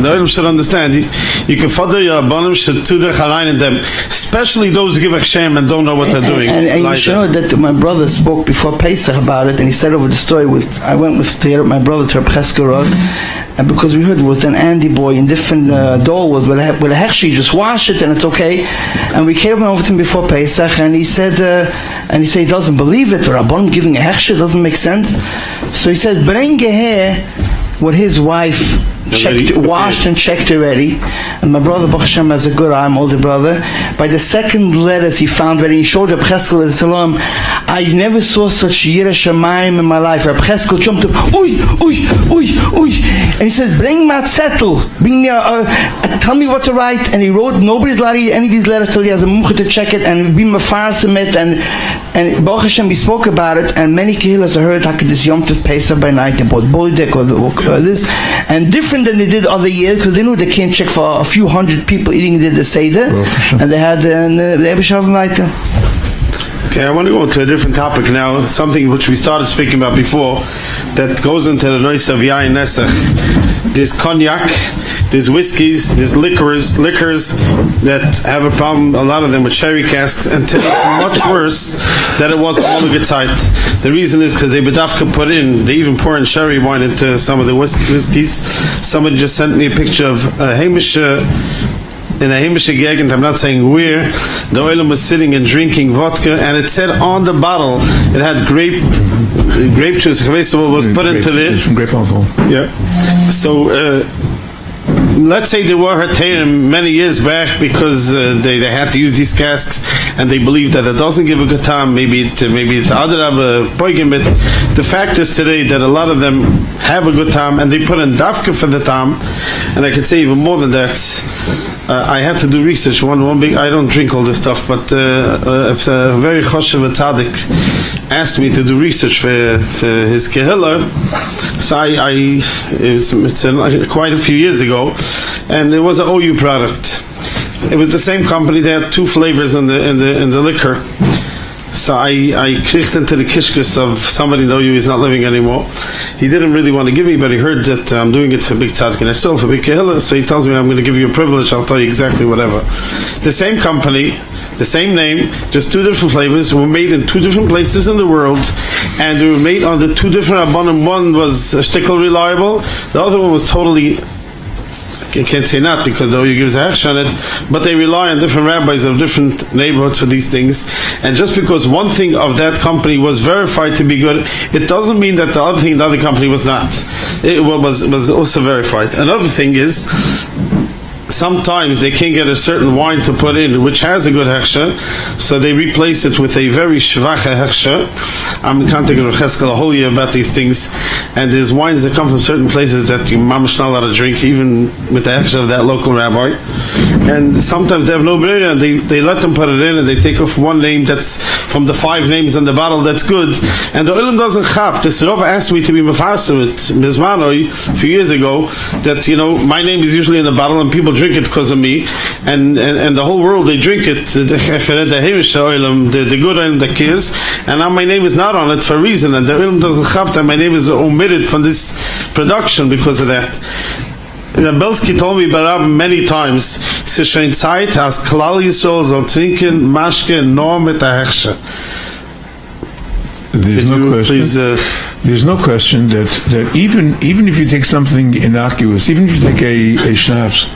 No one should understand. You can follow your Rabbanim should do the Chalain in them, especially those who give Hechsherim and don't know what they're doing. And you should know that my brother spoke before Pesach about it, and he said over the story I went with my brother to Yechezkel, and because we heard it was then Andy boy in different doll was with a Hechsher, you just wash it and it's okay. And we came over to him before Pesach, and he said he doesn't believe it, or Rabbanim giving a Hechsher doesn't make sense. So he said, bring here what his wife washed and checked already. And my brother Baruch Hashem has a good eye, my older brother. By the second letters he found ready, he showed Reb Yechezkel to tell him, I never saw such Yirah Shamayim in my life. Reb Yechezkel jumped up, oi. And he said, bring my zettel, bring me tell me what to write. And he wrote, nobody's allowed to read any of these letters till he has a mumcha to check it and be mefarsim it. And Baruch Hashem, we spoke about it, and many kehillas heard how this Yom Tov Pesach by night, they bought boydek or this, and different than they did other years, because they knew they can't check for a few hundred people eating the Seder, and they had the Ebeshav Leiter. Okay, I want to go to a different topic now, something which we started speaking about before, that goes into the noise of Yain Nesach. There's cognac, there's whiskeys, there's liquors that have a problem, a lot of them with sherry casks, and today it's much worse than it was in Mulligatite. The reason is because they even pour in sherry wine into some of the whiskeys. Somebody just sent me a picture of Heimishe, in a Heimishe gegend, I'm not saying where, the oilam was sitting and drinking vodka, and it said on the bottle, it had grape juice, was put into there. From grape alcohol. Yeah. So, let's say they were Hechsher many years back because they had to use these casks, and they believe that it doesn't give a good time. Maybe it's adrab poigim. But the fact is today that a lot of them have a good time, and they put in dafka for the time. And I could say even more than that. I had to do research. One big. I don't drink all this stuff, but a very kosher tzaddik asked me to do research for his Keilim. So it's quite a few years ago, and it was an OU product. It was the same company. They had two flavors in the liquor. So I krieged into the Kashrus of somebody in OU is not living anymore. He didn't really want to give me, but he heard that I'm doing it for big tzaddik and I still for big Keilim. So he tells me I'm going to give you a privilege. I'll tell you exactly whatever. The same company, the same name, just two different flavors, were made in two different places in the world, and they were made on the two different abbonim. One was a shtickle reliable, the other one was totally, I can't say not because the OU gives a Hechsher on it, but they rely on different rabbis of different neighborhoods for these things. And just because one thing of that company was verified to be good, it doesn't mean that the other thing in the other company was not. It was also verified. Another thing is, sometimes they can't get a certain wine to put in which has a good Hechsher, so they replace it with a very shvache Hechsher. I'm contacting Yechezkel a whole year about these things, and there's wines that come from certain places that you mamash not allowed to drink, even with the Hechsher of that local rabbi. And sometimes they have no brera, and they let them put it in, and they take off one name that's from the 5 names in the bottle that's good, and the oilam doesn't chap. This Rav asked me to be mefarsim it Mizmanoi a few years ago, that my name is usually in the bottle and people drink it because of me, and the whole world they drink it, the Heimishe oilam, the good oilam that cares, and now my name is not on it for a reason, and the oilam doesn't chap that my name is omitted from this production because of that. Belsky told me Barab many times, es ist schon Zeit, als Klal Yisrael soll trinken, mashgiach nur mit der Hechsher. There's no question that even if you take something innocuous, even if you take a schnapps,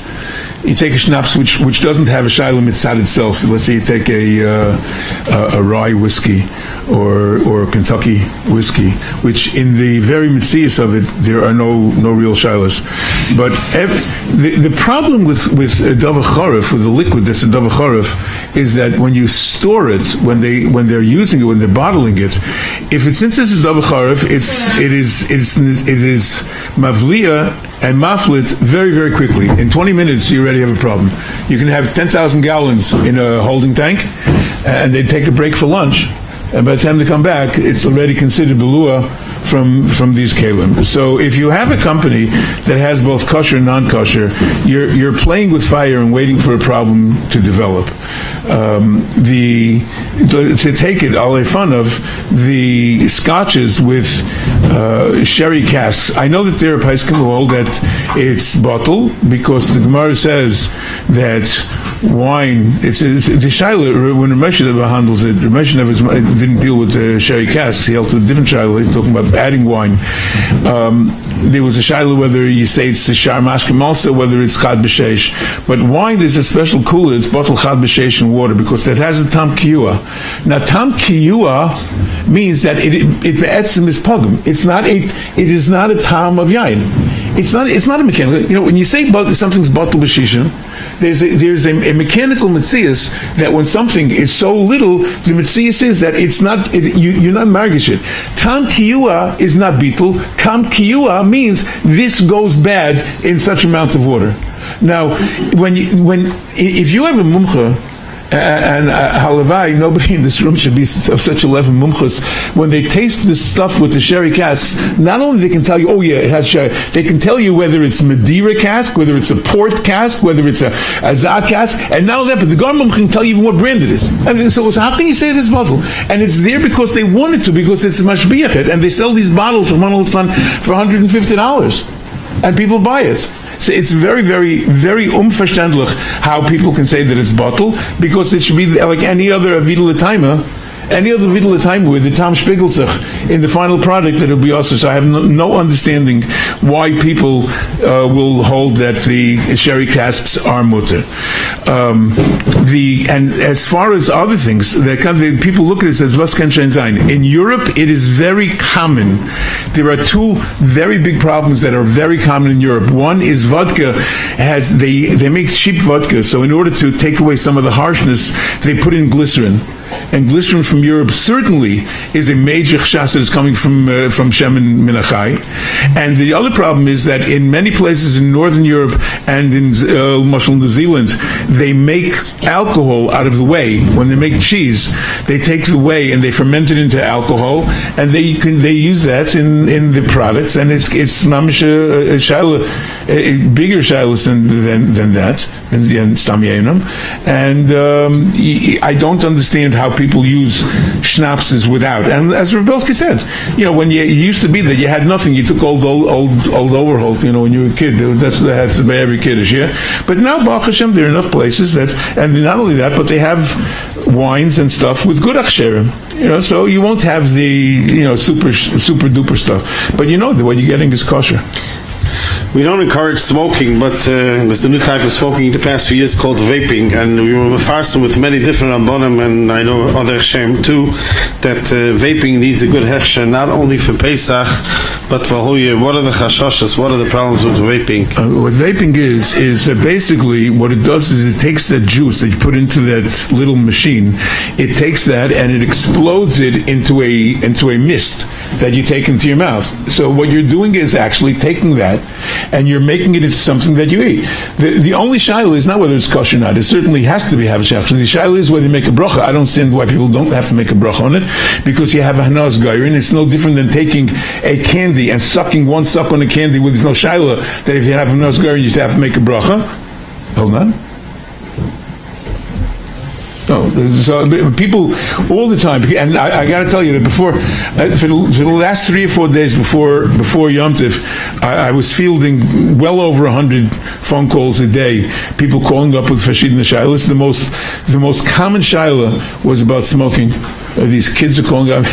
you take a schnapps which doesn't have a shayla mitzad itself. Let's say you take a rye whiskey or Kentucky whiskey, which in the very mitzias of it there are no real shaylas. But the problem with a davar charif, with the liquid that's a davar charif, is that when you store it, when they're using it, when they're bottling it, since it's a davar charif, it is mavliya and maflit very, very quickly. In 20 minutes, you already have a problem. You can have 10,000 gallons in a holding tank, and they take a break for lunch, and by the time they come back, it's already considered belua from these keilim. So if you have a company that has both kosher and non-kosher, you're playing with fire and waiting for a problem to develop. To take it all fun of the scotches with sherry casks. I know that there are paiskim who hold that it's bottle because the Gemara says that wine. It's the shaila when Rabbi handles it. Rabbi never didn't deal with sherry casks. He held to a different shaila. He's talking about adding wine. There was a shaila whether you say it's the shar mashkim, also whether it's chad b'sheish. But wine is a special cooler. It's bottle chad b'sheish in water because it has a tam kiyua. Now tam kiyua means that it be'etzim is pogum. It is not a tam of yain. It's not a mechanical. When you say something's bottle b'shishim, there's a mechanical mitzias that when something is so little, the mitzias is that it's not. You're not margish it. Tam kiyua is not beetle. Tam kiyua means this goes bad in such amounts of water. Now, if you have a mumcha And halavai, nobody in this room should be of such a level mumchus. When they taste this stuff with the sherry casks, not only they can tell you, oh yeah, it has sherry, they can tell you whether it's Madeira cask, whether it's a port cask, whether it's a Azad cask, and not only that, but the Garmum can tell you even what brand it is. And so how can you say this bottle? And it's there because they wanted to, because it's mashgiach, and they sell these bottles from for $150, and people buy it. So it's very, very, very unverständlich how people can say that it's bottled, because it should be like any other Vidal Timer. Any other Vidal time with the Tam Spiegelzach in the final product that will be also. So I have no understanding why people will hold that the sherry casks are mutter. And as far as other things, people look at it and says, "Was kann schon sein?" In Europe, it is very common. There are two very big problems that are very common in Europe. One is vodka they make cheap vodka, so in order to take away some of the harshness, they put in glycerin. And glycerin from Europe certainly is a major chshas that is coming from Shemen Minachai. And the other problem is that in many places in Northern Europe and in New Zealand, they make alcohol out of the whey. When they make cheese, they take the whey and they ferment it into alcohol, and they use that in the products, and it's mamish a bigger shilas than that, than Stam Yenim. And I don't understand how people use schnapses without. And as Rav Belsky said, when it used to be that you had nothing, you took old Overholt, when you were a kid. That's what has to be every kiddush, yeah? But now, Baruch Hashem, there are enough places and not only that, but they have wines and stuff with good Hechsherim. So you won't have the, super duper stuff. But what you're getting is kosher. We don't encourage smoking, but there's a new type of smoking in the past few years called vaping, and we were fastened with many different rabbonim, and I know other Hechsherim too, that vaping needs a good Hechsher, not only for Pesach, but for whole year. What are the chashoshes? What are the problems with vaping? What vaping is that basically what it does is it takes that juice that you put into that little machine, it takes that and it explodes it into a mist that you take into your mouth. So what you're doing is actually taking that and you're making it into something that you eat. The only shaila is not whether it's kosher or not. It certainly has to be hechsher. The shaila is whether you make a bracha. I don't understand why people don't have to make a bracha on it, because you have a hanas gairin. It's no different than taking a candy and sucking one suck on a candy with no shaila that if you have a hanas gairin you have to make a bracha. Hold on. No, so people all the time, and I got to tell you that before, for the last 3 or 4 days before Yom Tif, I was fielding well over 100 phone calls a day. People calling up with Fashidna Shailas. The most common Shaila was about smoking. These kids are calling up.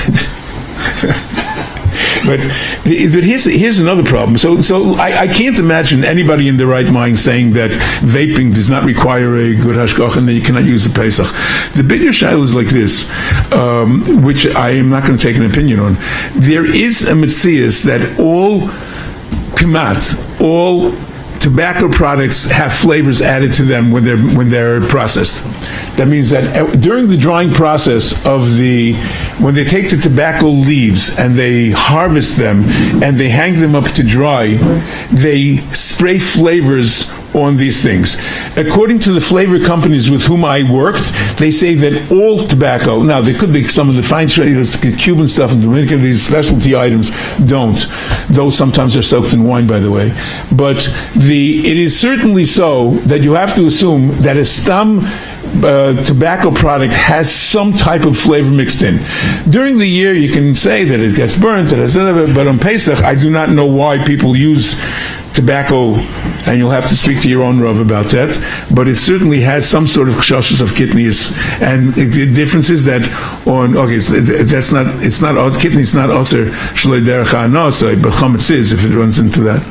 But here's another problem. So I can't imagine anybody in their right mind saying that vaping does not require a good hashgach and that you cannot use the Pesach. The bigger shaila is like this, which I am not going to take an opinion on. There is a metzias that all tobacco products have flavors added to them when they're processed. That means that during the drying process when they take the tobacco leaves and they harvest them and they hang them up to dry, they spray flavors on these things. According to the flavor companies with whom I worked, they say that all tobacco, now there could be some of the fine Cuban stuff in Dominican, these specialty items don't, though sometimes they're soaked in wine, by the way. But it is certainly so that you have to assume that a stam tobacco product has some type of flavor mixed in. During the year you can say that it gets burnt, but on Pesach I do not know why people use tobacco, and you'll have to speak to your own Rav about that, but it certainly has some sort of chashos of kidneys, and the difference is that kidneys not osir shloi derech ha'anasai, but chametz is if it runs into that.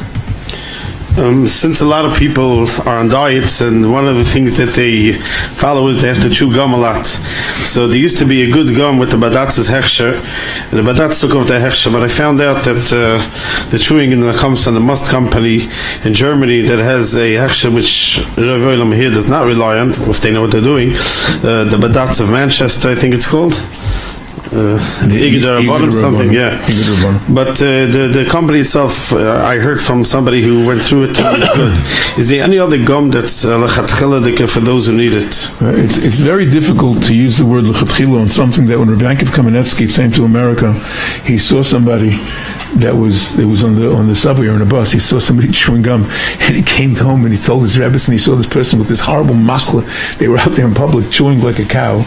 Since a lot of people are on diets, and one of the things that they follow is they have to chew gum a lot. So there used to be a good gum with the Badatz's Hechsher, and the Badatz took off the Hechsher, but I found out that the chewing that comes from the Must company in Germany that has a Hechsher which Rav Olam here does not rely on, if they know what they're doing, the Badatz of Manchester, I think it's called. Igdar bottom something, yeah. But the company itself, I heard from somebody who went through it. It's good. Is there any other gum that's lechatchila for those who need it? It's very difficult to use the word lechatchila on something that when Rabbi Kamenetsky came to America, he saw somebody that was on the subway or on a bus. He saw somebody chewing gum, and he came home and he told his rabbis, and he saw this person with this horrible machla. They were out there in public chewing like a cow.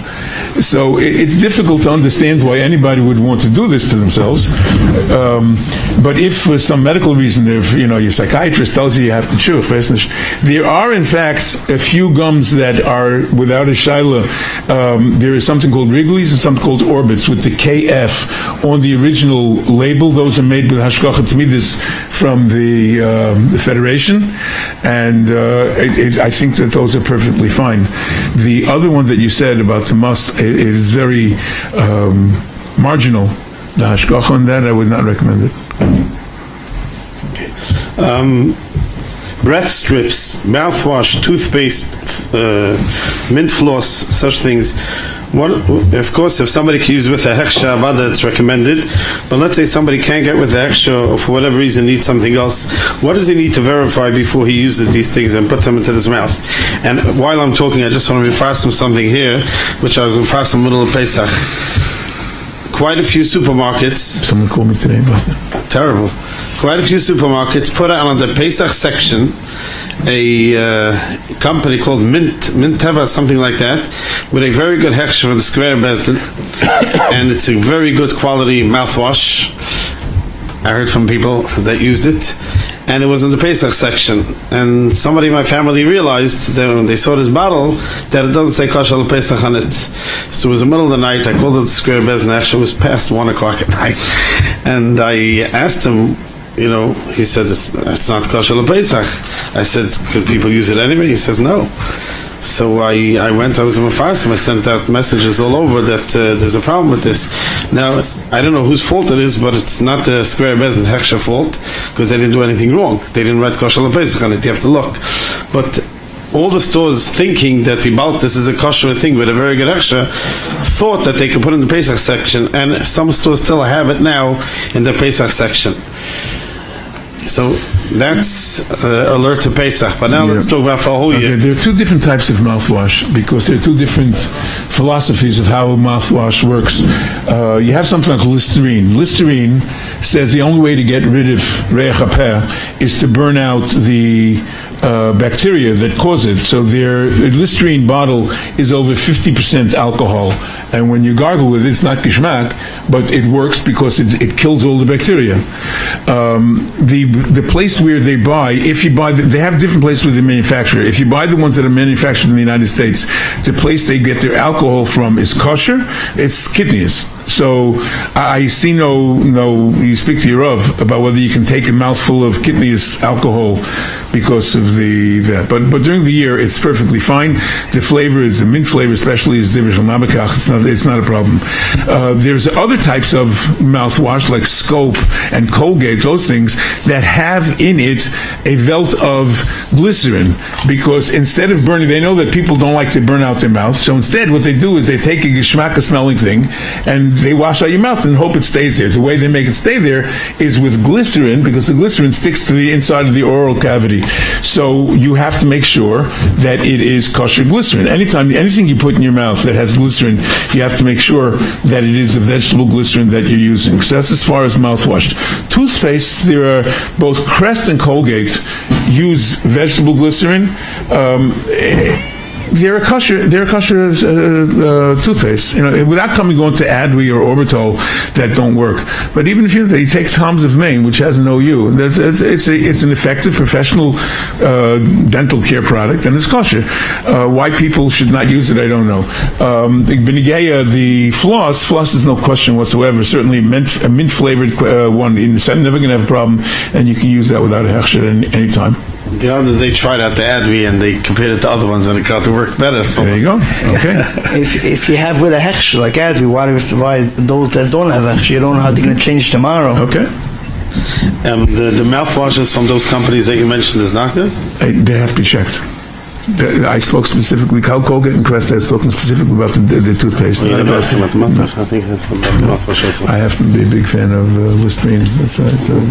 So it's difficult to understand why anybody would want to do this to themselves. But if for some medical reason, if your psychiatrist tells you have to chew, there are in fact a few gums that are without a shaila. There is something called Wrigley's and something called Orbits with the KF on the original label. Those are made with hashgacha tzmidis from the Federation, and I think that those are perfectly fine. The other one that you said about the must is very marginal. The hashgacha on that, I would not recommend it. Okay. Breath strips, mouthwash, toothpaste, mint floss, such things. Of course, if somebody can use with a Hechsher Avada, it's recommended. But let's say somebody can't get with the Hechsher, or for whatever reason needs something else. What does he need to verify before he uses these things and puts them into his mouth? And while I'm talking, I just want to refasten something here, which I was refasten in the middle of Pesach. Quite a few supermarkets. Someone called me today about that. Terrible. Quite a few supermarkets put out on the Pesach section a company called Mint Teva, something like that, with a very good Hechsher for the square Besden, and it's a very good quality mouthwash. I heard from people that used it, and it was in the Pesach section. And somebody in my family realized that when they saw this bottle that it doesn't say kosher Pesach on it. So it was the middle of the night. I called up the square Besden. Actually, it was past 1 o'clock at night, and I asked him. He said it's not kosher Pesach. I said, could people use it anyway? He says no. So I went. I was in Mefarsim. I sent out messages all over that there's a problem with this. Now I don't know whose fault it is, but it's not the square Bez's Hechsher fault because they didn't do anything wrong. They didn't write kosher Pesach on it. You have to look, but all the stores thinking that this is a kosher thing with a very good Hechsher, thought that they could put it in the Pesach section, and some stores still have it now in the Pesach section. So that's alert to Pesach. But now let's talk about for a whole year. There are two different types of mouthwash because there are two different philosophies of how mouthwash works. You have something like Listerine. Listerine says the only way to get rid of reich hapeh is to burn out the bacteria that cause it. So the Listerine bottle is over 50% alcohol, and when you gargle with it, it's not geschmack, but it works because it kills all the bacteria. The place where they buy, they have different places where they manufacture. If you buy the ones that are manufactured in the United States, the place they get their alcohol from is kosher. It's kidneys. So I see no. You speak to your Rav about whether you can take a mouthful of kidneys alcohol because of that. But during the year, it's perfectly fine. The flavor is the mint flavor, especially is mashgiach. It's not a problem. There's other types of mouthwash like Scope and Colgate, those things that have in it a velt of glycerin, because instead of burning, they know that people don't like to burn out their mouth. So instead, what they do is they take a geschmack smelling thing and they wash out your mouth and hope it stays there. The way they make it stay there is with glycerin, because the glycerin sticks to the inside of the oral cavity. So you have to make sure that it is kosher glycerin. Anything you put in your mouth that has glycerin, you have to make sure that it is the vegetable glycerin that you're using. So that's as far as mouthwash. Toothpaste, there are both Crest and Colgate use vegetable glycerin. They're a kosher toothpaste. Without going to Adwe or Orbital, that don't work. But even if you take Tom's of Maine, which has an OU, it's an effective professional dental care product, and it's kosher. Why people should not use it, I don't know. The floss is no question whatsoever. Certainly a mint flavored one, you're never going to have a problem, and you can use that without a Hechsher any time. They tried out the Advi and they compared it to other ones and it got to work better. So there you go. Okay. if you have with a Hechsher like Advi, why do you have to buy those that don't have Hechsher? You don't know how they're going to change tomorrow. Okay. The mouthwashes from those companies that you mentioned is not good? They have to be checked. I spoke specifically, Colgate and Crest, I was talking specifically about the toothpaste. Yeah, I think that's the mouthwash also. I happen to be a big fan of Listerine. That's right. So,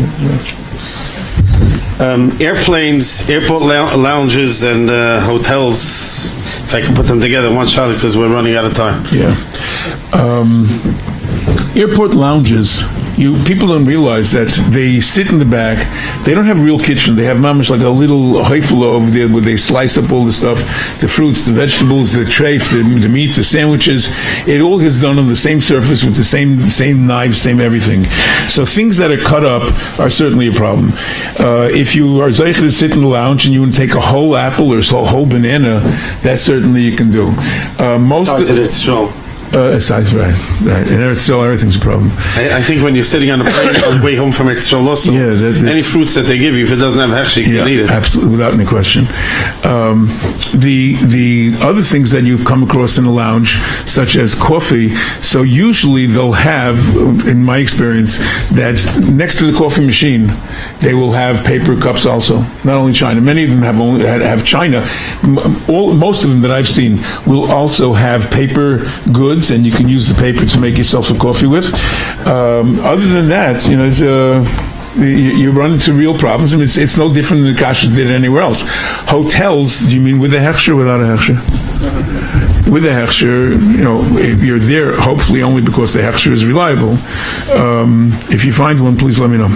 Airplanes, airport lounges, and hotels. If I can put them together in one shot, because we're running out of time. Yeah. Airport lounges. People don't realize that they sit in the back. They don't have real kitchen. They have mamish like a little heifel over there where they slice up all the stuff, the fruits, the vegetables, the treif, the meat, the sandwiches. It all gets done on the same surface with the same knives, same everything. So things that are cut up are certainly a problem. If you are zeicher to sit in the lounge and you want to take a whole apple or a whole banana, that certainly you can do. Size, right. And it's still everything's a problem. I think when you're sitting on a plane on the way home from extra loss, any fruits that they give you, if it doesn't have Hechsher, you can eat it. Absolutely, without any question. The other things that you've come across in the lounge, such as coffee, so usually they'll have, in my experience, that next to the coffee machine, they will have paper cups also. Not only China, many of them have China. Most of them that I've seen will also have paper goods, and you can use the paper to make yourself a coffee with. Other than that, you run into real problems. I mean, it's no different than the Kashrus did anywhere else. Hotels, do you mean with a Hechsher or without a Hechsher? With a Hechsher, if you're there, hopefully only because the Hechsher is reliable. If you find one, please let me know.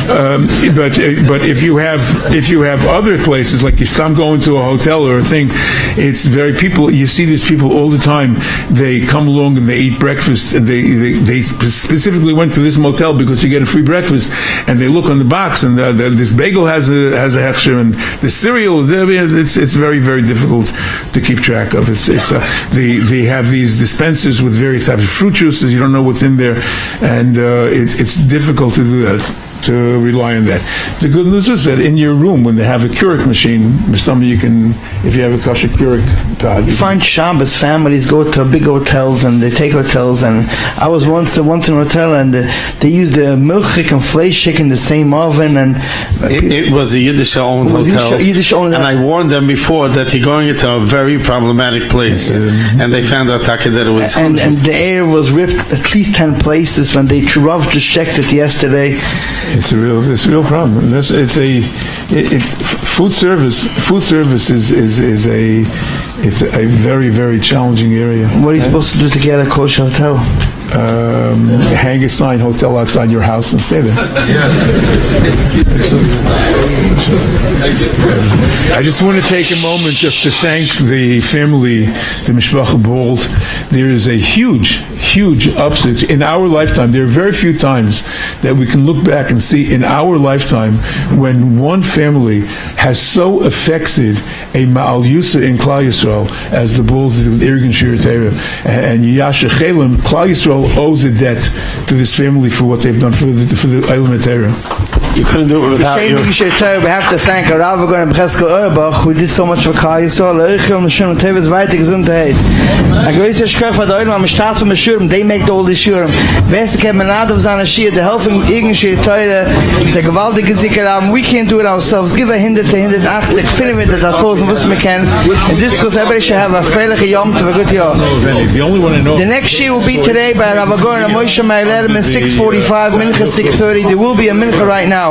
But if you have other places, like you stop going to a hotel or a thing, it's you see these people all the time. They come along and they eat breakfast, and they specifically went to this motel because you get a free breakfast, and they look on the box, and this bagel has a Hechsher, and the cereal, it's very, very difficult to keep track of. They have these dispensers with various types of fruit juices. You don't know what's in there, and it's difficult to do that, to rely on that. The good news is that in your room, when they have a Keurig machine, if you have a kosher Keurig pod. You find Shabbos families go to big hotels, and they take hotels, and I was once in a hotel, and they used the milchik and fleischik in the same oven, and it was a Yiddish-owned hotel, and I warned them before that you're going into a very problematic place, and they found out that it was and the air was ripped at least 10 places when they just checked it yesterday. It's a real problem. Food service is a very, very challenging area. What are you supposed to do to get a kosher hotel? Hang a sign, hotel outside your house, and stay there. I just want to take a moment just to thank the family, the Mishpacha Bold. There is a huge upset in our lifetime. There are very few times that we can look back and see in our lifetime when one family has so affected a Ma'al Yusa in Klal Yisrael as the Bulls did with Irgun Shir and Yasha Keilim. Klal Yisrael owes a debt to this family for what they've done for the Eilim Torah. You couldn't do it without you. We have to thank Rabbi and Yechezkel Auerbach, who did so much for Klal Yisrael. A größer Schöpfer von der Eilim am Start von Shurim, they make all the Shurim. Weißt du, man of seiner Shir, the helping Irgun Shir Torah, it's a gewaltige Zikr. We can't do it ourselves. Give a 180, finden wir das 1000, was wir kennen. And this was everybody should have a freiliche Yom to a good year. The next year will be today by Rabbi Goren and Moshe Meilelim at 6:45, Mincha 6:30. There will be a Mincha right now.